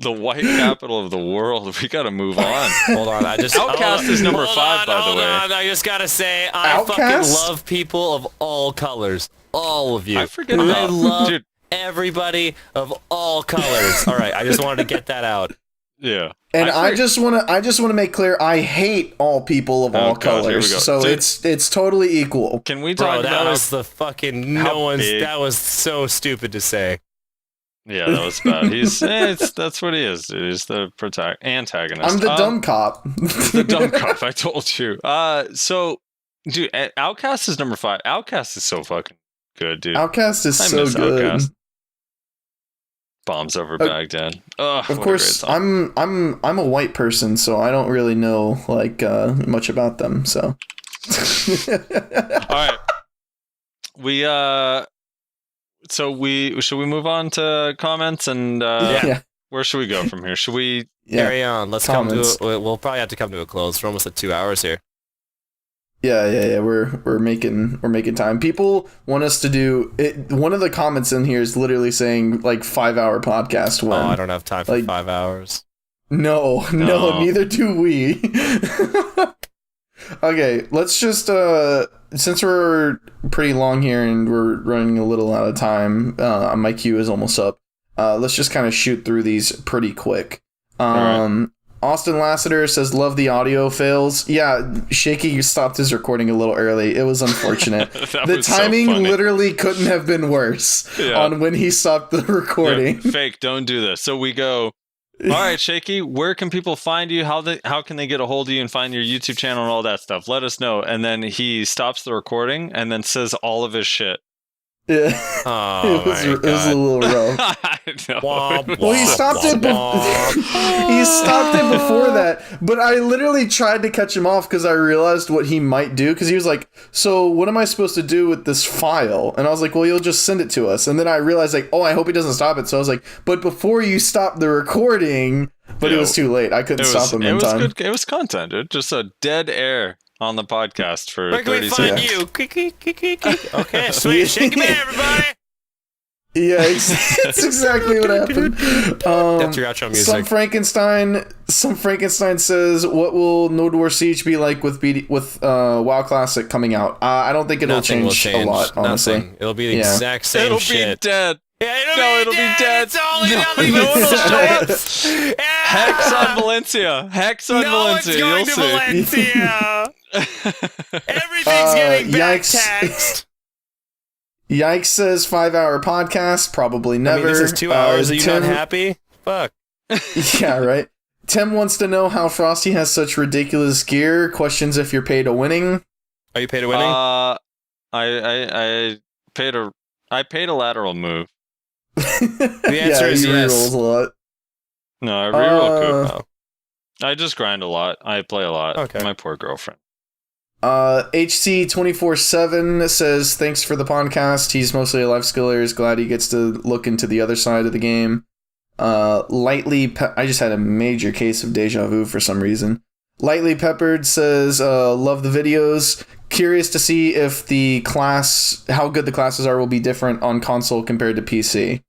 The white capital of the world. We gotta move on. Hold on, Outkast is number 5, by the way. I just gotta say, I fucking Outkast? love people of all colors. All of you. I forget about I love dude. everybody of all colors. All right, I just wanted to get that out. Yeah. And I just want to make clear, I hate all people of all God, here we colors. go. So Dude. it's totally equal. Can we Bro, talk that about was the fucking how big- that was so stupid to say. Yeah, that was bad. He's that's what he is, dude. He's the antagonist. I'm the dumb cop. The dumb cop. I told you. So, dude, Outkast is number 5. Outkast is so fucking good, dude. Outkast is I so miss good. Outkast. Bombs over Baghdad. Ugh, Of what a course, great song. I'm a white person, so I don't really know like much about them. So, All right. Should we move on to comments and yeah. where should we go from here? Should we? Carry on. Let's Comments. we'll probably have to come to a close. We're almost at 2 hours here. Yeah. We're making time. People want us to do it. One of the comments in here is literally saying like 5-hour podcast. When I don't have time for like- 5 hours. No, neither do we. Okay, let's just since we're pretty long here and we're running a little out of time, my queue is almost up. Let's just kind of shoot through these pretty quick. Austin Lassiter says, love the audio fails. Yeah, Shaky stopped his recording a little early. It was unfortunate. That The was so timing funny. literally couldn't have been worse Yeah. on when he stopped the recording. Yeah, fake, don't do this. So we go, all right, Shaky, where can people find you? How can they get a hold of you and find your YouTube channel and all that stuff? Let us know. And then he stops the recording and then says all of his shit. Yeah. Oh, it was a little rough. I know. Well, he stopped it. He stopped it before that, but I literally tried to catch him off because I realized what he might do. Because he was like, "So, what am I supposed to do with this file?" And I was like, "Well, you'll just send it to us." And then I realized, like, "Oh, I hope he doesn't stop it." So I was like, "But before you stop the recording," but it was too late. I couldn't stop him in time. Good. It was content, dude. Just a dead air on the podcast for Where can 30 we find seconds. you? Okay, sweet. Shake it, everybody. Yeah, it's exactly what happened. That's your outro music. Some Frankenstein says, "What will No Door Siege be like with WoW Classic coming out?" I don't think it'll Nothing will change a lot. Honestly, Nothing. It'll be the exact same It'll shit. be dead. Yeah, it'll be dead. It's only nothing No but one will show sucks. up. Hex on Valencia. Hex on Valencia. It's going You'll to see. Valencia. Everything's getting back yikes. taxed. Yikes says 5-hour podcast. Probably never. I mean, this is 2 hours. Are you Tim, not happy? Fuck. Yeah, right. Tim wants to know how Frosty has such ridiculous gear. Questions if you're paid a winning. Are you paid a winning? I paid a lateral move. The answer is he yes. rerolls a lot. No, I reroll Oh. I just grind a lot. I play a lot. Okay. My poor girlfriend. HC247 says, thanks for the podcast. He's mostly a life skiller. He's glad he gets to look into the other side of the game. I just had a major case of deja vu for some reason. Lightly Peppered says, love the videos. Curious to see if how good the classes are will be different on console compared to PC.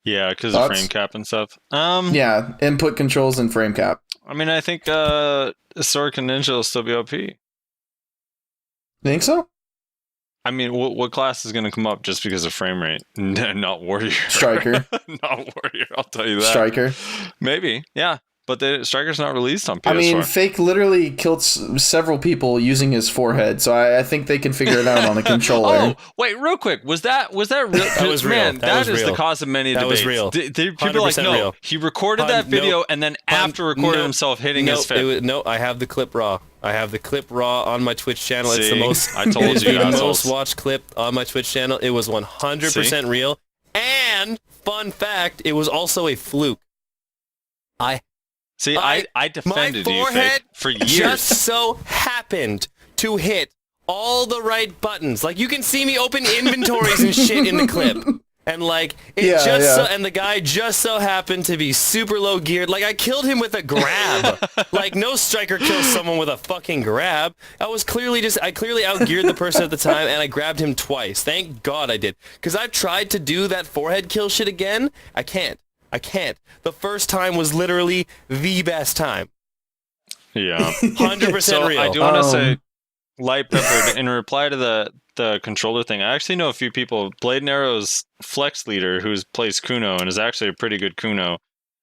Yeah, because of frame cap and stuff. Yeah, input controls and frame cap. I mean, I think Sword and Ninja will still be OP. Think so? I mean, what class is going to come up just because of frame rate? Not Warrior. Striker. Not Warrior, I'll tell you that. Striker. Maybe, yeah. But Striker's not released on PS4. I mean, Fake literally killed several people using his forehead, so I think they can figure it out on a controller. Oh, wait, real quick. Was that real? That was real. Man, That was the real. cause of many That debates. was real. People are like, no, real. he recorded that video and then after recorded himself hitting his face. No, I have the clip raw. I have the clip raw on my Twitch channel. It's the most. I told it's you, the assholes. most watched clip on my Twitch channel. It was 100% real. And fun fact, it was also a fluke. I defended my you, forehead Fake, for years. just so happened to hit all the right buttons. Like, you can see me open inventories and shit in the clip. And like, and the guy just so happened to be super low geared. Like, I killed him with a grab. Like, no striker kills someone with a fucking grab. I clearly outgeared the person at the time, and I grabbed him twice. Thank God I did. Because I've tried to do that forehead kill shit again. I can't. The first time was literally the best time. Yeah. 100% So real. I do want to say, Light Peppered, in reply to the controller thing, I actually know a few people. Blade and Arrow's flex leader, who plays Kuno and is actually a pretty good Kuno,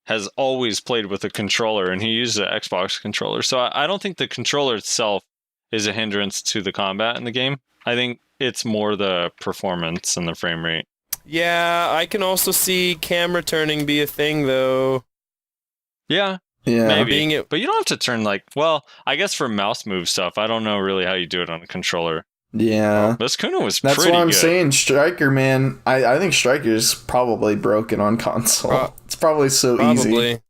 has always played with a controller, and he uses an Xbox controller. So I don't think the controller itself is a hindrance to the combat in the game. I think it's more the performance and the frame rate. Yeah, I can also see camera turning be a thing, though. Yeah. Maybe. But you don't have to turn I guess for mouse move stuff, I don't know really how you do it on a controller. Yeah. This Kuno was That's pretty what I'm good. saying. Striker, man. I think Striker's probably broken on console. It's probably so easy.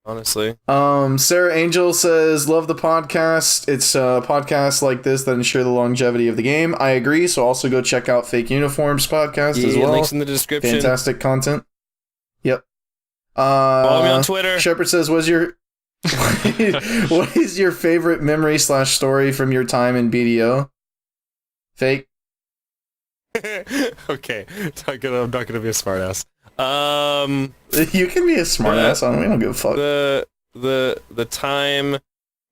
Honestly. Sarah Angel says, love the podcast. It's podcasts like this that ensure the longevity of the game. I agree, so also go check out Fake Uniforms podcast as well. Links in the description. Fantastic content. Yep. Follow me on Twitter. Shepard says, what is your favorite memory / story from your time in BDO? Fake? Okay. I'm not gonna be a smartass. You can be a smartass. We don't give a fuck. The time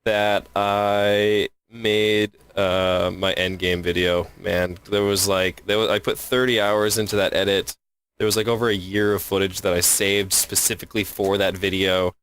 that I made my endgame video, man, I put 30 hours into that edit. There was like over a year of footage that I saved specifically for that video,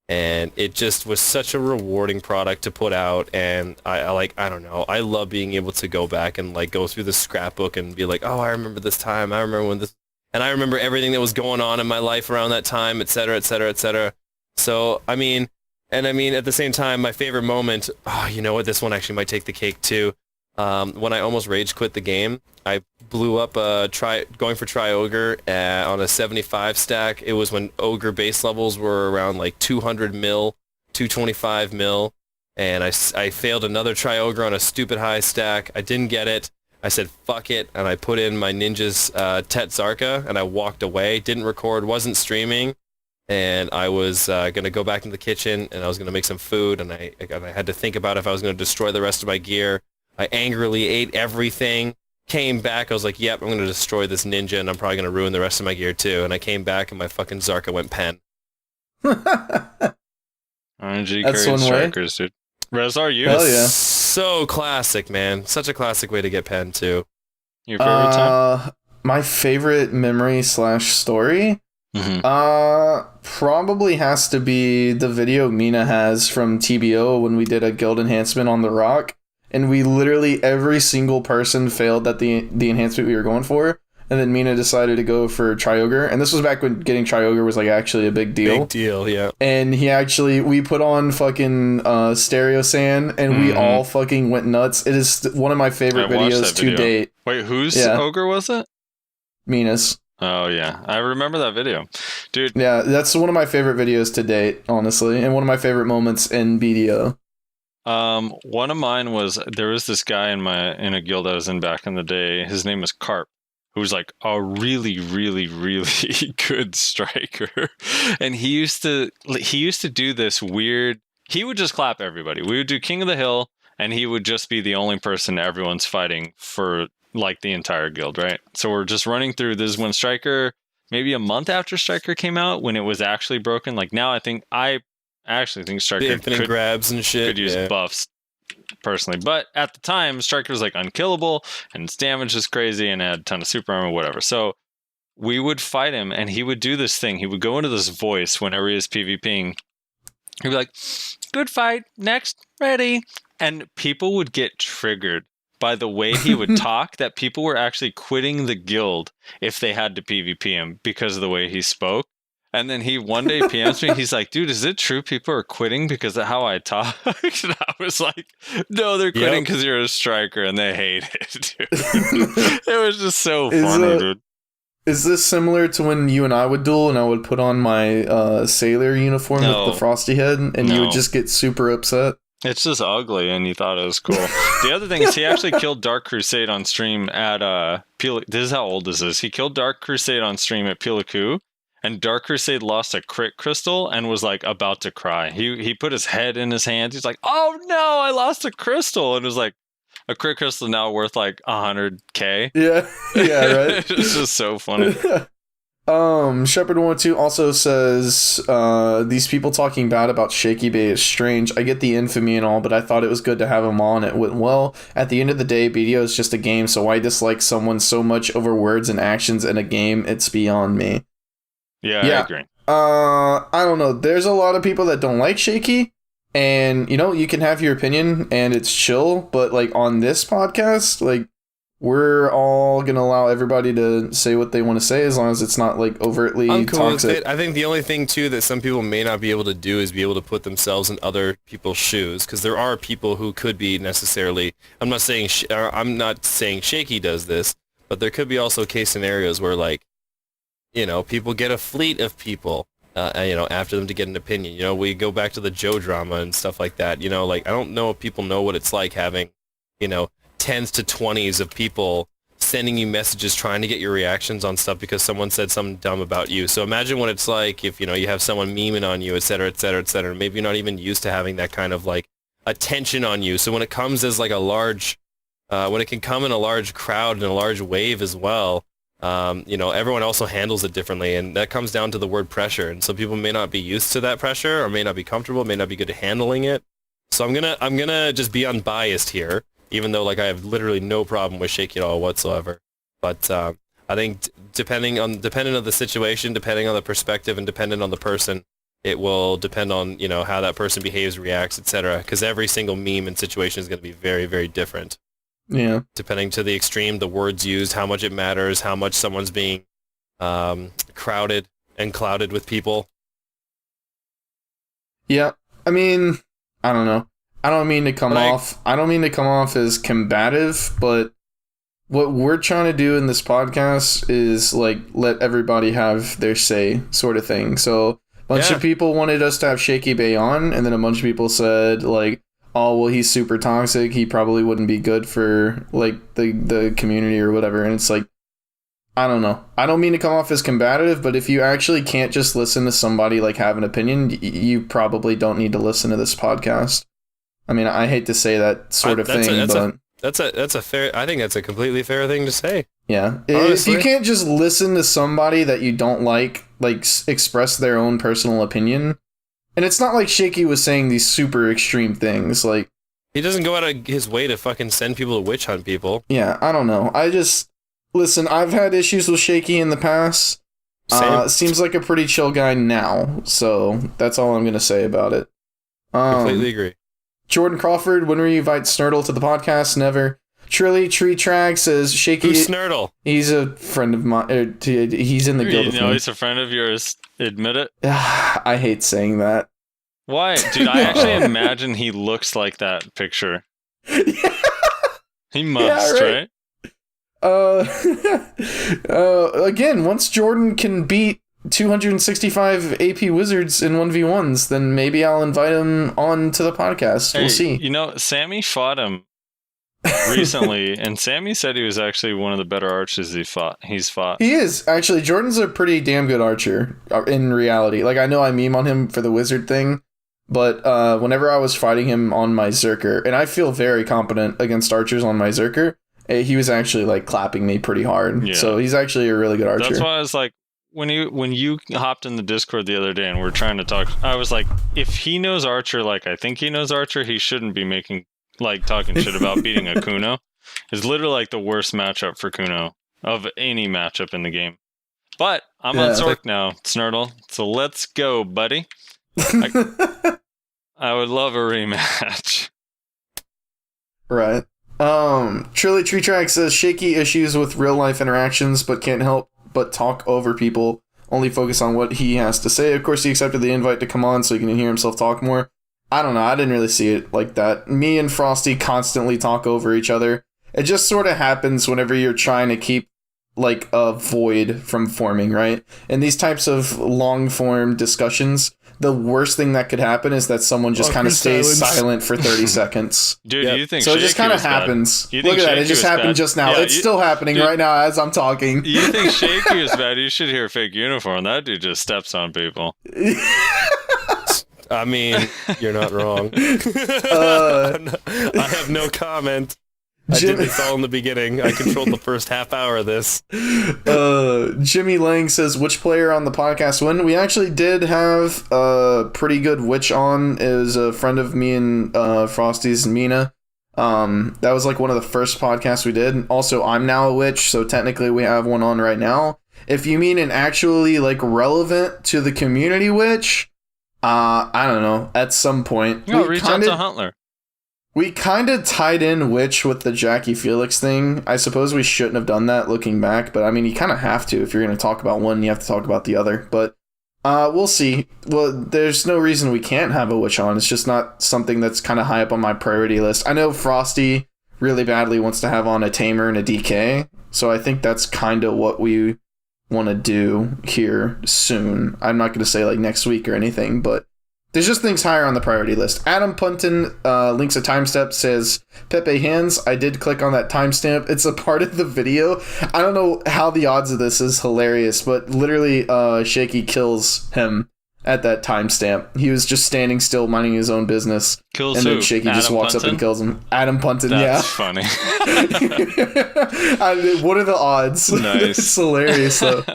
and it just was such a rewarding product to put out. And I don't know, I love being able to go back and like go through the scrapbook and be like, oh, I remember this time, I remember when this. And I remember everything that was going on in my life around that time, et cetera, et cetera, et cetera. So, at the same time, my favorite moment, you know what, this one actually might take the cake too. When I almost rage quit the game, I blew up going for Tri-Ogre on a 75 stack. It was when Ogre base levels were around like 200 mil, 225 mil, and I failed another Tri-Ogre on a stupid high stack. I didn't get it. I said, fuck it, and I put in my ninja's Tet Zarka, and I walked away, didn't record, wasn't streaming, and I was going to go back into the kitchen, and I was going to make some food, and I had to think about if I was going to destroy the rest of my gear. I angrily ate everything, came back. I was like, yep, I'm going to destroy this ninja, and I'm probably going to ruin the rest of my gear too. And I came back, and my fucking Zarka went pen. RNG That's carried one way. strikers, dude. Rezlar, you? Hell yeah. So classic, man. Such a classic way to get pen too. Your favorite time? My favorite memory / story? Probably has to be the video Mina has from TBO when we did a guild enhancement on the rock, and we literally every single person failed at the enhancement we were going for, and then Mina decided to go for Triogre, and this was back when getting Triogre was like actually a big deal. Big deal, yeah. And we put on fucking Stereo Sand, and we all fucking went nuts. It is one of my favorite videos to date. Wait, whose ogre was it? Mina's. Oh yeah, I remember that video, dude. Yeah, that's one of my favorite videos to date, honestly, and one of my favorite moments in BDO. One of mine was there was this guy in a guild I was in back in the day. His name was Carp, who's like a really, really, really good striker, and he used to do this weird. He would just clap everybody. We would do King of the Hill, and he would just be the only person everyone's fighting for. Like the entire guild, right? So we're just running through this when Striker, maybe a month after Striker came out, when it was actually broken. Like now, I actually think Striker the infinite grabs and shit could use buffs personally, but at the time, Striker was like unkillable and its damage was crazy and had a ton of super armor, whatever. So we would fight him, and he would do this thing. He would go into this voice whenever he was PvPing. He'd be like, "Good fight, next, ready," and people would get triggered by the way he would talk, that people were actually quitting the guild if they had to PvP him because of the way he spoke. And then he one day PMs me, he's like, "Dude, is it true people are quitting because of how I talk?" And I was like, "No, they're quitting because you're a striker and they hate it, dude." It was just so funny, dude. Is this similar to when you and I would duel and I would put on my sailor uniform with the Frosty head and you would just get super upset? It's just ugly, and you thought it was cool. The other thing is he actually killed Dark Crusade on stream at this is how old this is. He killed Dark Crusade on stream at Pilaku, and Dark Crusade lost a crit crystal and was like about to cry. He put his head in his hands. He's like, "Oh no, I lost a crystal," and it was like a crit crystal now worth like 100K. Yeah, right. It's just so funny. Shepherd12 also says, these people talking bad about Shaky Bay is strange. I get the infamy and all, but I thought it was good to have him on. It went well. At the end of the day, BDO is just a game, so why dislike someone so much over words and actions in a game? It's beyond me. Yeah, I agree. I don't know. There's a lot of people that don't like Shaky, and, you know, you can have your opinion, and it's chill, but, like, on this podcast, like, we're all going to allow everybody to say what they want to say as long as it's not, like, overtly I'm cool toxic. with it. I think the only thing, too, that some people may not be able to do is be able to put themselves in other people's shoes, because there are people who could be necessarily... I'm not saying Shaky does this, but there could be also case scenarios where, like, you know, people get a fleet of people, you know, after them to get an opinion. You know, we go back to the Joe drama and stuff like that. You know, like, I don't know if people know what it's like having, you know, 10s to 20s of people sending you messages trying to get your reactions on stuff because someone said something dumb about you. So imagine what it's like if, you know, you have someone memeing on you, et cetera, et cetera, et cetera. Maybe you're not even used to having that kind of, like, attention on you. So when it comes as, like, a large, when it can come in a large crowd and a large wave as well, you know, everyone also handles it differently, and that comes down to the word pressure. And so people may not be used to that pressure, or may not be comfortable, may not be good at handling it. So I'm gonna just be unbiased here, even though, like, I have literally no problem with Shaky at all whatsoever. But I think depending on the situation, depending on the perspective, and depending on the person, it will depend on, you know, how that person behaves, reacts, etc. Because every single meme and situation is going to be very, very different. Yeah. Depending to the extreme, the words used, how much it matters, how much someone's being crowded and clouded with people. Yeah. I mean, I don't know. I don't mean to come off as combative, but what we're trying to do in this podcast is, like, let everybody have their say, sort of thing. So a bunch of people wanted us to have Shaky Bay on, and then a bunch of people said, like, oh, well, he's super toxic, he probably wouldn't be good for, like, the community or whatever. And it's like, I don't know. I don't mean to come off as combative, but if you actually can't just listen to somebody, like, have an opinion, you probably don't need to listen to this podcast. I mean, I hate to say that sort of thing, but... That's a fair. I think that's a completely fair thing to say. Yeah. Honestly. If you can't just listen to somebody that you don't like express their own personal opinion. And it's not like Shaky was saying these super extreme things. Like, He doesn't go out of his way to fucking send people to witch hunt people. yeah, I don't know. Listen, I've had issues with Shaky in the past. Same. Seems like a pretty chill guy now. So that's all I'm going to say about it. Completely agree. Jordan Crawford, when will you invite Snurtle to the podcast? Never. Trilly Tree Trag says Shaky. Who's Snurtle? He's a friend of mine. He's in the guild You with know me. he's a friend of yours. Admit it. I hate saying that. Why? Dude, I actually imagine he looks like that picture. He must, right? Again, once Jordan can beat 265 AP Wizards in 1v1s, then maybe I'll invite him on to the podcast. Hey, we'll see. You know, Sammy fought him recently, and Sammy said he was actually one of the better archers he's fought. He is. Actually, Jordan's a pretty damn good archer in reality. Like, I know I meme on him for the wizard thing, but whenever I was fighting him on my Zerker, and I feel very competent against archers on my Zerker, he was actually, like, clapping me pretty hard. Yeah. So he's actually a really good archer. That's why I was like, when you hopped in the Discord the other day and we're trying to talk, I was like, if he knows Archer like I think he knows Archer, he shouldn't be talking shit about beating a Kuno. It's literally like the worst matchup for Kuno of any matchup in the game. But I'm on Zork now, Snurtle. So let's go, buddy. I would love a rematch. Right. Trilly Tree Track says Shaky issues with real life interactions, but can't help but talk over people. Only focus on what he has to say. Of course, he accepted the invite to come on so he can hear himself talk more. I don't know. I didn't really see it like that. Me and Frosty constantly talk over each other. It just sort of happens whenever you're trying to keep like a void from forming, right? In these types of long form discussions, the worst thing that could happen is that someone just kind of stays silent for 30 seconds. Dude, Yep. you think So it just Shaky kind of was bad? happens. You Look think at that. It Shaky just was happened bad? just now. Yeah, It's still happening right now as I'm talking. You think Shaky is bad? You should hear Fake Uniform. That dude just steps on people. I mean, you're not wrong. I have no comment. I did this all in the beginning. I controlled the first half hour of this. Jimmy Lang says, which player on the podcast win? We actually did have a pretty good witch on. It was a friend of me and Frosty's, Mina. That was like one of the first podcasts we did. Also, I'm now a witch, so technically we have one on right now. If you mean an actually like relevant to the community witch, I don't know. At some point, Reach out to Huntler. We kind of tied in Witch with the Jackie Felix thing. I suppose we shouldn't have done that looking back, but I mean, you kind of have to. If you're going to talk about one, you have to talk about the other. But we'll see. Well, there's no reason we can't have a Witch on. It's just not something that's kind of high up on my priority list. I know Frosty really badly wants to have on a Tamer and a DK, so I think that's kind of what we want to do here soon. I'm not going to say like next week or anything, but there's just things higher on the priority list. Adam Punton links a timestamp, says, Pepe hands. I did click on that timestamp. It's a part of the video. I don't know how the odds of this is hilarious, but literally Shaky kills him at that timestamp. He was just standing still, minding his own business. Kills and then who? Shaky just Adam walks Punton? up and kills him. Adam Punton, That's funny. What are the odds? Nice. It's hilarious, though.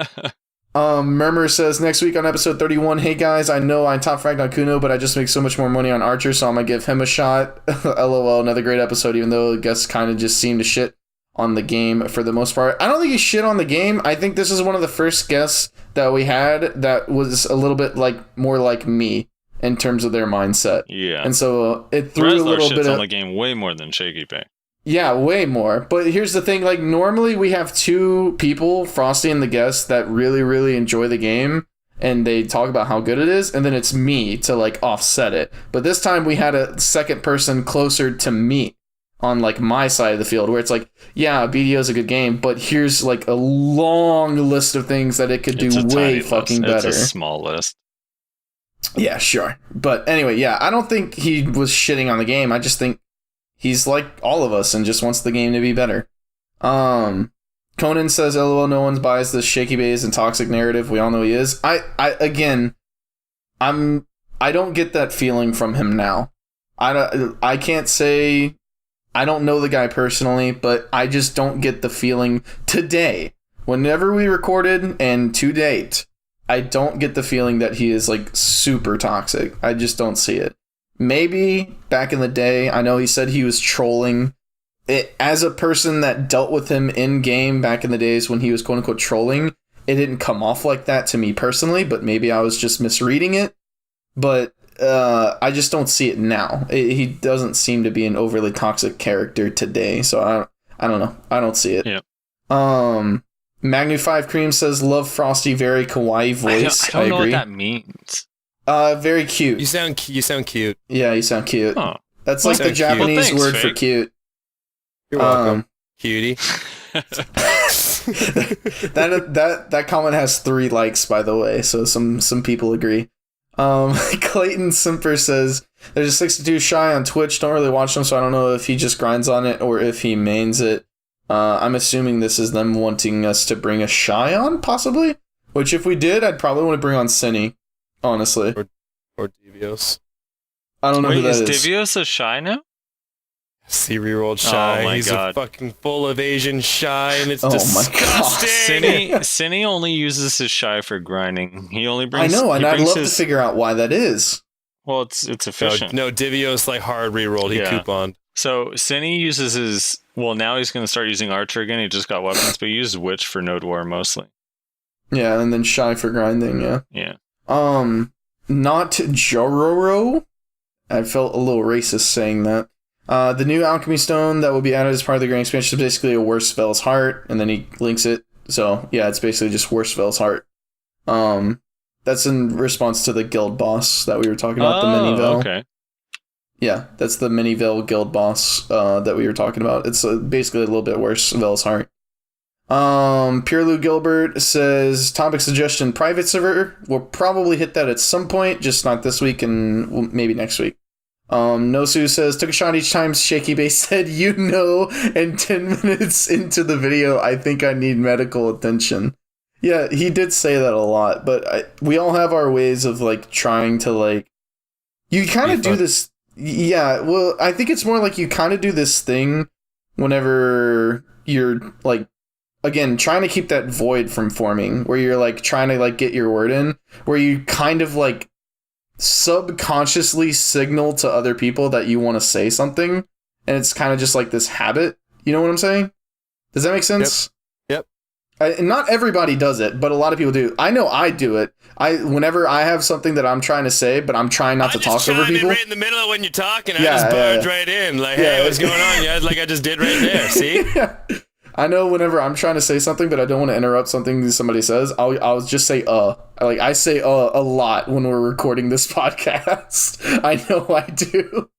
Murmur says, next week on episode 31, hey guys, I know I top fragged on Kuno, but I just make so much more money on Archer, so I'm gonna give him a shot. LOL, another great episode, even though I guess kind of just seemed to shit on the game for the most part. I don't think he shit on the game. I think this is one of the first guests that we had that was a little bit like more like me in terms of their mindset. Yeah. And so it threw a Rezlar little shits bit on of the game way more than Shaky Pay. Yeah, way more. But here's the thing, like, normally we have two people, Frosty and the guest, that really, really enjoy the game, and they talk about how good it is, and then it's me to, like, offset it. But this time we had a second person closer to me on, like, my side of the field, where it's like, yeah, BDO is a good game, but here's, like, a long list of things that it could do way fucking better. It's a small list. Yeah, sure. But anyway, yeah, I don't think he was shitting on the game. I just think he's like all of us and just wants the game to be better. Conan says, LOL, no one buys this Shaky Bays and toxic narrative. We all know he is. I don't get that feeling from him now. I can't say I don't know the guy personally, but I just don't get the feeling today, whenever we recorded and to date, I don't get the feeling that he is like super toxic. I just don't see it. Maybe back in the day, I know he said he was trolling. As a person that dealt with him in game back in the days when he was quote unquote trolling, it didn't come off like that to me personally, but maybe I was just misreading it. But I just don't see it now. He doesn't seem to be an overly toxic character today, so I don't know. I don't see it. Yeah. Magnu5 Cream says, love Frosty, very kawaii voice. I don't know agree. what that means. Very cute. You sound cute. Yeah, you sound cute. Huh. That's like the Japanese thanks, word for Fake. cute. You're welcome, cutie. That comment has 3 likes, by the way, so some people agree. Clayton Simper says, there's a 62 Shy on Twitch, don't really watch him, so I don't know if he just grinds on it or if he mains it. I'm assuming this is them wanting us to bring a Shy on, possibly? Which if we did, I'd probably want to bring on Cinny, honestly. Or Devios. I don't know who that is. Is Devios a Shy now? See rerolled Shy. Oh my He's God. a fucking full of Asian Shy, and it's Oh my disgusting. Cinny only uses his Shy for grinding. He only I brings. know, and he I'd brings love his, to figure out why that is. Well, it's efficient. No, Devios like hard rerolled. He Yeah. couponed. So Cinny uses his. Well, now he's going to start using Archer again. He just got weapons, but he uses Witch for Node War mostly. Yeah, and then Shy for grinding, yeah. Yeah. Not Jororo. I felt a little racist saying that. The new Alchemy Stone that will be added as part of the Grand Expansion is basically a Worst Vel's Heart, and then he links it. So, yeah, it's basically just Worst Vel's Heart. That's in response to the guild boss that we were talking about, the Mini Vel. Okay. Yeah, that's the Mini Vel guild boss that we were talking about. It's basically a little bit worse, Vel's Heart. Pure Lou Gilbert says, topic suggestion, private server. We'll probably hit that at some point, just not this week and maybe next week. Nosu says, took a shot each time Shaky Base said, and 10 minutes into the video, I think I need medical attention. Yeah, he did say that a lot, but we all have our ways of, like, trying to, like, you kind of do this. Yeah, well, I think it's more like you kind of do this thing whenever you're, like, again, trying to keep that void from forming, where you're, like, trying to, like, get your word in, where you kind of, like, subconsciously signal to other people that you want to say something, and it's kind of just, like, this habit. You know what I'm saying? Does that make sense? Yep. Not everybody does it, but a lot of people do. I know I do it. Whenever I have something that I'm trying to say, but I'm trying not to talk over people. Right in the middle of when you're talking, I Yeah, just barge yeah. right in. Like, hey, what's going on? Yeah, like I just did right there. See? I know whenever I'm trying to say something, but I don't want to interrupt something somebody says, I'll just say Like, I say a lot when we're recording this podcast. I know I do.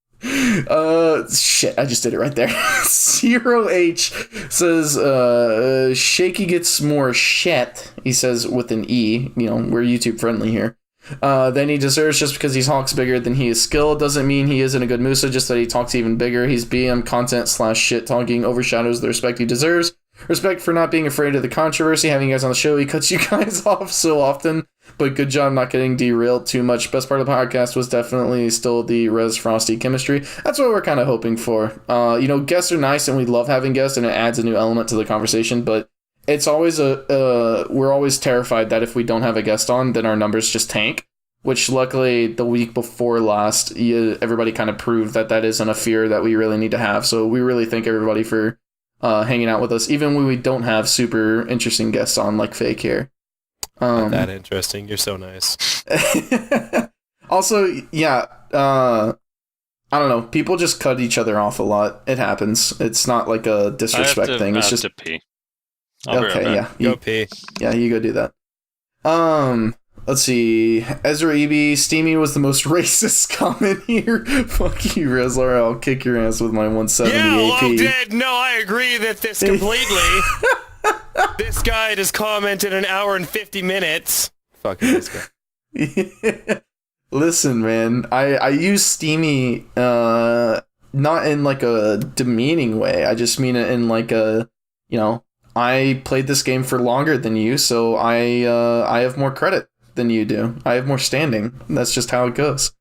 Shit, I just did it right there. 0H says, Shaky gets more shit. He says with an E. You know, we're YouTube friendly here. Then he deserves just because he talks bigger than he is skilled. Doesn't mean he isn't a good Musa, just that he talks even bigger. He's BM content / shit talking overshadows the respect he deserves. Respect for not being afraid of the controversy. Having you guys on the show, he cuts you guys off so often. But good job not getting derailed too much. Best part of the podcast was definitely still the Rez Frosty chemistry. That's what we're kind of hoping for. Guests are nice and we love having guests and it adds a new element to the conversation. But it's always we're always terrified that if we don't have a guest on, then our numbers just tank. Which luckily the week before last, everybody kind of proved that isn't a fear that we really need to have. So we really thank everybody for hanging out with us, even when we don't have super interesting guests on like Fake here. Not that interesting. You're so nice. Also, yeah, I don't know. People just cut each other off a lot. It happens. It's not like a disrespect thing. It's just to pee. I'll be right okay. back. Yeah, Go pee. Yeah, you go do that. Let's see. Ezra EB, Steamy was the most racist comment here. Fuck you, Rezlar. I'll kick your ass with my 170 AP. No, I agree that this completely. This guy just commented an hour and 50 minutes. Fucking this guy. Listen, man. I use Steamy not in like a demeaning way. I just mean it in like a, I played this game for longer than you, so I have more credit than you do. I have more standing. That's just how it goes.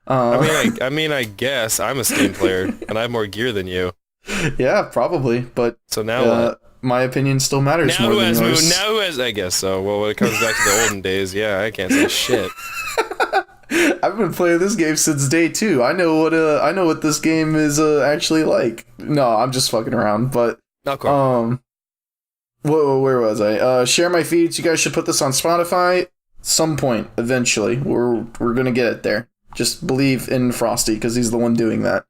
I guess I'm a Steam player and I have more gear than you. Yeah, probably. But So now what? my opinion still matters Now more who than has yours. moved? Now who has? I guess so. Well, when it comes back to the olden days, yeah, I can't say shit. I've been playing this game since day 2. I know what this game is actually like. No, I'm just fucking around. But Not quite. where was I? Share my feeds. You guys should put this on Spotify. Some point eventually, we're gonna get it there. Just believe in Frosty because he's the one doing that.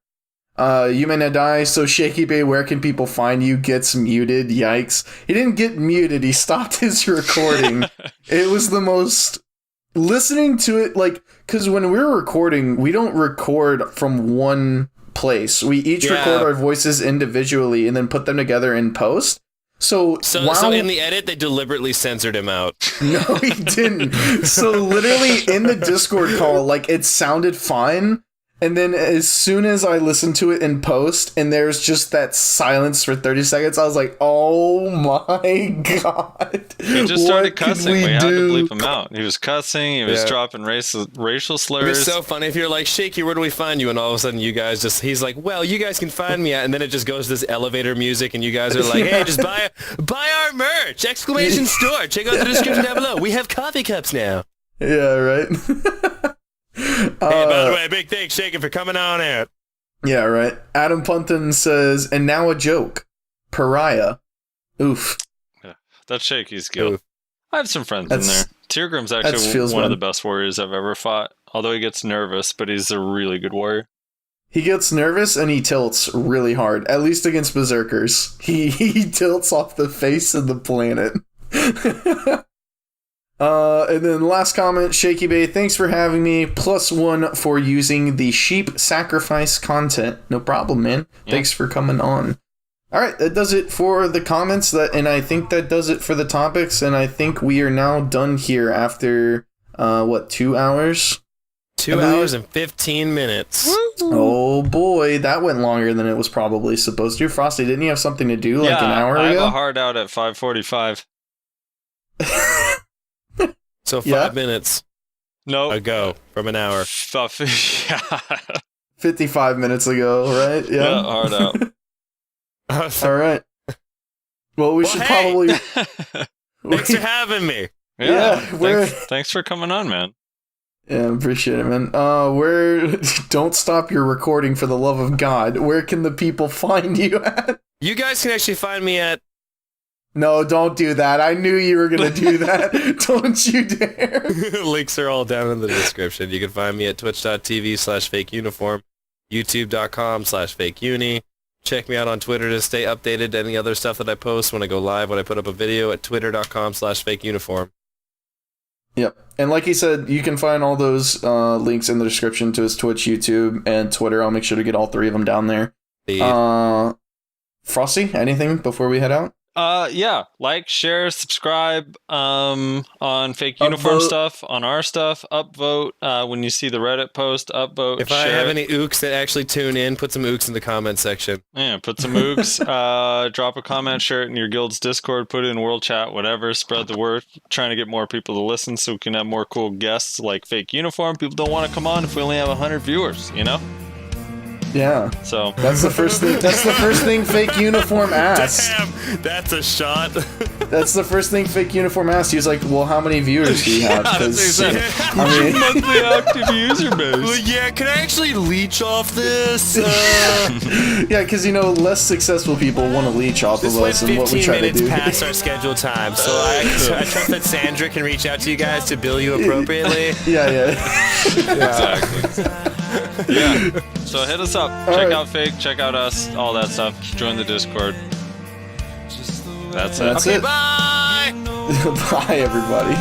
You may not die. So Shaky Bay, where can people find you? Gets muted. Yikes! He didn't get muted. He stopped his recording. It was the most. Listening to it, like, because when we're recording, we don't record from one place. We each record our voices individually and then put them together in post. So in the edit, they deliberately censored him out. No, he didn't. So literally in the Discord call, like, it sounded fine. And then as soon as I listened to it in post and there's just that silence for 30 seconds, I was like, oh my god. He just started cussing. We had to bleep him out. He was cussing. He was dropping racial slurs. It's so funny if you're like, Shaky, where do we find you? And all of a sudden you guys he's like, well, you guys can find me at, and then it just goes to this elevator music and you guys are like, hey, just buy our merch! Exclamation store! Check out the description down below. We have coffee cups now. Yeah, right? Hey, by the way, big thanks, Shaky, for coming on out. Yeah, right. Adam Punton says, and now a joke. Pariah. Oof. Yeah, that's Shaky's guild. I have some friends in there. Teargrim's actually one of the best warriors I've ever fought. Although he gets nervous, but he's a really good warrior. He gets nervous and he tilts really hard. At least against berserkers. He tilts off the face of the planet. And then last comment, Shaky Bay, thanks for having me. +1 for using the sheep sacrifice content. No problem, man. Yeah. Thanks for coming on. All right, that does it for the comments, and I think that does it for the topics, and I think we are now done here after, 2 hours? 2 hours and 15 minutes. Oh boy, that went longer than it was probably supposed to. Frosty, didn't you have something to do like an hour ago? I have a hard out at 5:45. So 5 minutes ago from an hour. 55 minutes ago, right? Yeah, hard out. All right. Well, we should probably... Thanks for having me. Yeah, thanks for coming on, man. Yeah, appreciate it, man. Don't stop your recording for the love of God. Where can the people find you at? You guys can actually find me at... No, don't do that. I knew you were going to do that. Don't you dare. Links are all down in the description. You can find me at twitch.tv/fakeuniform, youtube.com/fakeuni. Check me out on Twitter to stay updated to any other stuff that I post when I go live, when I put up a video at twitter.com/fakeuniform. Yep. And like he said, you can find all those links in the description to his Twitch, YouTube, and Twitter. I'll make sure to get all 3 of them down there. Frosty, anything before we head out? Yeah, like, share, subscribe, on Fake Uniform stuff, on our stuff, upvote, when you see the Reddit post, upvote, If I have any ooks that actually tune in, put some ooks in the comment section. Yeah, put some ooks, drop a comment, share it in your guild's Discord, put it in World Chat, whatever, spread the word, trying to get more people to listen so we can have more cool guests like Fake Uniform. People don't want to come on if we only have 100 viewers, you know? Yeah. So that's the first thing. That's the first thing Fake Uniform asks. Damn, that's a shot. That's the first thing Fake Uniform asked. He was like, "Well, how many viewers do you have?" Because monthly active user base. Well, yeah, can I actually leech off this? Yeah, because less successful people want to leech off of us and what we try to do. 15 minutes past our scheduled time, so I trust that Sandra can reach out to you guys to bill you appropriately. Yeah. Exactly. Yeah. So hit us up. Check out Fake. Check out us. All that stuff. Join the Discord. That's it. That's it. Bye. Bye, everybody.